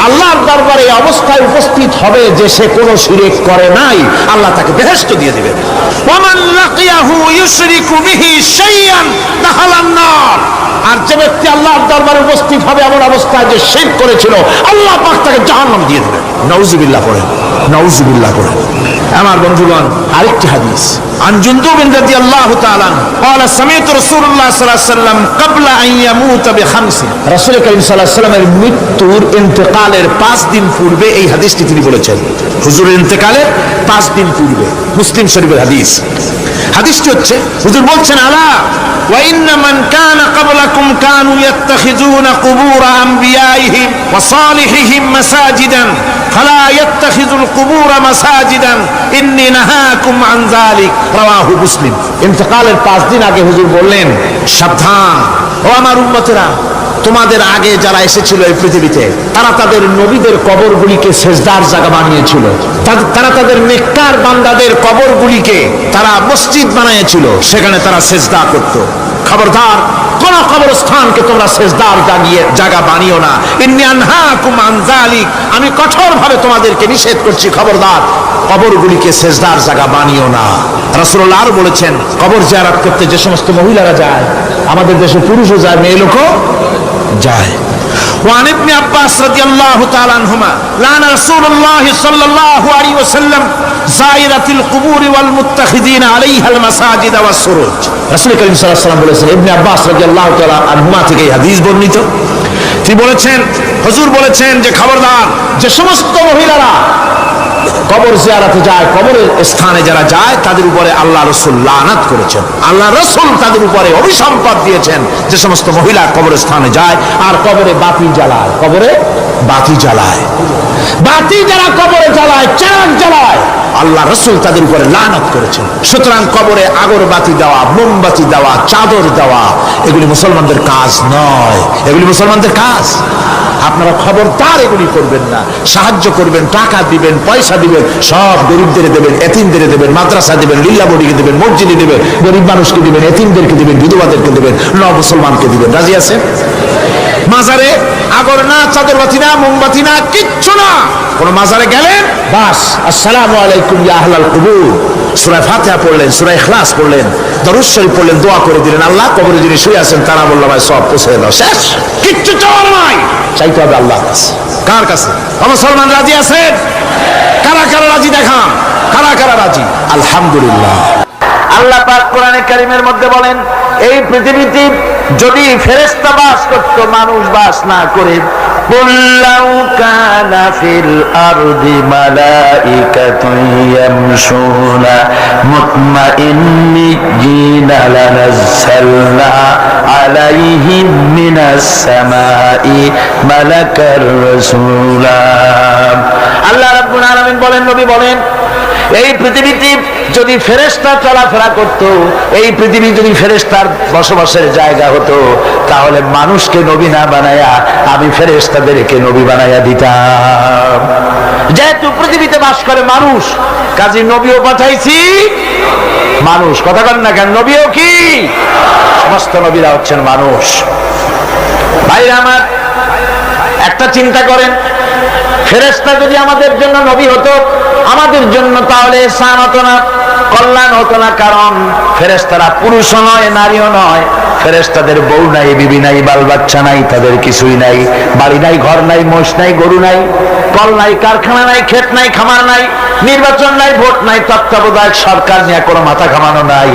আল্লাহর দরবারে অবস্থায় উপস্থিত হবে যে সে কোনো শিরক করে নাই, আল্লাহ তাকে বেহেশত দিয়ে দিবেন। ওয়া মান লাকিয়াহু ইউশরিকু বিহি শাইআন দাখালান নার। আর যে ব্যক্তি আল্লাহর দরবারে উপস্থিত হবে এমন অবস্থায় যে শিরক করেছিল, আল্লাহ পাক তাকে জাহান্নাম দিয়ে দেবেন। নাউযুবিল্লাহ পড়েন, নাউযুবিল্লাহ পড়েন। আমার বন্ধুগণ, আরেকটি হাদিস আন জুনদুব রাদিয়াল্লাহু তাআলা قال سمعت رسول الله صلى الله عليه وسلم قبل ان يموت بخمس। রাসূল করিম সাল্লাল্লাহু আলাইহি ওয়াসাল্লামের মৃত্যুর ইন্তেকালের 5 দিন পূর্বে এই হাদিসটি তিনি বলেছেন। হুজুরের ইন্তেকালের 5 দিন পূর্বে, মুসলিম শরীফের হাদিস। হাদিসটি হচ্ছে, হুজুর বলছেন, আলা ওয়া ইন্না মান কানা ক্বাবলাকুম কানু ইয়াত্তাখিযুনা কুবুর আমবিয়াইহিম ওয়া সালিহিহিম মাসাজিদান ফালা ইয়াত্তাখিযুল কুবুর মাসাজিদান ইন্নী নাহাকুম আন যালিক। রাওয়াহু মুসলিম। ইন্তেকালের 5 দিন আগে হুজুর বললেন, সাবধান ও আমার উম্মতেরা, তোমাদের আগে যারা এসেছিল এই পৃথিবীতে, তারা তাদের নবীদের কবরগুলিকে সেজদার জায়গা বানিয়েছিল। তারা তাদের নেককার বান্দাদের কবরগুলিকে তারা মসজিদ বানিয়েছিল, সেখানে তারা সেজদা করত। খবরদার, কোন কবরস্থানকে তোমরা সেজদার জায়গা বানিও না। ইন্নী আনহাকুম আন যালিক, আমি কঠোরভাবে তোমাদেরকে নিষেধ করছি, খবরদার কবরগুলিকে সেজদার জায়গা বানিও না। রাসূলুল্লাহ আরো বলেছেন, কবর জিয়ারত করতে যে সমস্ত মহিলারা যায়, আমাদের দেশে পুরুষও যায়, মেয়ে লোকও যায়। وعن ابن عباس رضي الله تعالى عنهما لعن رسول الله صلى الله عليه وسلم زائرة القبور والمتخذين عليها المساجد والسروج। রাসূল করিম সাল্লাল্লাহু আলাইহি ওয়াসাল্লাম বলেছেন, ইবনে আব্বাস রাদিয়াল্লাহু তাআলা আনহুমা থেকে এই হাদিস বর্ণিত, তিনি বলেছেন, হুজুর বলেছেন যে খবরদার, যে সমস্ত মহিলারা কবর জিয়ারতে যায়, কবরের স্থানে যারা যায়, তাদের উপরে আল্লাহ রাসূল লানত করেছেন। আল্লাহ রাসূল তাদের উপরে অভিসম্পাত দিয়েছেন যে সমস্ত মহিলা কবরস্থানে যায় আর কবরে বাতি জ্বালায়, কবরে বাতি জ্বালায়, বাতি যারা কবরে জ্বালায়, চাঁদ জ্বালায়, আল্লাহ রাসূল তাদের উপরে লানত করেছেন। সুতরাং কবরে আগরবাতি দেওয়া, মোমবাতি দেওয়া, চাদর দেওয়া, এগুলি মুসলমানদের কাজ নয়, এগুলি মুসলমানদের কাজ। আপনারা খবরদার এগুলি করবেন না। সাহায্য করবেন, টাকা দিবেন, পয়সা দিবেন, সব গরিবদের দেবেন, এতিমদের দেবেন, মাদ্রাসা দিবেন, লিল্লা বডিকে দিবেন, মসজিদে দিবেন, গরিব মানুষকে দিবেন, এতিমদেরকে দিবেন, বিধবাদেরকে দিবেন, মুসলমানকে দিবেন। রাজি আছেন? মাজারে আগর না, চাদরবাতি না, মোমবাতি না, কিচ্ছু না। কোন মাজারে গেলেন, বাস আসসালামু আলাইকুম ইয়া আহলাল কুবুর, সূরা ফাতিহা পড়লেন, সূরা ইখলাস পড়লেন, দরুদ শরীফ পড়লেন, দোয়া করে দিলেন, আল্লাহ কবরে যিনি শুয়ে আছেন তারা বলল ভাই সব পৌঁছে দাও, শেষ, কিচ্ছু চাওয়ার নাই। চাইতে হবে আল্লাহর কাছে। কার কাছে? মুসলমান রাজি আছেন? কারা কারা রাজি দেখান, কারা কারা রাজি? আলহামদুলিল্লাহ। আল্লাহ পাক কোরআনে কারীমের মধ্যে বলেন, এই পৃথিবীতে যদি ফেরেশতা বাস করত, মানুষ বাস না করে, قل لو كان في الأرض ملائكة يمشون مطمئنين لنزلنا عليهم من السماء ملكا رسولا আল্লাহ রাব্বুল আলামিন বলেন, নবী বলেন, এই পৃথিবীতে যদি ফেরেশতা চলাফেরা করত, এই পৃথিবী যদি ফেরেশতার বসবাসের জায়গা হতো, তাহলে মানুষকে নবী না বানায়া আমি ফেরেশতাদেরকে নবী বানায়া দিতাম। যেহেতু পৃথিবীতে বাস করে মানুষ, কাজী নবীও পাঠাইছি মানুষ। কথা বলেন না কেন? নবীও কি? সমস্ত নবীরা হচ্ছেন মানুষ। ভাইরা আমার, একটা চিন্তা করেন, ফেরেশতা যদি আমাদের জন্য নবী হতো, আমাদের জন্য তাহলে ihsan হতো না, কল্যাণ হতো না। কারণ ফেরেশতারা পুরুষও নয়, নারীও নয়। ফেরেশতাদের বউ নাই, বিবি নাই, বাল বাচ্চা নাই, তাদের কিছুই নাই। বাড়ি নাই, ঘর নাই, মোষ নাই, গরু নাই, কল নাই, কারখানা নাই, ক্ষেত নাই, খামার নাই, নির্বাচন নাই, ভোট নাই, তত্ত্বাবধায়ক সরকার নিয়ে কোনো মাথা ঘামানো নাই।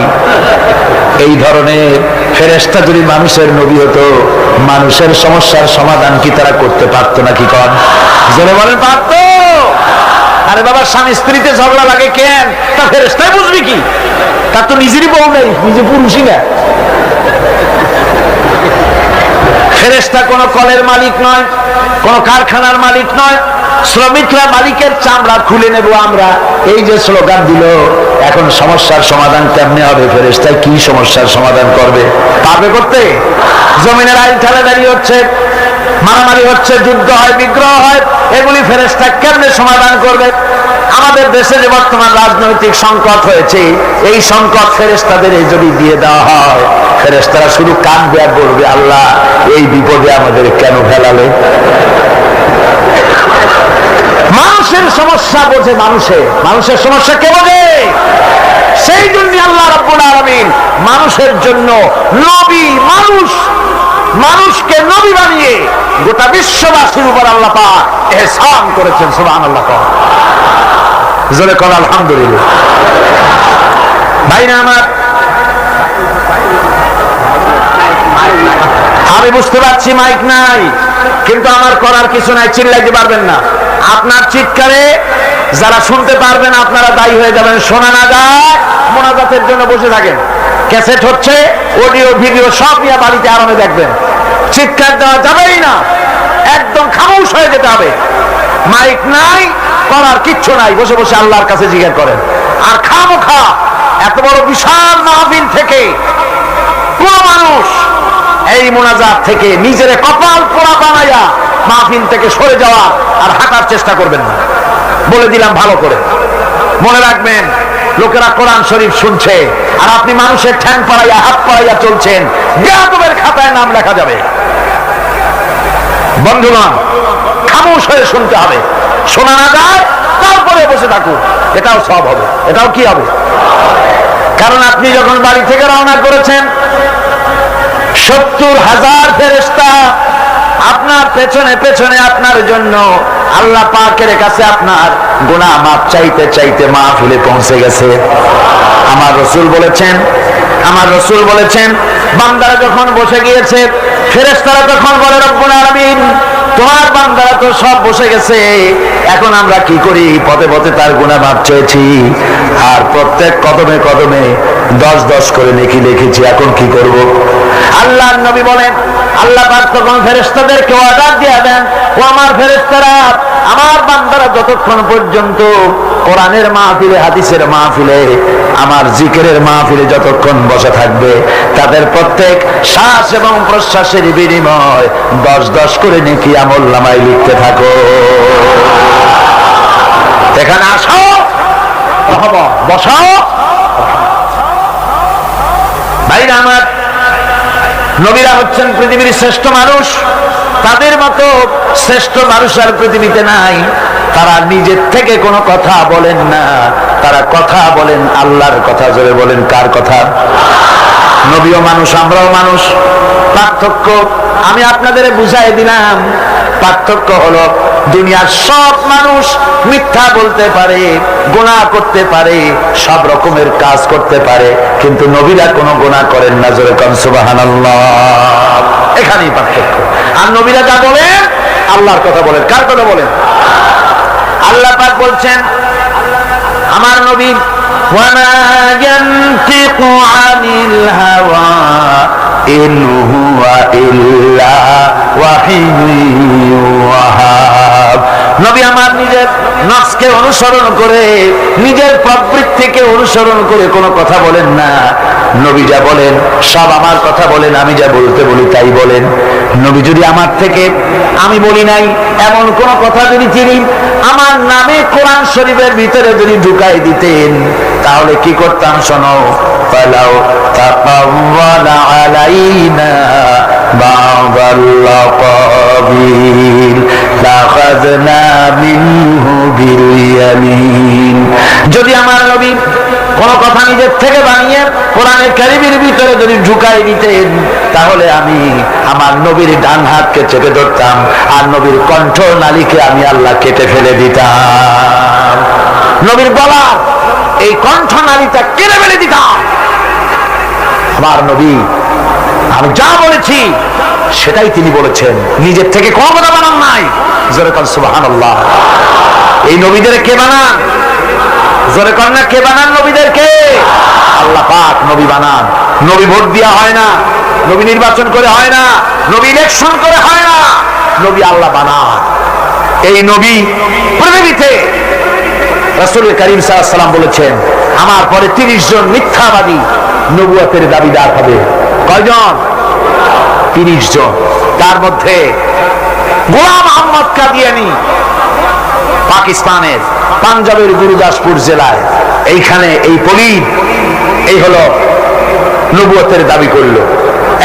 এই ধরনের ফেরেশতা যদি মানুষের নবী হতো, মানুষের সমস্যার সমাধান কি তারা করতে পারতো নাকি? কন জোরে বলেন, পারতো? আরে বাবা, স্বামী স্ত্রীতে ঝগড়া লাগে কেন? তা ফেরেশতাই বুঝবি কি? তার তো নিজেরই বউ নেই, নিজে পুরুষই না। ফেরেশতা কোনো কলের মালিক নয়, কোনো কারখানার মালিক নয়। শ্রমিকরা মালিকের চামড়া খুলে নেব আমরা, এই যে স্লোগান দিল, এখন সমস্যার সমাধান কেমনে হবে? ফেরেশতা কি সমস্যার সমাধান করবে? পারবে করতে? জমিনের আইন ঠেলাঠেলি হচ্ছে, মারামারি হচ্ছে, যুদ্ধ হয়, বিগ্রহ হয়, এগুলি ফেরেশতা কেমনে সমাধান করবে? আমাদের দেশে যে বর্তমান রাজনৈতিক সংকট হয়েছে, এই সংকট ফেরেশতাদের যদি দিয়ে দেওয়া হয়, ফেরেশতারা শুধু কাঁদবে আর বলবে, আল্লাহ এই বিপদে আমাদের কেন ফেলালে? মানুষের সমস্যা বোঝে মানুষের সমস্যা কে বোঝে? সেই জন্য আল্লাহ রাব্বুল আলামিন মানুষের জন্য নবী, মানুষকে নবী বানিয়ে গোটা বিশ্ববাসীর উপর আল্লাহ পাক ihsan করেছেন। সুবহানাল্লাহ। জোরে কর আলহামদুলিল্লাহ। ভাইরা আমার, আমি বুঝতে পারছি মাইক নাই, কিন্তু আমার করার কিছু নাই, চিল্লাইতে পারবেন না। আপনার চিৎকারে যারা শুনতে পারবেন আপনারা দায়ী হয়ে যাবেন। শোনা না যায়, মোনাজাতের জন্য বসে থাকেন। ক্যাসেট হচ্ছে, অডিও ভিডিও সব নিয়ে বাড়িতে আরামে দেখবেন। চিৎকার দেওয়া যাবেই না, একদম খামোশ হয়ে যেতে হবে। মাইক নাই, করার কিচ্ছু নাই, বসে বসে আল্লাহর কাছে জিজ্ঞাসা করেন। আর খামোখা এত বড় বিশাল মাহফিল থেকে কোন মানুষ এই মোনাজাত থেকে নিজের কপাল পোড়া বানাইয়া মাহফিল থেকে সরে যাওয়া আর হাঁটার চেষ্টা করবেন না, বলে দিলাম ভালো করে। মনে রাখবেন, লোকেরা কোরআন শরীফ শুনছে আর আপনি মানুষের ঠ্যাং পাড়াইয়া, হাত পাড়াইয়া চলছেন, বেয়াদবের খাতায় নাম লেখা যাবে। বন্ধুগণ, খামোশ হয়ে শুনতে হবে। শোনা না যায়, তারপরে বসে থাকুন, এটাও সব হবে। এটাও কি হবে? কারণ আপনি যখন বাড়ি থেকে রওনা করেছেন, 70,000 ফেরেশতা আপনার পেছনে পেছনে আপনার জন্য আল্লাহ পাকের কাছে আপনার গুনাহ মাফ চাইতে চাইতে মাহফিলে পৌঁছে গেছে। আমার রাসূল বলেছেন, বান্দারা যখন বসে গিয়েছে, ফেরেশতারা তখন বলে, রব্বুল আলামিন, তোমার বান্দারা তো সব বসে গেছে, এখন আমরা কি করি? পথে পথে তার গুনাহ মাফ চেয়েছি, আর প্রত্যেক কদমে কদমে 10 করে নেকি লিখেছি, এখন কি করব? আল্লাহর নবী বলেন, আল্লাহ পাক তখন ফেরেশতাদেরকে অর্ডার দিয়ে দেন, ও আমার ফেরেশতারা, আমার বান্দারা যতক্ষণ পর্যন্ত কোরআনের মাহফিলে, হাদিসের মাহফিলে, আমার জিকিরের মাহফিলে যতক্ষণ বসে থাকবে, তাদের প্রত্যেক শ্বাস এবং প্রশ্বাসের বিনিময় 10 করে নেকি আমলনামায় লিখতে থাকো। এখানে আসো, বসাও। ভাইরা আমার, নবীরা হচ্ছেন পৃথিবীর শ্রেষ্ঠ মানুষ। তাদের মতো শ্রেষ্ঠ মানুষ আর পৃথিবীতে নাই। তারা নিজের থেকে কোনো কথা বলেন না, তারা কথা বলেন আল্লাহর কথা। জোরে বলেন, কার কথা? নবীও মানুষ, আমরাও মানুষ। পার্থক্য আমি আপনাদের বুঝাই দিলাম। পার্থক্য হলো, দুনিয়ার সব মানুষ মিথ্যা বলতে পারে, গুনাহ করতে পারে, সব রকমের কাজ করতে পারে, কিন্তু নবীরা কোনো গুনাহ করেন না। জোরে কোন সুবহানাল্লাহ। এখানেই পার্থক্য। আর নবীরা যা বলেন আল্লাহর কথা বলেন। কার কথা বলেন? আল্লাহ পাক বলছেন আমার নবী ওয়া মা ইয়ানতিকু আনিল হাওয়া ইন হুয়া ইল্লা ওয়াহিয়ুহা। নবী আমার নিজের নফসকে অনুসরণ করে, নিজের প্রবৃত্তিকে অনুসরণ করে কোনো কথা বলেন না। নবী যা বলেন সব আমার কথা বলেন, আমি যা বলতে বলি তাই বলেন। নবী যদি আমার থেকে আমি বলি নাই এমন কোন কথা যদি তিনি আমার নামে কোরআন শরীফের ভিতরে যদি ঢুকাই দিতেন, তাহলে কি করতাম শোনো, ফালাউ তাকাওয়ালা আলাইনা বা'দাল লাকাবিল লাখাযনা মিনহু বিল ইয়ামিন। যদি আমার নবী কোন কথা নিজের থেকে বানিয়ে কোরআনের কারিমের ভিতরে যদি ঢুকাই দিতেন, তাহলে আমি আমার নবীর ডান হাতকে চেপে ধরতাম, আর নবীর কণ্ঠ নালীকে আমি আল্লাহ কেটে ফেলে দিতাম। নবীর গলা এই কণ্ঠ নালীটা কেটে ফেলে দিতাম। আমার নবী আমি যা বলেছি সেটাই তিনি বলেছেন, নিজের থেকে কোনো কথা বানান নাই। জোরে কর সুবহানাল্লাহ। এই নবীদের কে বানান? জোরে কর না, কে বানান নবীদেরকে? আল্লাহ পাক নবী বানান। নবী ভোট দেওয়া হয় না, নবী নির্বাচন করে হয় না, নবী ইলেকশন করে হয় না, নবী আল্লাহ বানান। এই নবী পৃথিবীতে রাসূল করিম সাল্লাল্লাহু আলাইহি ওয়াসাল্লাম বলেছেন আমার পরে 30 জন মিথ্যাবাদী নবুয়তের দাবিদার হবে। কয়জন? 30 জন। তার মধ্যে গোলাম আহমদ কাদিয়ানী পাকিস্তানের পাঞ্জাবের গুরুদাসপুর জেলায়, এইখানে এই পলিত এই হলো নবুয়তের দাবি করলো।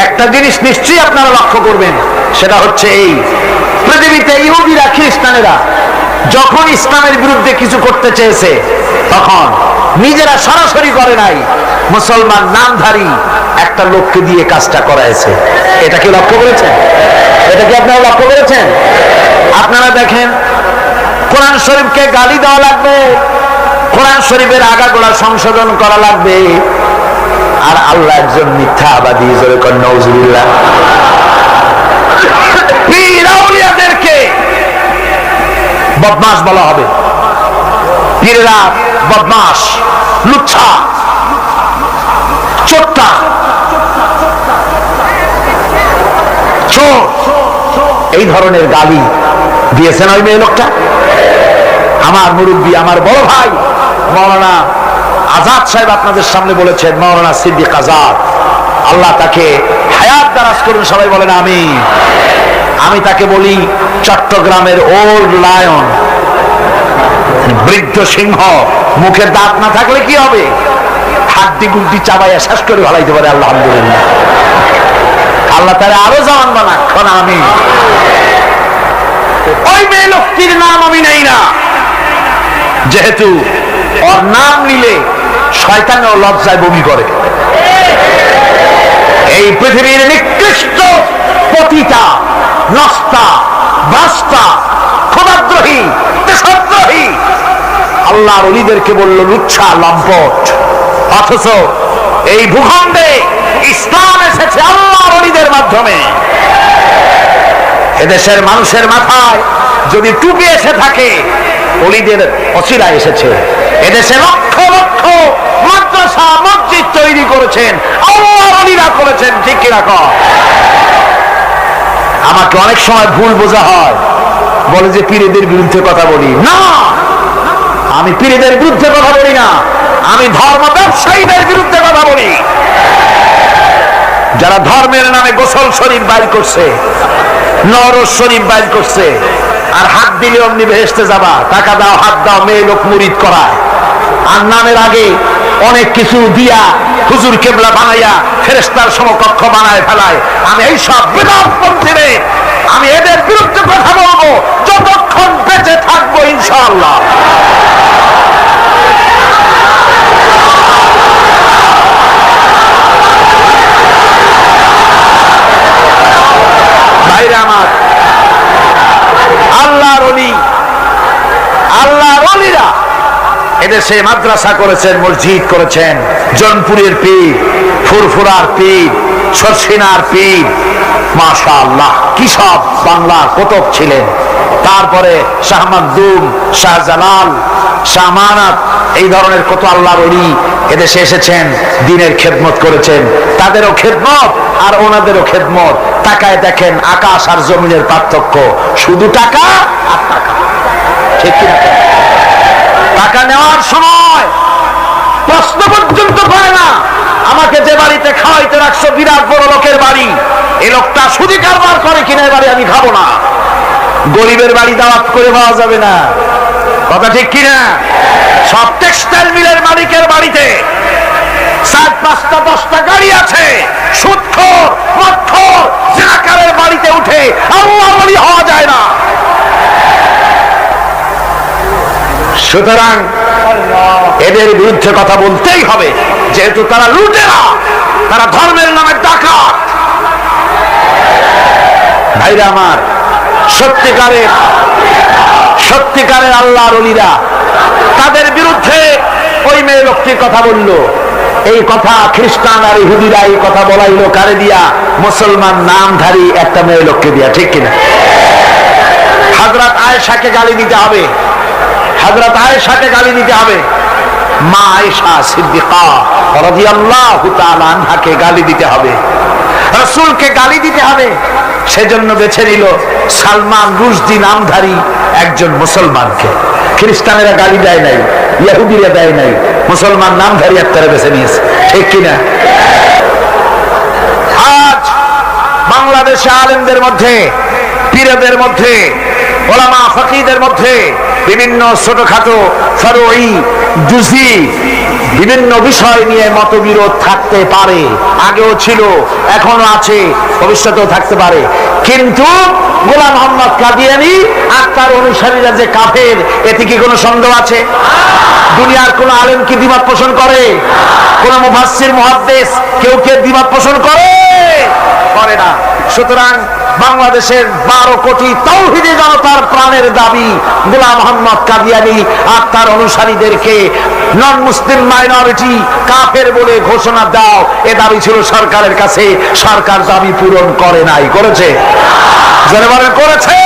একটা জিনিস নিশ্চয়ই আপনারা লক্ষ্য করবেন, সেটা হচ্ছে এই পৃথিবীতে ইহুদিরা খ্রিস্টানেরা যখন ইসলামের বিরুদ্ধে কিছু করতে চেয়েছে, তখন নিজেরা সরাসরি করে নাই, মুসলমান নামধারী একটা লোককে দিয়ে কাজটা করাইছে। এটা কি লক্ষ্য করেছেন? এটা কি আপনারা লক্ষ্য করেছেন? আপনারা দেখেন কোরআন শরীফকে গালি দেওয়া লাগবে, কোরআন শরীফের আগাগোড়া সংশোধন করা লাগবে, আর আল্লাহ একজন মিথ্যাবাদী। জোরে কর নাউজুবিল্লাহ। পীর আউলিয়াদেরকে বদমাশ বলা হবে। পীরেরা বদমাশ, লুচ্ছা, চোট্টা, চোর, এই ধরনের গালি দিয়েছেন ওই মেয়ে লোকটা। আমার মুরব্বী, আমার বড় ভাই মাওলানা আজাদ সাহেব আপনাদের সামনে বলেছেন, মাওলানা সিদ্দিক আজাদ, আল্লাহ তাকে হায়াত দারাজ করুন, সবাই বলেন আমিন। আমি তাকে বলি চট্টগ্রামের ওল্ড লায়ন, বৃদ্ধ সিংহ। মুখের দাঁত না থাকলে কি হবে? হাড্ডি গুড্ডি চাবাইয়া শেষ করে ভালাইতে পারে। আলহামদুলিল্লাহ, আল্লাহ তারা আরো জামান বানাক। আমি ওই মেয়ে লোকটির নাম আমি নেই না, যেহেতু ওর নাম নিলে শয়তানের লজ্জায় বমি করে। এই পৃথিবীর নিকৃষ্ট পতিতা, নষ্টা, বাস্তা, খোদাদ্রোহী, দেশদ্রোহী আল্লাহর ওলিদেরকে বলল লুচ্ছা, লম্পট। অথচ এই ভূখণ্ডে ইসলাম এসেছে আল্লাহর ওলিদের মাধ্যমে। এদেশের মানুষের মাথায় যদি টুপি এসে থাকে, ওলিদের ওসিলায় এসেছে। এদেশে লক্ষ লক্ষ মাদ্রাসা মসজিদ তৈরি করেছেন আল্লাহর ওলিরা করেছেন। ঠিক কি রাখ? আমাকে অনেক সময় ভুল বোঝা হয়, বলে যে পীরেদের বিরুদ্ধে কথা বলি না। আমি পীরেদের বিরুদ্ধে কথা বলি না, আমি ধর্ম ব্যবসায়ীদের বিরুদ্ধে কথা বলি, যারা ধর্মের নামে গোসল শরীফ বাইর করছে, নরস শরীফ বাইর করছে, আর হাত দিলে অমনি বেহেশতে যাবা, টাকা দাও, হাত দাও, মেয়ে লোক মুরিদ করায়, আর নামের আগে অনেক কিছু দিয়া হুজুর কেবলা বানাইয়া ফেরেশতার সমকক্ষ বানায় ফেলায়। আমি এই সব বিদাতপন্থীরে, আমি এদের বিরুদ্ধে কথা বলবো যতক্ষণ বেঁচে থাকবো ইনশাআল্লাহ। ভাইরা আমার, আল্লাহর ওলি, আল্লাহর ওলিরা এদেশে মাদ্রাসা করেছেন, মসজিদ করেছেন। জনপুরের পীর, ফুরফুরার পীর, সরসিনার পীর, মাশাআল্লাহ, কি সব বাংলার কতক ছিলেন। তারপরে শাহ মাকদুম, শাহ জালাল, শাহ আমানত, এই ধরনের কত আল্লাহর ওলি এদেশে এসেছেন, দ্বীনের খেদমত করেছেন। তাদেরও খেদমত আর ওনাদেরও খেদমত, তাকায় দেখেন আকাশ আর জমিনের পার্থক্য, শুধু টাকা আর টাকা, ঠিক কিনা? টাকা নেওয়ার সময় প্রশ্ন পর্যন্ত করে না, আমাকে যে বাড়িতে খাওয়াইতে রাখছো বিরাট বড় লোকের বাড়ি, এই লোকটা সুদি কারবার করে কিনা, এ বাড়ি আমি খাবো না। গরিবের বাড়ি দাওয়াত করে পাওয়া যাবে না, কথা ঠিক কিনা? সব টেক্সটাইল মিলের মালিকের বাড়িতে 4-5টা 10টা গাড়ি আছে, সুদখোর মদখোর জিনাকারের বাড়িতে উঠে আল্লাহ বলি হওয়া যায় না। সুতরাং এদের বিরুদ্ধে কথা বলতেই হবে, যেহেতু তারা লুটেরা, তারা ধর্মের নামে ডাকাত। ভাইরা আমার, সত্যিকারের আল্লাহর ওলিরা, তাদের বিরুদ্ধে ওই মেয়ে লোকটির কথা বলল। এই কথা খ্রিস্টান আর ইহুদিরা এই কথা বলাইলো কারে দিয়া? মুসলমান নামধারী একটা মেয়ে লোককে দিয়া, ঠিক কিনা? হযরত আয়েশাকে গালি দিতে হবে, হযরত আয়েশাকে গালি দিতে হবে, মা আয়েশা সিদ্দিকা রাদিয়াল্লাহু তাআলা আনহাকে গালি দিতে হবে, রাসূলকে গালি দিতে হবে। সেজন্য বেছে নিল সালমান রুশদি নামধারী একজন মুসলমানকে। খ্রিস্টানেরা গালি দেয় নাই, ইহুদিরা দেয় নাই, মুসলমান নামধারী একটারে বেছে নিয়েছে, ঠিক কিনা? আজ বাংলাদেশে আলেমদের মধ্যে, পীরদের মধ্যে, ওলামা ফকিহদের মধ্যে বিভিন্ন ছোটখাটো ফরঈ জুজি বিভিন্ন বিষয় নিয়ে মতবিরোধ থাকতে পারে, আগেও ছিল, এখনো আছে, ভবিষ্যতেও থাকতে পারে। কিন্তু গোলাম মোহাম্মদ কাদিয়ানী আর তার অনুসারীরা যে কাফের, এতে কি কোনো সন্দেহ আছে? দুনিয়ার কোন আলেম কি দ্বিমত পোষণ করে? কোন মুফাসসির মুহাদ্দিস কেউ কে দ্বিমত পোষণ করে? করে না। সুতরাং বাংলাদেশের 12 কোটি তাওহীদি জনতার প্রাণের দাবি গোলাম মোহাম্মদ কাদিয়ানী আর তার অনুসারীদেরকে নন মুসলিম মাইনরিটি কাফের বলে ঘোষণা দাও, এ দাবি ছিল সরকারের কাছে। সরকার দাবি পূরণ করে নাই, করেছে? যারা বলেন করেছে।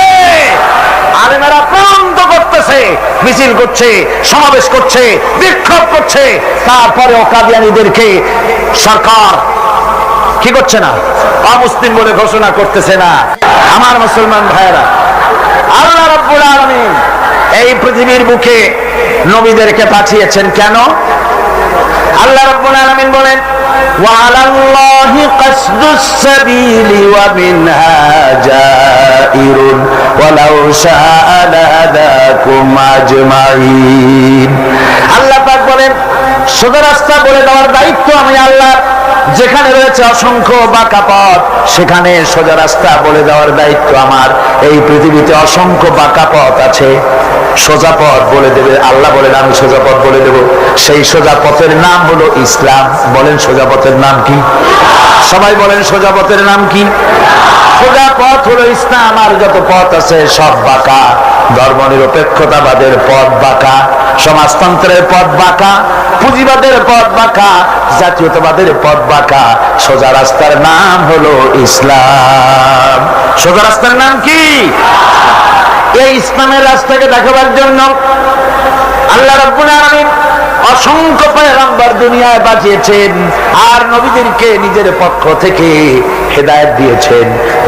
আলেমেরা প্রান্ত করতেছে, মিছিল করছে, সমাবেশ করছে, বিক্ষোভ করছে, তারপরে কাদিয়ানীদেরকে সরকার কি করছে না? অমুসলিম বলে ঘোষণা করতেছে না। আমার মুসলমান ভাইয়েরা, আল্লাহ রাব্বুল আলামিন এই পৃথিবীর বুকে নবীদেরকে পাঠিয়েছেন কেন? আল্লাহ রাব্বুল আলামিন বলেন, ওয়া আলাল্লাহি কাসদুস সাবিলি ওয়া মিনহা জাইরুন ওয়ালাউ শাআ লাহাদাকুম আজমাইন। আল্লাহ পাক বলেন, সোজা রাস্তা বলে দেওয়ার দায়িত্ব আমি আল্লাহ। যেখানে রয়েছে অসংখ্য বাঁকা পথ, সেখানে সোজা রাস্তা বলে দেওয়ার দায়িত্ব আমার। এই পৃথিবীতে অসংখ্য বাঁকা পথ আছে, সোজা পথ বলে দেবে আল্লাহ। বলেন আমি সোজা পথ বলে দেব। সেই সোজা পথের নাম হলো ইসলাম। বলেন সোজা পথের নাম কি? সবাই বলেন সোজা পথের নাম কি? সোজা পথ হলো ইসলাম। আর যত পথ আছে সব বাঁকা। ধর্মনিরপেক্ষতাবাদের পথ বাঁকা, সমাজতন্ত্রের পথ বাঁকা, পুঁজিবাদের পথ বাঁকা, জাতীয়তাবাদের পথ বাঁকা। সোজা রাস্তার নাম হলো ইসলাম। সোজা রাস্তার নাম কি? এই ইসলামের রাস্তাকে দেখাবার জন্য আল্লাহ রাব্বুল আলামিন অসংখ্য পয়গম্বর দুনিয়ায় পাঠিয়েছেন, আর নবীদেরকে নিজের পক্ষ থেকে হেদায়েত দিয়েছেন।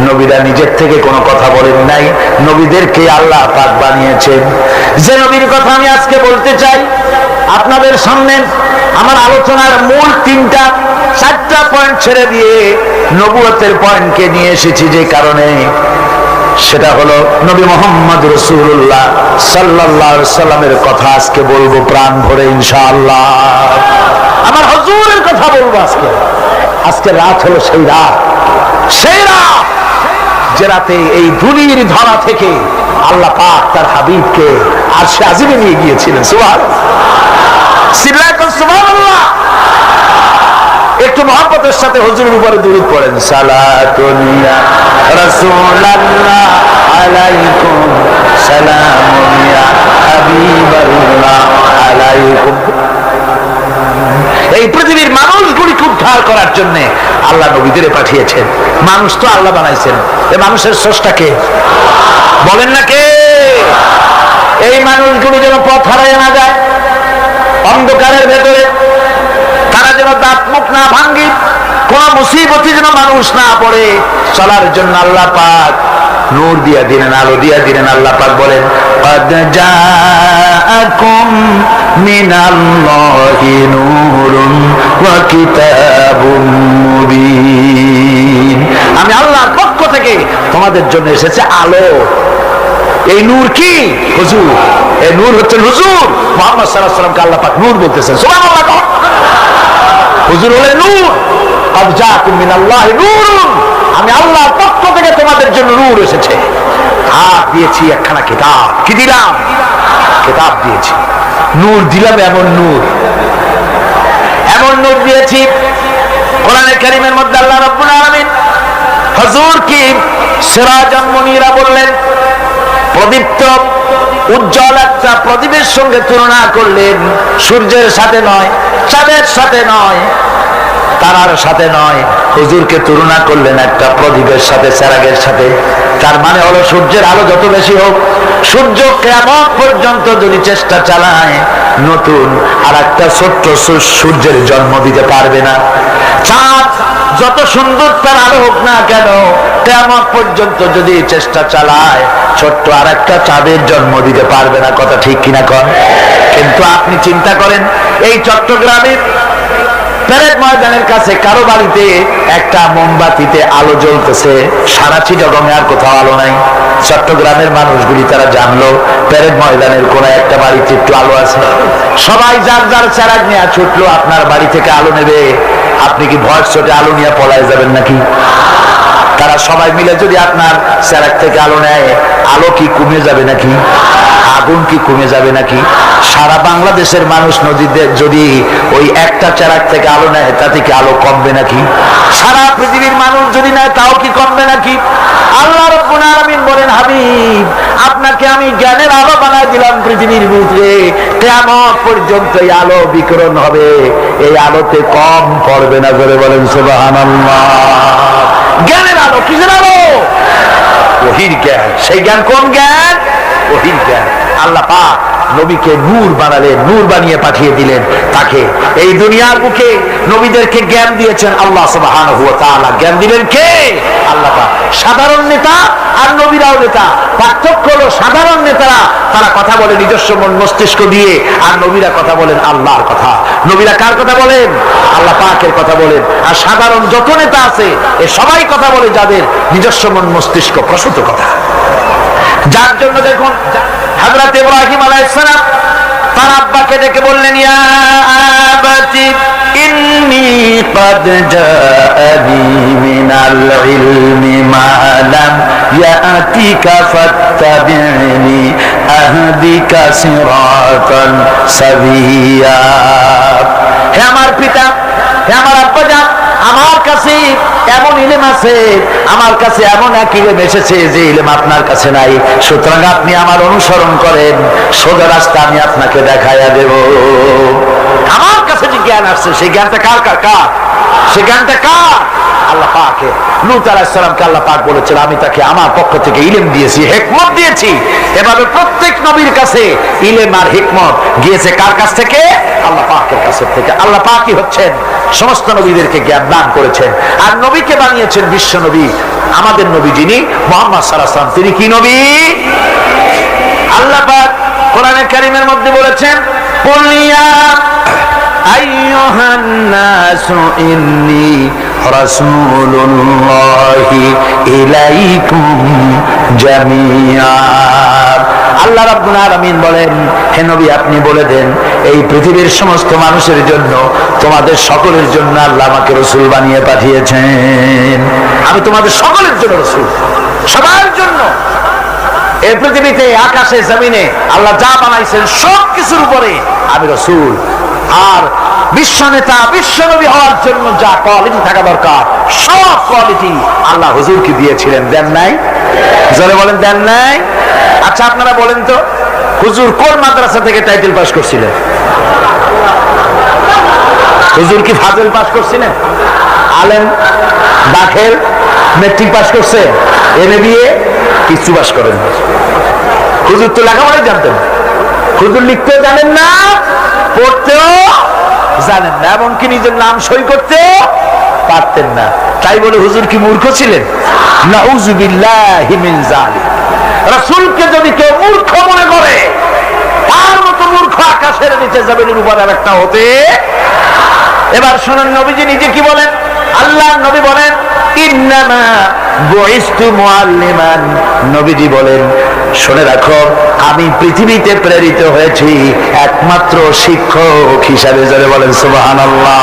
নবীরা নিজের থেকে কোনো কথা বলেন নাই, নবীদেরকে আল্লাহ পাক বানিয়েছেন। যে নবীর কথা আমি আজকে বলতে চাই আপনাদের সামনে, আমার আলোচনার মূল 4টা পয়েন্ট ছেড়ে দিয়ে নবুয়তের পয়েন্টকে নিয়ে এসেছি। যে কারণে সেটা হলো নবী মুহাম্মদ রাসূলুল্লাহ সাল্লাল্লাহু আলাইহি সাল্লামের কথা আজকে বলবো প্রাণ ভরে ইনশাআল্লাহ। আমার হুজুরের কথা বলবো আজকে। আজকে রাত হলো সেই রাত, যে রাতে এই ধুলির ধরা থেকে আল্লাহ পাক তার হাবিবকে আরশে আজিমে নিয়ে গিয়েছিলেন। সুবহানাল্লাহ। একটু মহব্বতের সাথে হুজুরের উপরে দুরূদ পড়েন। সালাতুন ইয়া রাসূলুল্লাহ আলাইকুম, সালামুন ইয়া হাবিবাল্লাহ আলাইকুম। এই পৃথিবীর মানুষগুলিকে উদ্ধার করার জন্য আল্লাহ নবীদের পাঠিয়েছেন। মানুষ তো আল্লাহ বানাইছেন, এ মানুষের স্রষ্টাকে বলেন না কে? এই মানুষগুলো যেন পথ হারায় না যায় অন্ধকারের ভেতরে, তারা যেন দাঁত মুখ না ভাঙ্গি, কোন মুসিবতে যেন মানুষ না পড়ে, চলার জন্য আল্লাহ পাক নূর দিয়া দিলেন, আলো দিয়া দিলেন। আল্লাহ পাক বলেন قد جاءكم من الله نور وكتاب مبين। আমি আল্লাহর পক্ষ থেকে তোমাদের জন্য এসেছে আলো। এই নূর কি? হুজুর। এই নূর হচ্ছেন হুজুর মুহাম্মদ সাল্লাল্লাহু আলাইহি ওয়াসাল্লামকে আল্লাহ পাক নূর বলতেছেন। সুবহানাল্লাহ। হুজুর হলেন নূর। قد جاءكم من الله نور। আমি আল্লাহর পক্ষ থেকে তোমাদের জন্য নূর এসেছে। আর দিয়েছি একখানা কিতাব। কি দিলাম? কিতাব দিয়েছি। নূর দিলাম, এমন নূর, এমন নূর দিয়েছি। কোরআনে কারীমের মধ্যে আল্লাহ রাব্বুল আলামিন হুজুর কি সিরাজাম মুনীরা বললেন। প্রদীপ্ত উজ্জ্বল একটা প্রদীপের সঙ্গে তুলনা করলেন। সূর্যের সাথে নয়, চাঁদের সাথে নয়, তারার সাথে নয়, হুজুরকে তুলনা করলেন একটা প্রদীপের সাথে, চেরাগের সাথে। তার মানে হলো সূর্যের আলো যত বেশি হোক, সূর্য কিয়ামত পর্যন্ত যদি চেষ্টা চালায় নতুন আর একটা ছোট্ট সূর্যের জন্ম দিতে পারবে না। চাঁদ যত সুন্দর তার আলো হোক না কেন, কিয়ামত পর্যন্ত যদি চেষ্টা চালায় ছোট্ট আর একটা চাঁদের জন্ম দিতে পারবে না। কথা ঠিক কিনা কন? কিন্তু আপনি চিন্তা করেন, এই চট্টগ্রামের প্যারেড ময়দানের কাছে কারো বাড়িতে একটা মোমবাতিতে আলো জ্বলতেছে, সারা চিটাগংয়ে আর কোথাও আলো নাই। চট্টগ্রামের মানুষগুলি তারা জানলো প্যারেড ময়দানের কোন একটা বাড়িতে একটু আলো আছে, সবাই যার যার চেরাগ নিয়ে ছুটলো আপনার বাড়ি থেকে আলো নেবে। আপনি কি ভয় চোটে আলো নিয়ে পলায় যাবেন নাকি? তারা সবাই মিলে যদি আপনার চেরাগ থেকে আলো নেয়, আলো কি কমে যাবে নাকি? আগুন কি কমে যাবে নাকি? সারা বাংলাদেশের মানুষ নদীতে যদি ওই একটা চেরাগ থেকে আলো নেয়, তাতে কি আলো কমবে নাকি? সারা পৃথিবীর মানুষ যদি নেয়, তাও কি কমবে নাকি? আল্লাহ রাব্বুল আলামিন বলেন, হাবিব আপনাকে আমি জ্ঞানের আলো বানায় দিলাম পৃথিবীর ভিতরে, কিয়ামত পর্যন্ত এই আলো বিকিরণ হবে, এই আলোতে কম পড়বে না। করে বলেন সুবহানাল্লাহ। জ্ঞানের আলো, কিসের আলো? ওহীর জ্ঞান। সেই জ্ঞান কোন জ্ঞান? ওহীর জ্ঞান। আল্লাহ পাক নবীকে নূর বানালেন, নূর বানিয়ে পাঠিয়ে দিলেন তাকে। এই দুনিয়ার বুকে নবীদেরকে জ্ঞান দিয়েছেন আল্লাহ সুবহানাহু ওয়া তাআলা। জ্ঞান দিলেন কে? আল্লাহ পাক। সাধারণ নেতা আর নবীরাও নেতা। পার্থক্য হলো সাধারণ নেতারা তারা কথা বলে নিজস্ব মন মস্তিষ্ক দিয়ে, আর নবীরা কথা বলেন আল্লাহর কথা। নবীরা কার কথা বলেন? আল্লাহ পাকের কথা বলেন। আর সাধারণ যত নেতা আছে এ সবাই কথা বলে যাদের নিজস্ব মন মস্তিষ্ক প্রসূত কথা। যার জন্য দেখুন হযরত ইব্রাহিম আলাইহিস সালাম তার আব্বাকে ডেকে বললেন, ইয়া আবাতি ইন্নী ক্বাদ জাআনি মিনাল ইলমি মা লাম ইয়াতিকা ফাত্তাবি'নি আহদিকা সিরাতান সাবিয়্যা। হে আমার পিতা, হে আমার আব্বাজান, আমার কাছে এমন ইলম আছে, আমার কাছে এমন এক ইলম এসেছে যে ইলম আপনার কাছে নাই। সুতরাং আপনি আমার অনুসরণ করেন, সোজা রাস্তা আমি আপনাকে দেখাইয়া দেব। আমার কাছে যে জ্ঞান আসছে সেই জ্ঞানটা কার? সেই জ্ঞানটা কার? আল্লাহ পাকের। লূত আলাইহিস সালামকে আল্লাহ পাক বলেছেন, আমি তাকে আমার পক্ষ থেকে ইলম দিয়েছি, হিকমত দিয়েছি। এভাবে প্রত্যেক নবীর কাছে ইলম আর হিকমত গিয়েছে কার কাছ থেকে? আল্লাহ পাকের কাছ থেকে। আল্লাহ পাকই হচ্ছেন সমস্ত নবীদেরকে জ্ঞান দান করেছেন, আর নবীকে বানিয়েছেন বিশ্ব নবী। আমাদের নবী যিনি মুহাম্মদ সাল্লাল্লাহু আলাইহি ওয়াসাল্লাম, তিনি কি নবী? আল্লাহ পাক কোরআনে কারীমের মধ্যে বলেছেন, কুল ইয়া আইয়ুহান নাসু ইন্নী রাসূলুল্লাহি ইলাইকুম জামিআ। আল্লাহ রাব্বুল আলামিন বলেন, হে নবী আপনি বলে দেন এই পৃথিবীর সমস্ত মানুষের জন্য, তোমাদের সকলের জন্য আল্লাহ আমাকে রাসূল বানিয়ে পাঠিয়েছেন। আমি তোমাদের সকলের জন্য রাসূল, সবার জন্য। এই পৃথিবীতে আকাশে জমিনে আল্লাহ যা বানাইছেন সব কিছুর উপরে আমি রাসূল। আর বিশ্ব নেতা, বিশ্ব নবী হওয়ার জন্য যা কোয়ালিটি থাকা দরকার সব কোয়ালিটি আল্লাহ হুজুরকে দিয়েছিলেন। দেন নাই? জোরে বলেন দেন নাই? আচ্ছা আপনারা বলেন তো, হুজুর কোন মাদ্রাসা থেকে টাইটেল পাস করছিলেন? হুজুর কি ফাজিল পাস করছিলেন? আলেম, দাখিল, মেট্রিক পাস করছে, এমএ বিএ কিছু পাস করেন। হুজুর তো লেখাপড়াই জানতেন, হুজুর লিখতেও জানেন না, পড়তেও জানেন না, এমনকি নিজের নাম সই করতেও পারতেন না। তাই বলে হুজুর কি মূর্খ ছিলেন? নাউযুবিল্লাহি মিন যালিক। রাসূলকে যদি কেউ মূর্খ মনে করে, তার মতো মূর্খ আকাশের নিচে জমিনের উপর আর একটা হতে। এবার শুনুন নবীজি নিজে কি বলেন। আল্লাহর নবী বলেন, ইন্নামা বুইসতু মুআল্লিমান। নবীজি বলেন, শুনে রাখো, আমি পৃথিবীতে প্রেরিত হয়েছি একমাত্র শিক্ষক হিসাবে। যারা বলেন সুবহানাল্লাহ।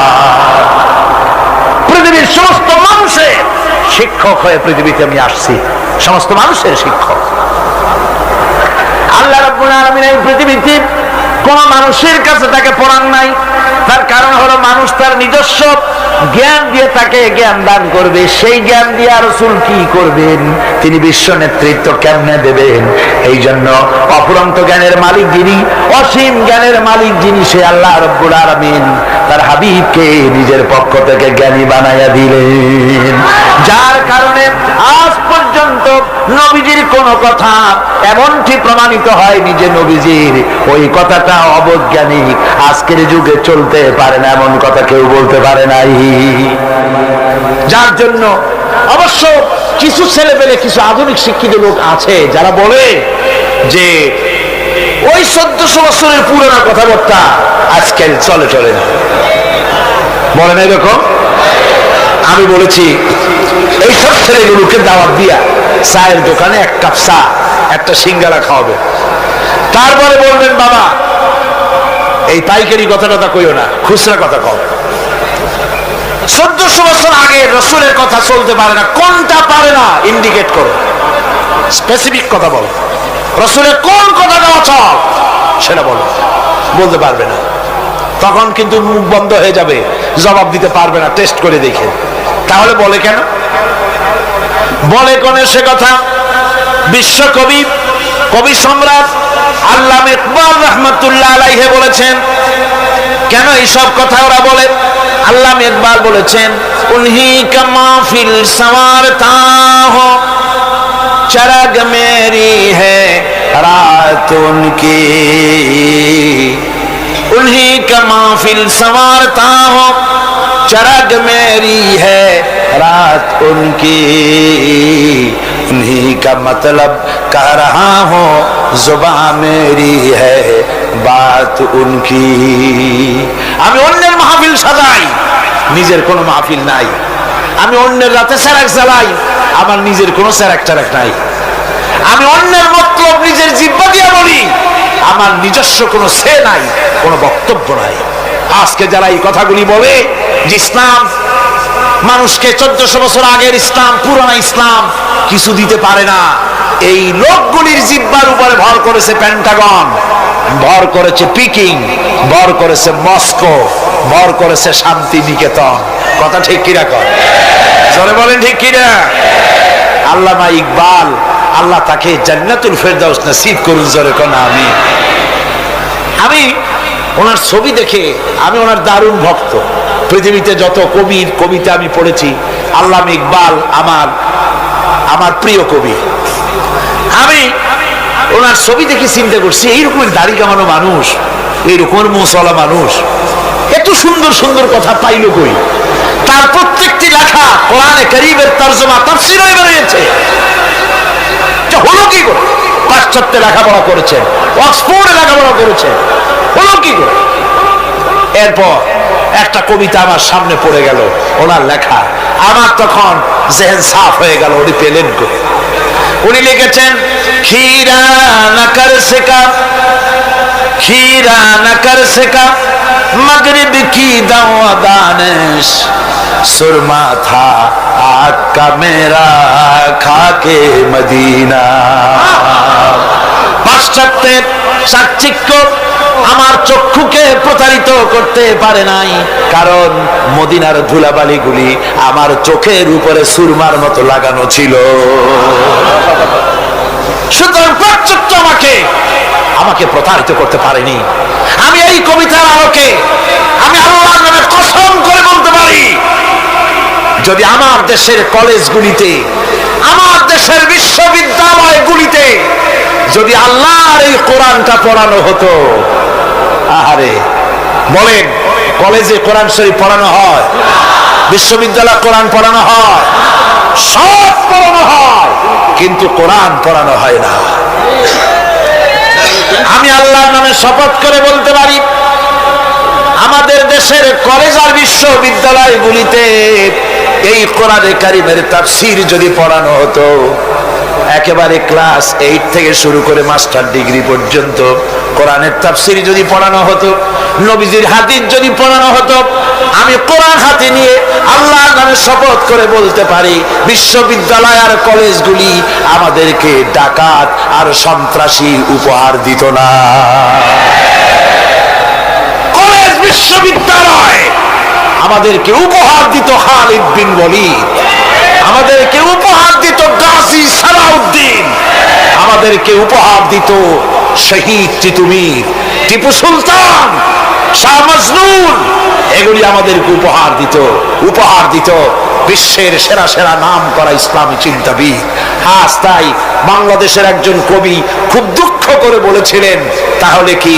পৃথিবীর সমস্ত মানুষের শিক্ষক হয়ে পৃথিবীতে আমি আসছি, সমস্ত মানুষের শিক্ষক। আল্লাহ রাব্বুল আলামিন এই পৃথিবীতে কোন মানুষের কাছে তাকে পড়ান নাই। তার কারণ হলো মানুষ তার নিজস্ব জ্ঞান দিয়ে তাকে জ্ঞান দান করবে। সেই জ্ঞান দিয়ে রাসূল কি করবেন? তিনি বিশ্ব নেতৃত্ব কেমনে দেবেন? এই জন্য অফুরন্ত জ্ঞানের মালিক যিনি, অসীম জ্ঞানের মালিক যিনি, সে আল্লাহ রাব্বুল আলামিন তার হাবিবকে নিজের পক্ষ থেকে জ্ঞানী বানাইয়া দিলেন। যার কারণে আজ পর্যন্ত নবীজির কোন কথা এমনটি প্রমাণিত হয়নি যে নবীজির ওই কথাটা অবৈজ্ঞানিক, আজকের যুগে চলতে পারে না, এমন কথা কেউ বলতে পারে নাই। যার জন্য অবশ্য কিছু ছেলেপেলে, কিছু আধুনিক শিক্ষিত লোক আছে যারা বলে যে ওই 1400 বছরের পুরোনো কথাবার্তা আজকাল চলে না। বলে না এরকম? আমি বলেছি এই সব ছেলেগুলোকে দাওয়াত দিয়া চায়ের দোকানে এক কাপ চা, একটা সিঙ্গারা খাওয়াবে, তারপরে বলবেন বাবা এই পাইকারি কথাটা কইও না, খুচরা কথা কও। 1400 বছর আগে রসুলের কথা চলতে পারে না, কোনটা পারে না ইন্ডিকেট করো, স্পেসিফিক কথা বলো। রসুলের কোন কথাটা অচল সেটা বলো, বলতে পারবে না। তখন কিন্তু মুখ বন্ধ হয়ে যাবে, জবাব দিতে পারবে না, টেস্ট করে দেখে। তাহলে বলে কেন? বলে কোন সে কথা? বিশ্বকবি, কবি সম্রাট আল্লামা ইকবাল রাহমাতুল্লাহ আলাইহি বলেছেন। কেন এইসব কথা ওরা বলে? আল্লামা ইকবাল বলেছেন, উনহি কা মাহফিল সওয়ারতা হো, চরগ মেরি হ্যায় রাত উনকি, उन्हीं का महफिल संवारता हो, चरग मेरी है रात उनकी, उन्हीं का मतलब कह रहा हो, जुबान मेरी है बात उनकी। আমি অন্যের মাহফিল সাজাই, নিজের কোনো মাহফিল নাই। আমি অন্যের রাতে সেরাক জ্বালাই, আমার নিজের কোনো সেরাক টেরাক নাই। আমি অন্যের মতলব নিজের জিহ্বা দিয়ে বলি, আমার নিজস্ব কোনো সে নাই, কোনো বক্তব্য নাই। আজকে যারা এই কথাগুলি বলে যে ইসলাম মানুষকে 1400 বছর আগের ইসলাম, পুরানো ইসলাম কিছু দিতে পারে না, এই লোকগুলির জিহ্বার উপরে ভর করেছে পেন্টাগন, ভর করেছে পিকিং, ভর করেছে মস্কো, ভর করেছে শান্তি নিকেতন। কথা ঠিক কিনা কর? জোরে বলেন ঠিক কিনা? আল্লামা ইকবাল, আল্লাহ তাকে জান্নাতুল ফেরদাউস নসিব করুন। জোরে কোন আমিন। আমি ওনার ছবি দেখে আমি ওনার দারুণ ভক্ত। পৃথিবীতে যত কবির কবিতা আমি পড়েছি, আল্লামা ইকবাল আমার প্রিয় কবি। আমি ওনার ছবি দেখে চিন্তা করছি, এইরকমের দাড়ি কামানো মানুষ, এইরকমের মুসলা মানুষ এত সুন্দর সুন্দর কথা পাইল কই? তার প্রত্যেকটি লেখা কোরআনে কারীমের তরজমা, তাফসীর হয়ে বেরিয়েছে। হলো কি করে? পাশ্চাত্যে লেখাপড়া করেছেন, অক্সফোর্ডে লেখাপড়া করেছেন, হলো কি করে? এরপর একটা কবিতা আমার সামনে পড়ে গেল, ওনার লেখা। আমার তখন জেহেন সাফ হয়ে গেল, উনি পেলেন করে। উনি লিখেছেন, खीरा न कर सका, खीरा न कर सका मगरिब की दवा दानिश, सुरमा था आग का मेरा खाके मदीना। পাশ্চাত্যের চাকচিক্য আমার চক্ষুকে প্রতারিত করতে পারে নাই, কারণ মদিনার ধুলাবালিগুলি আমার চোখের উপরে সুরমার মতো লাগানো ছিল। সুতরাং পাশ্চাত্য আমাকে প্রতারিত করতে পারেনি। আমি এই কবিতার আলোকে আমি আল্লাহর নামে কসম করে বলতে পারি যদি আমার দেশের কলেজগুলিতে, আমার দেশের বিশ্ববিদ্যালয়গুলিতে যদি আল্লাহর এই কোরআনটা পড়ানো হতো, আহারে বলেন, কলেজে কোরআন শরীফ পড়ানো হয়, বিশ্ববিদ্যালয়ে কোরআন পড়ানো হয়, সব পড়ানো হয়, কিন্তু কোরআন পড়ানো হয় না। আমি আল্লাহর নামে শপথ করে বলতে পারি, আমাদের দেশের কলেজ আর বিশ্ববিদ্যালয়গুলিতে এই কোরআনে কারিমের তাফসীর যদি পড়ানো হতো, একেবারে ক্লাস 8 থেকে শুরু করে মাস্টার ডিগ্রি পর্যন্ত কোরআনের তাফসীর যদি পড়ানো হতো, নবীজির হাদিস যদি পড়ানো হতো, আমি কোরআন হাতে নিয়ে আল্লাহর নামে শপথ করে বলতে পারি, বিশ্ববিদ্যালয় আর কলেজগুলি আমাদেরকে ডাকাত আর সন্ত্রাসী উপহার দিত না। কলেজ বিশ্ববিদ্যালয় আমাদেরকে উপহার দিত খালিদ বিন ওয়ালিদ, আমাদেরকে উপহার দিত গাজী সালাউদ্দিন, আমাদেরকে উপহার দিত শহীদ তিতুমির, টিপু সুলতান, শাহ মজনুন, এগুলি আমাদেরকে উপহার দিত বিশ্বের সেরা সেরা নাম করা ইসলামী চিন্তাবিদ। আজ তাই বাংলাদেশের একজন কবি খুব দুঃখ করে বলেছিলেন, তাহলে কি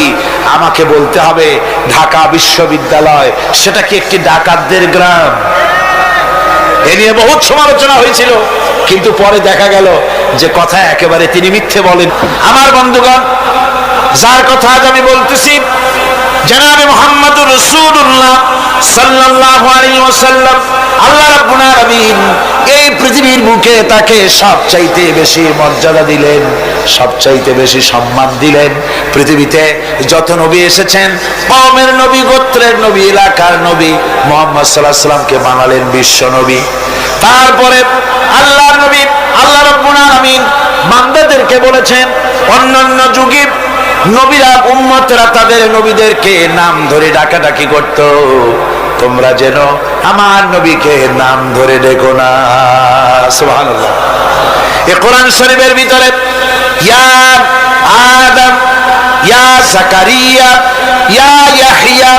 আমাকে বলতে হবে ঢাকা বিশ্ববিদ্যালয় সেটা কি একটি ডাকাতদের গ্রাম? এ নিয়ে বহুত সমালোচনা হয়েছিল, কিন্তু পরে দেখা গেল যে কথা একেবারে তিনি মিথ্যে বলেন। আমার বন্ধুগণ, যার কথা আজ আমি বলতেছি, জনাবে মুহাম্মদুর রাসূলুল্লাহ সাল্লাল্লাহু আলাইহি ওয়াসাল্লাম, আল্লাহ রাব্বুল আলামিন এই পৃথিবীর বুকে তাকে সবচাইতে বেশি মর্যাদা দিলেন, সবচাইতে বেশি সম্মান দিলেন। পৃথিবীতে যত নবী এসেছেন, কওমের নবী, গোত্রের নবী, এলাকার নবী, মুহাম্মদ সাল্লাল্লাহু আলাইহি ওয়াসাল্লামকে বানালেন বিশ্ব নবী। তারপরে আল্লাহর নবী, আল্লাহ রাব্বুল আলামিন বান্দাদেরকে বলেছেন, অন্যান্য যুগে নবীরা, উম্মতরা তাদের নবীদেরকে নাম ধরে ডাকাডাকি করত, তোমরা যেন আমার নবীকে নাম ধরে ডেকো না। সুবহানাল্লাহ। এই কোরআন শরীফের ভিতরে ইয়া আদম, ইয়া জাকারিয়া, ইয়া ইয়াহইয়া,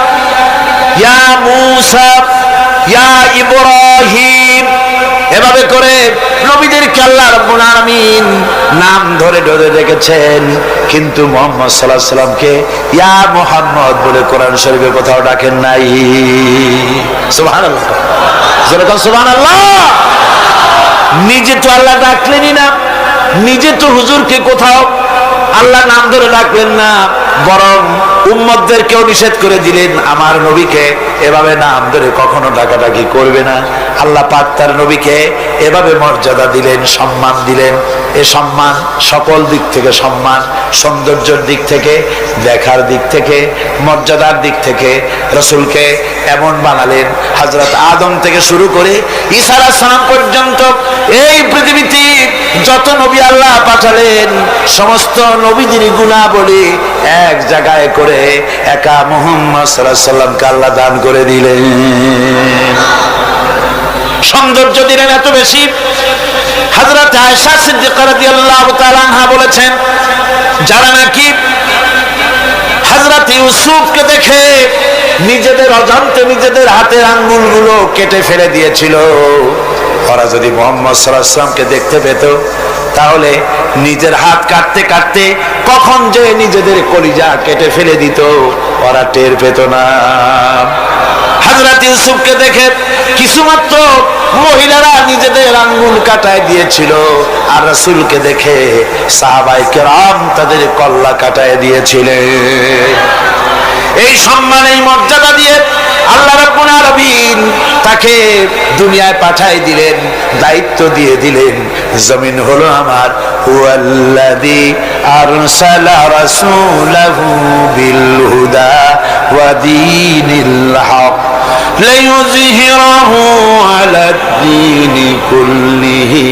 ইয়া মূসা, ইয়া ইব্রাহিম, এভাবে করে নবীদেরকে আল্লাহ রাব্বুল আলামিন নাম ধরে ধরে রেখেছেন, কিন্তু মুহাম্মদ সাল্লাল্লাহু আলাইহি ওয়াসাল্লামকে ইয়া মুহাম্মদ বলে কোরআন শরীফে কোথাও ডাকেন নাই। সুবহানাল্লাহ, যেরকম সুবহানাল্লাহ। নিজে তো আল্লাহ ডাকলেনই না, নিজে তো হুজুরকে কোথাও আল্লাহ নাম ধরে ডাকলেন না, বরং উম্মতদেরকেও নিষেধ করে দিলেন আমার নবীকে এভাবে নাম ধরে কখনো ডাকাডাকি করবে না। আল্লাহ পাক তার নবীকে এভাবে মর্যাদা দিলেন, সম্মান দিলেন। এ সম্মান সকল দিক থেকে সম্মান, সৌন্দর্যের দিক থেকে, দেখার দিক থেকে, মর্যাদার দিক থেকে রাসূলকে এমন বানালেন, হযরত আদম থেকে শুরু করে ঈসা আলাইহিস সালাম পর্যন্ত এই পৃথিবীতে যত নবী আল্লাহ পাঠালেন, সমস্ত নবীদের গুণাবলী এক জায়গায় করে একা মুহাম্মদ সাল্লাল্লাহু আলাইহি ওয়াসাল্লামকে আল্লাহ দান করে দিলেন। সৌন্দর্য দিলেন এত বেশি, হযরত আয়েশা সিদ্দিকা রাদিয়াল্লাহু তাআলা আনহা বলেছেন, যারা নাকি হযরত ইউসুফকে দেখে নিজেদের অজান্তে নিজেদের হাতের আঙ্গুলগুলো কেটে ফেলে দিয়েছিল, ওরা যদি মুহাম্মদ সাল্লাল্লাহু আলাইহি ওয়াসাল্লামকে দেখতে পেত, তাহলে নিজের হাত কাটতে কাটতে কখন যে নিজেদের কলিজা কেটে ফেলে দিত ওরা টের পেত না। হযরত ইউসুফকে দেখে কিছুমাত্র মহিলারা নিজেদের আঙ্গুল কাটায় দিয়েছিল, আর রাসূলকে দেখে সাহাবায়ে কেরাম তাদের কল্লা কাটায় দিয়েছিলেন। এই সম্মান, এই মর্যাদা দিয়ে আল্লাহ রাব্বুল আলামিন তাকে দুনিয়ায় পাঠাই দিলেন, দায়িত্ব দিয়ে দিলেন, জমিন হলো আমার। হুয়াল্লাযী আরসালা রাসূলাহু বিল হুদা ওয়া দীনিল হক লিইয়ুযহিরাহু আলাদ দীনি কুল্লিহি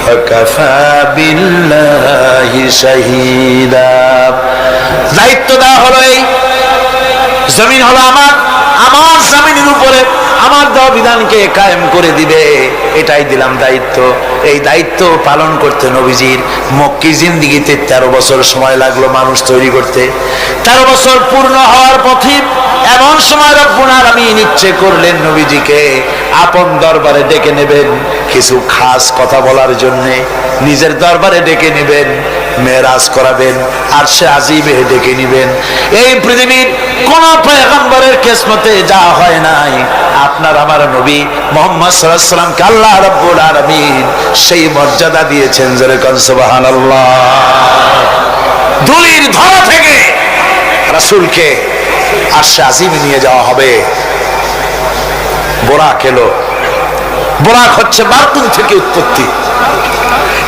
ওয়া কাফা বিল্লাহি শাহীদা। দায়িত্ব দেওয়া হলো, এই জমিন হলো আমার, আমার জমিনের উপরে আমার বিধানকে কায়েম করে দিবে, এটাই দিলাম দায়িত্ব। এই দায়িত্ব পালন করতে নবীজির মক্কি জিন্দিগিতে 13 বছর সময় লাগলো মানুষ তৈরি করতে। 13 বছর পূর্ণ হওয়ার পথে এমন সময় রব্বুল আলামিন ইচ্ছে করলেন নবীজিকে আপন দরবারে ডেকে নেবেন, কিছু খাস কথা বলার জন্য নিজের দরবারে ডেকে নেবেন, মেরাজ করাবেন, আরশে আজিমে ডেকে নেবেন। এই পৃথিবীর কোন পয়গম্বরের কিসমতে যা হয় নাই, আপনার আমার নবী মুহাম্মদ সাল্লাল্লাহু আলাইহি ওয়াসাল্লামকে আল্লাহ রাব্বুল আলামিন সেই মর্যাদা দিয়েছেন। জোরে কোন সুবহানাল্লাহ। ধুলির ধরা থেকে রাসূলকে আরশে আজিমে নিয়ে যাওয়া হবে। বোরাক এলো। বোরাক হচ্ছে বারকুন থেকে উৎপত্তি,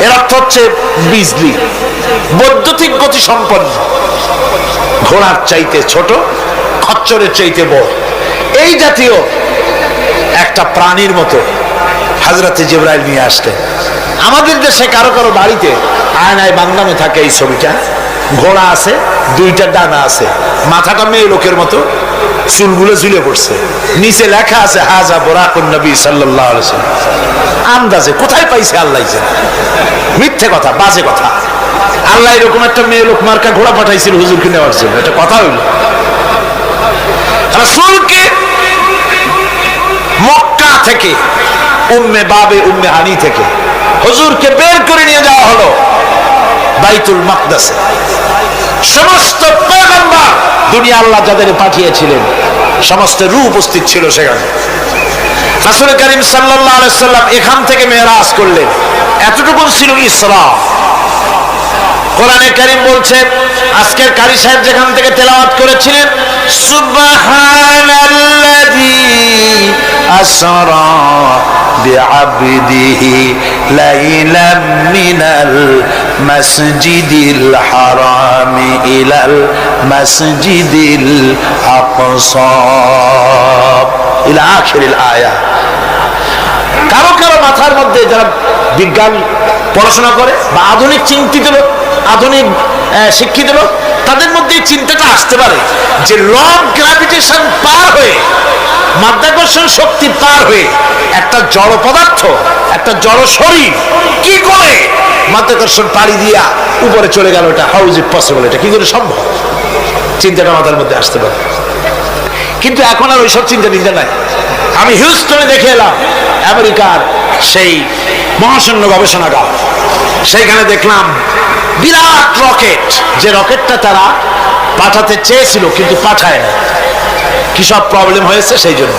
এর অর্থ হচ্ছে বিজলি, বৈদ্যুতিক গতি সম্পন্ন, ঘোড়ার চাইতে ছোট, খচ্চরের চাইতে বড়, এই জাতীয় একটা প্রাণীর মতো হযরত জিবরাইল নিয়ে আসলেন। আমাদের দেশে কারো কারো বাড়িতে আয়নায় বাঁধানো থাকে এই ছবিটা। ঘোড়া আছে, 2টা ডানা আছে, মাথাটা মেয়ে লোকের মতো, চুলগুলো ঝুলে পড়ছে, নিচে লেখা আছে হাজা বুরাকুন নবী সাল্লাল্লাহু আলাইহি ওয়াসাল্লাম। আন্দাজে কোথায় পাইছে আল্লাহ জানে, মিথ্যে কথা, বাজে কথা। আল্লাহ এরকম একটা মেয়ে লোক মার্কা ঘোড়া পাঠাইছিল হুজুরকে নেওয়ার জন্য, এটা কথা হইল। রাসূলকে মক্কা থেকে উম্মে বাবে উম্মে হানি থেকে হুজুরকে বের করে নিয়ে যাওয়া হলো বাইতুল মাকদাসে। সমস্ত পয়গম্বর দুনিয়া আল্লাহ যাদের পাঠিয়েছিলেন সমস্ত রূহ উপস্থিত ছিল সেখানে। রাসূল করিম সাল্লাল্লাহু আলাইহি সাল্লাম এখান থেকে মেরাজ করলেন। এতটুকু ছিল ইসরা। কোরআনে কারীম বলছে, আজকের কারি সাহেব যেখান থেকে তেলাওয়াত করেছিলেন, সুবহানাল্লাযী আসরা বিআবদিহি লাইলাম মিনাল মাসজিদিল হারামি ইলাল মাসজিদিল আকসা ইলা আখিরিল আয়া। কারো কারো মাথার মধ্যে যারা বিজ্ঞান পড়াশোনা করে বা আধুনিক চিন্তিত লোক, আধুনিক শিক্ষিত লোক, তাদের মধ্যে এই চিন্তাটা আসতে পারে যে ল অফ গ্র্যাভিটেশন পার হয়ে, মাধ্যাকর্ষণ শক্তি পার হয়ে একটা জড় পদার্থ, একটা জড় শরীর কি করে মাধ্যাকর্ষণ পাড়ি দিয়া উপরে চলে গেল, এটা হাউ ইজ ইট পসিবল, এটা কি করে সম্ভব? চিন্তাটা মাথার মধ্যে আসতে পারে। কিন্তু এখন আর ওইসব চিন্তা নিতে নাই। আমি হিউস্টনে দেখে এলাম আমেরিকার সেই মহাশূন্য গবেষণাগার, সেইখানে দেখলাম বিরাট রকেট, যে রকেটটা তারা পাঠাতে চেয়েছিল কিন্তু পাঠায় না, কি সব প্রবলেম হয়েছে সেই জন্য।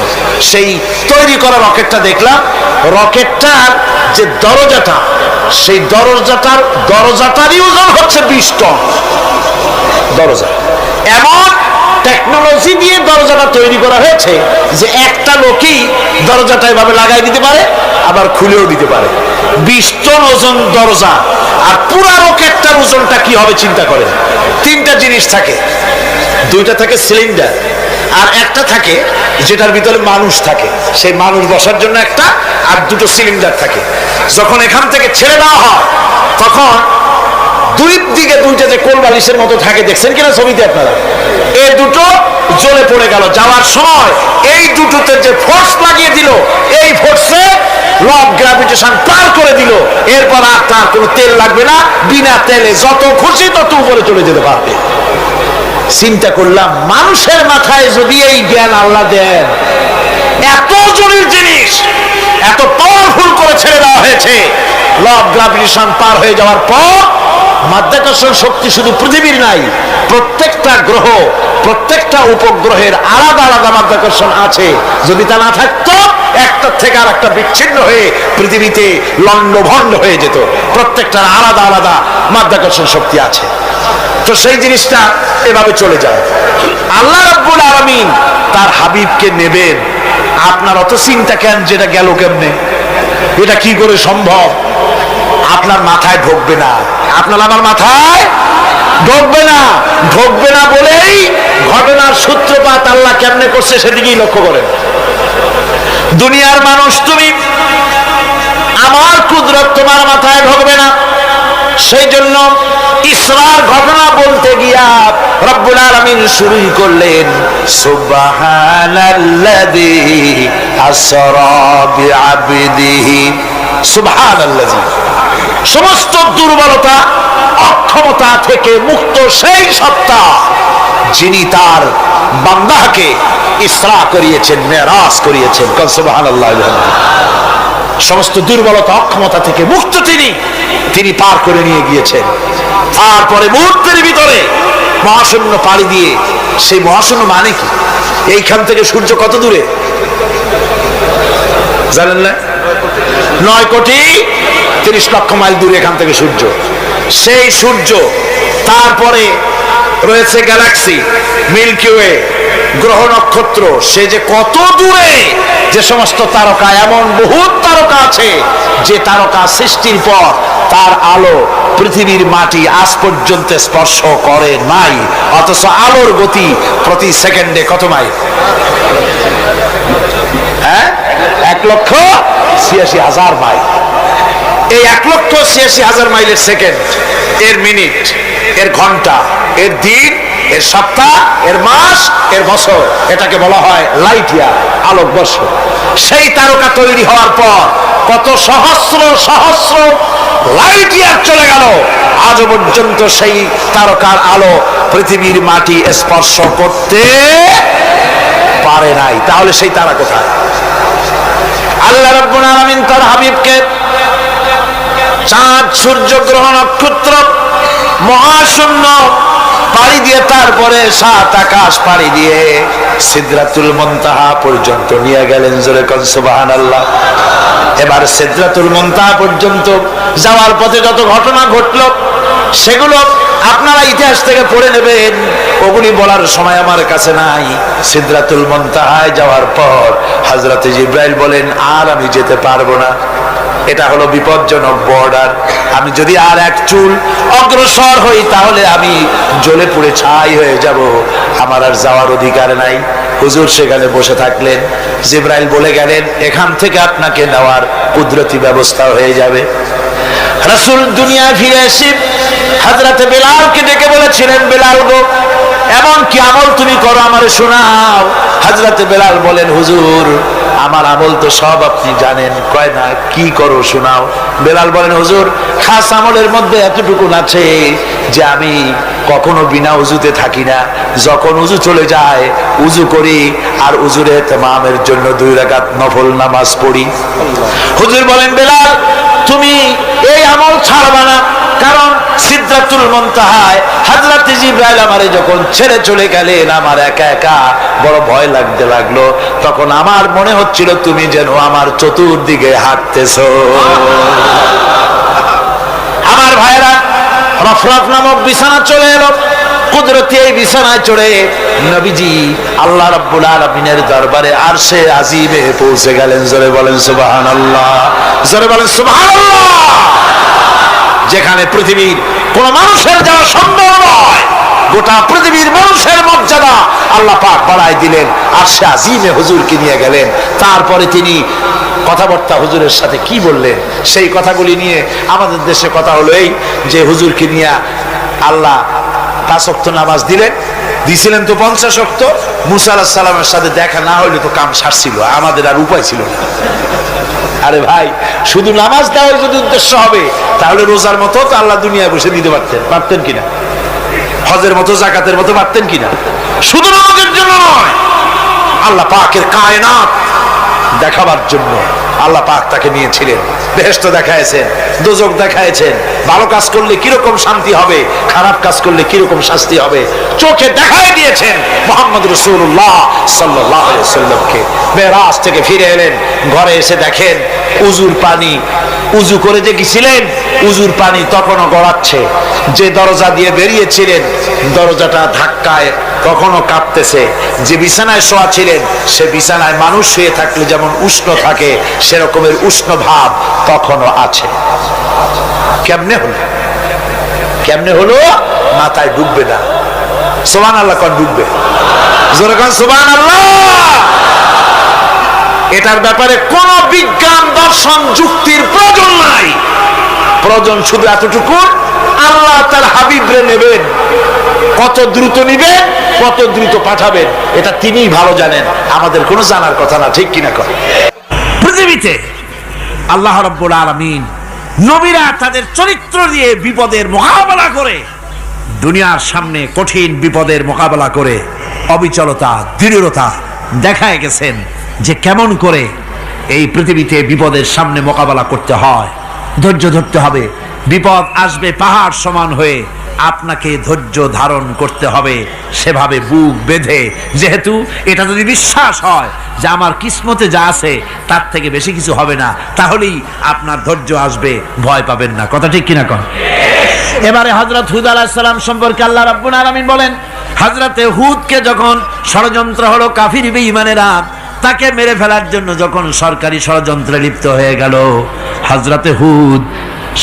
সেই তৈরি করা রকেটটা দেখলাম, রকেটটার যে দরজাটা, সেই দরজাটারই ওজন হচ্ছে 20 টন দরজা। এমন টেকনোলজি দিয়ে দরজাটা তৈরি করা হয়েছে যে একটা লোকই দরজাটা এভাবে লাগাই দিতে পারে, আবার খুলেও দিতে পারে। 20 টন ওজন দরজা। আর পুরো রকেটটার ওজনটা কি হবে চিন্তা করেন। 3টা জিনিস থাকে, 2টা থাকে সিলিন্ডার, আর একটা থাকে যেটার ভিতরে মানুষ থাকে, সেই মানুষ বসার জন্য একটা, আর 2টো সিলিন্ডার থাকে। যখন এখান থেকে ছেড়ে দেওয়া হয় তখন দুই দিকে 2টা যে কোল বালিশের মতো থাকে, দেখছেন কিনা ছবিতে আপনারা, এই 2টো জ্বলে পড়ে গেল। যাওয়ার সময় এই 2টোতে যে ফোর্স লাগিয়ে দিল, এই ফোর্সে ল অফ গ্র্যাভিটেশন পার করে দিল। এরপর আর তার কোনো তেল লাগবে না, বিনা তেলে যত খুশি তত উপরে চলে যেতে পারবে। চিন্তা করলাম, মানুষের মাথায় যদি এই জ্ঞান আল্লাহ দেন, এত জটিল জিনিস এত পাওয়ারফুল করে ছেড়ে দেওয়া হয়েছে, ল অফ গ্র্যাভিটেশন পার হয়ে যাওয়ার পর মাধ্যাকর্ষণ শক্তি শুধু পৃথিবীর নাই, প্রত্যেকটা গ্রহ, প্রত্যেকটা উপগ্রহের আলাদা আলাদা মাধ্যাকর্ষণ আছে। যদি তা না থাকতো, একটা থেকে আর একটা বিচ্ছিন্ন হয়ে পৃথিবীতে লণ্ডভণ্ড হয়ে যেত। প্রত্যেকটার আলাদা আলাদা মাধ্যাকর্ষণ শক্তি আছে। তো সেই জিনিসটা এভাবে চলে যায়। আল্লাহ রাব্বুল আলামিন তার হাবিবকে নেবেন, আপনার অত চিন্তা কেন, যেটা গেল কেমনে, এটা কি করে সম্ভব, আপনার মাথায় ঢুকবে না। আপনার আমার মাথায় ঢুকবে না। ঢুকবে না বলেই ঘটনার সূত্রপাত আল্লাহ কেমনে করছে সেদিকেই লক্ষ্য করেন। দুনিয়ার মানুষ, তুমি আমার কুদরত তোমার মাথায় ঢুকবে না। সেই জন্য ইসরার ঘটনা বলতে গিয়া রব্বুল আলামিন শুরুই করলেন সুবহানাল্লাযী আসরা বিআবদিহি। সুবহানাল্লাযী, সমস্ত দুর্বলতা অক্ষমতা থেকে মুক্ত সেই সত্তা যিনি তার বান্দাকে ইসরা করিয়েছেন, মেরাজ করিয়েছেন। সুবহানাল্লাহ। সমস্ত দুর্বলতা অক্ষমতা থেকে মুক্ত তিনি পার করে নিয়ে গিয়েছেন। তারপরে মুহূর্তের ভিতরে মহাশূন্য পাড়ি দিয়ে, সেই মহাশূন্য মানে কি? এইখান থেকে সূর্য কত দূরে জানেন না? 9,30,00,000 মাইল দূরে এখান থেকে সূর্য। সেই সূর্য, তারপরে রয়েছে গ্যালাক্সি, মিল্কি ওয়ে, গ্রহ নক্ষত্র, সে যে কত দূরে, যে সমস্ত তারকা, এমন বহু তারকা আছে যে তারকা সৃষ্টির পর তার আলো পৃথিবীর মাটি আজ পর্যন্ত স্পর্শ করে নাই, অথচ আলোর গতি প্রতি সেকেন্ডে কত মাইল? 1,86,000 মাইল। এই 1,86,000 মাইলের সেকেন্ড, এর মিনিট, এর ঘন্টা, এর দিন, এর সপ্তাহ, এর মাস, এর বছর, এটাকে বলা হয় লাইট ইয়ার, আলোকবর্ষ। সেই তারকা তৈরি হওয়ার পর কত সহস্র সহস্র লাইট ইয়ার চলে গেল, আজ পর্যন্ত সেই তারকার আলো পৃথিবীর মাটি স্পর্শ করতে পারে নাই। তাহলে সেই তারা কোথায়? আল্লাহ রাব্বুল আলামিন তার হাবিবকে চাঁদ, সূর্য, গ্রহ, নক্ষত্র, মহাশূন্য পাড়ি দিয়ে, তারপরে 7 আকাশ পাড়ি দিয়ে সিদরাতুল মুনতাহা পর্যন্ত নিয়ে গেলেন। জোরে কোন সুবহানাল্লাহ। এবার সিদরাতুল মুনতাহা পর্যন্ত যাওয়ার পথে যত ঘটনা ঘটল সেগুলো আপনারা ইতিহাস থেকে পড়ে নেবেন, ওগুলি বলার সময় আমার কাছে নাই। সিদরাতুল মুনতাহায় যাওয়ার পর হযরতে জিবরাইল বলেন, আর আমি যেতে পারবো না, এটা হলো বিপজ্জনক বর্ডার। আমি যদি আর এক চুল অগ্রসর হই তাহলে আমি জ্বলে পুড়ে ছাই হয়ে যাব, আমার আর যাওয়ার অধিকার নাই। হুজুর সেখানে বসে থাকলেন। জিবরাইল বলে গেলেন, এখান থেকে আপনাকে নেওয়ার কুদরতি ব্যবস্থা হয়ে যাবে। রাসূল দুনিয়া ফিরে এসে হযরতে বেলালকে ডেকে বলেছিলেন, বেলাল গো, এমন কি আমল তুমি করো আমারে শোনাও। হযরতে বেলাল বলেন, হুজুর আমার আমল তো সব আপনি জানেন। কয় না, কি করো শোনাও। বেলাল বলেন, হুজুর খাস আমলের মধ্যে এতটুকু আছে যে আমি কখনো বিনা উজুতে থাকি না, যখন উজু চলে যায় উজু করি, আর উজুরে ইতিমামের জন্য 2 রাকাত নফল নামাজ পড়ি। হুজুর বলেন, বেলাল তুমি এই আমল ছাড়বা না, কারণ সিদরাতুল মুনতাহায় হযরত জিবরাইল আমারে যখন ছেড়ে চলে গেলেন, আমার একা একা বড় ভয় লাগতে লাগলো। তখন আমার মনে হচ্ছিল তুমি যেন আমার চতুর্দিকে হাঁটতেছো। আমার ভাইরা, রফরফ নামক বিছানা চলে এলো। কুদরতি এই বিছানায় চড়ে নবীজি আল্লাহ রাব্বুল আলামিনের দরবারে আরশে আজিমে পৌঁছে গেলেন। জোরে বলেন সুবহানাল্লাহ, জোরে বলেন সুবহানাল্লাহ। যেখানে পৃথিবীর কোন মানুষের যাওয়া সম্ভব নয়, গোটা পৃথিবীর মানুষের মর্যাদা আল্লাহ পাক বাড়ায় দিলেন, আরশে আজিমে হুজুরকে নিয়ে গেলেন। তারপরে তিনি কথাবার্তা হুজুরের সাথে কি বললেন, সেই কথাগুলি নিয়ে আমাদের দেশে কথা হলো এই যে হুজুরকে নিয়ে আল্লাহ 5 ওয়াক্ত নামাজ দিছিলেন তো 50 ওয়াক্ত। মুসা আলাইহিস সালামের সাথে দেখা না হইলে তো কাম সারছিল, আমাদের আর উপায় ছিল না। আরে ভাই, শুধু নামাজ দেওয়ার যদি উদ্দেশ্য হবে তাহলে রোজার মতো তো আল্লাহ দুনিয়ায় বসে দিতে পারতেন কিনা, হজের মতো জাকাতের মতো পারতেন কিনা। শুধু নামাজের জন্য নয়, আল্লাহ পাকের কায়নাত দেখাবার জন্য আল্লাহ পাক তাকে নিয়েছিলেন। বেহেশত দেখাইছেন, দোজখ দেখাইছেন, ভালো কাজ করলে কিরকম শান্তি হবে, খারাপ কাজ করলে কিরকম শাস্তি হবে চোখে দেখাই দিয়েছেন মুহাম্মদ রাসূলুল্লাহ সাল্লাল্লাহু আলাইহি ওয়াসাল্লামকে। মেরাজ থেকে ফিরে এলেন, ঘরে এসে দেখেন উজুর পানি, উজু করে যে গেছিলেন উজুর পানি তখনও গড়াচ্ছে। যে দরজা দিয়ে বেরিয়েছিলেন দরজাটা ধাক্কায় তখনও কাঁপতেছে। যে বিছানায় শোয়া ছিলেন সে বিছানায় মানুষ শুয়ে থাকলে যেমন উষ্ণ থাকে সেরকমের উষ্ণ ভাব তখনও আছে। কেমনে হলো? কেমনে হলো? মাথায় ঢুকবে না। সুবহানাল্লাহ কোন ঢুকবে? জোরে কোন সুবহানাল্লাহ। এটার ব্যাপারে কোন বিজ্ঞান, দর্শন, যুক্তির প্রয়োজন নাই। প্রয়োজন শুধু এতটুকু, আল্লাহ তার হাবিবরে নেবেন, কত দ্রুত নিবেন, কত দ্রুত পাঠাবেন, এটা তিনিই ভালো জানেন, আমাদের কোনো জানার কথা না, ঠিক কিনা কর? পৃথিবীতে আল্লাহ রাব্বুল আলামিন নবীরা তাদের চরিত্র দিয়ে বিপদের মোকাবেলা করে, দুনিয়ার সামনে কঠিন বিপদের মোকাবেলা করে অবিচলতা, দৃঢ়তা দেখায় গেছেন যে কেমন করে এই পৃথিবীতে বিপদের সামনে মোকাবেলা করতে হয়। ধৈর্য ধরতে হবে, বিপদ আসবে পাহাড় সমান হয়ে, আপনাকে ধৈর্য ধারণ করতে হবে সেভাবে বুক বেঁধে। যেহেতু এটা যদি বিশ্বাস হয় যে আমার কিসমতে যা আছে তার থেকে বেশি কিছু হবে না, তাহলেই আপনার ধৈর্য আসবে, ভয় পাবেন না। কথা ঠিক কিনা কন? এবারে হযরত হুদ আলাইহিস সালাম সম্পর্কে আল্লাহ রাব্বুল আলামিন বলেন, হযরতে হুদকে যখন ষড়যন্ত্র হলো কাফির বেঈমানেরা তাকে মেরে ফেলার জন্য, যখন সরকারি ষড়যন্ত্রে লিপ্ত হয়ে গেল, হযরতে হুদ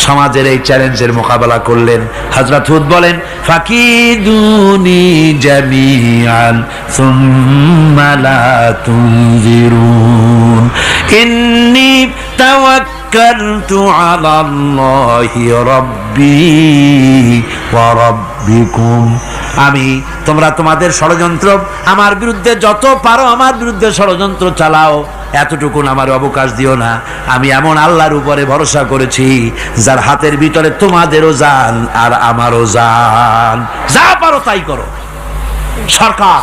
সমাজের এই চ্যালেঞ্জের মোকাবেলা করলেন। হযরত হুদ বলেন, ফাকিদুনি জামিআন সুম্মা লা তুনজিরুন ইন্নী তাওয়াক্কালতু আলাল্লাহি রাব্বি ওয়া রাব্বিকুম। তোমরা তোমাদের ষড়যন্ত্র আমার বিরুদ্ধে যত পারো আমার বিরুদ্ধে ষড়যন্ত্র চালাও, এতটুকুন আমার অবকাশ দিও না। আমি এমন আল্লাহর উপরে ভরসা করেছি যার হাতের ভিতরে তোমাদেরও জান আর আমারও জান। যা পারো তাই করো, সরকার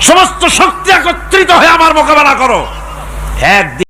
সমস্ত শক্তি একত্রিত হয়ে আমার মোকাবেলা করো। একদিন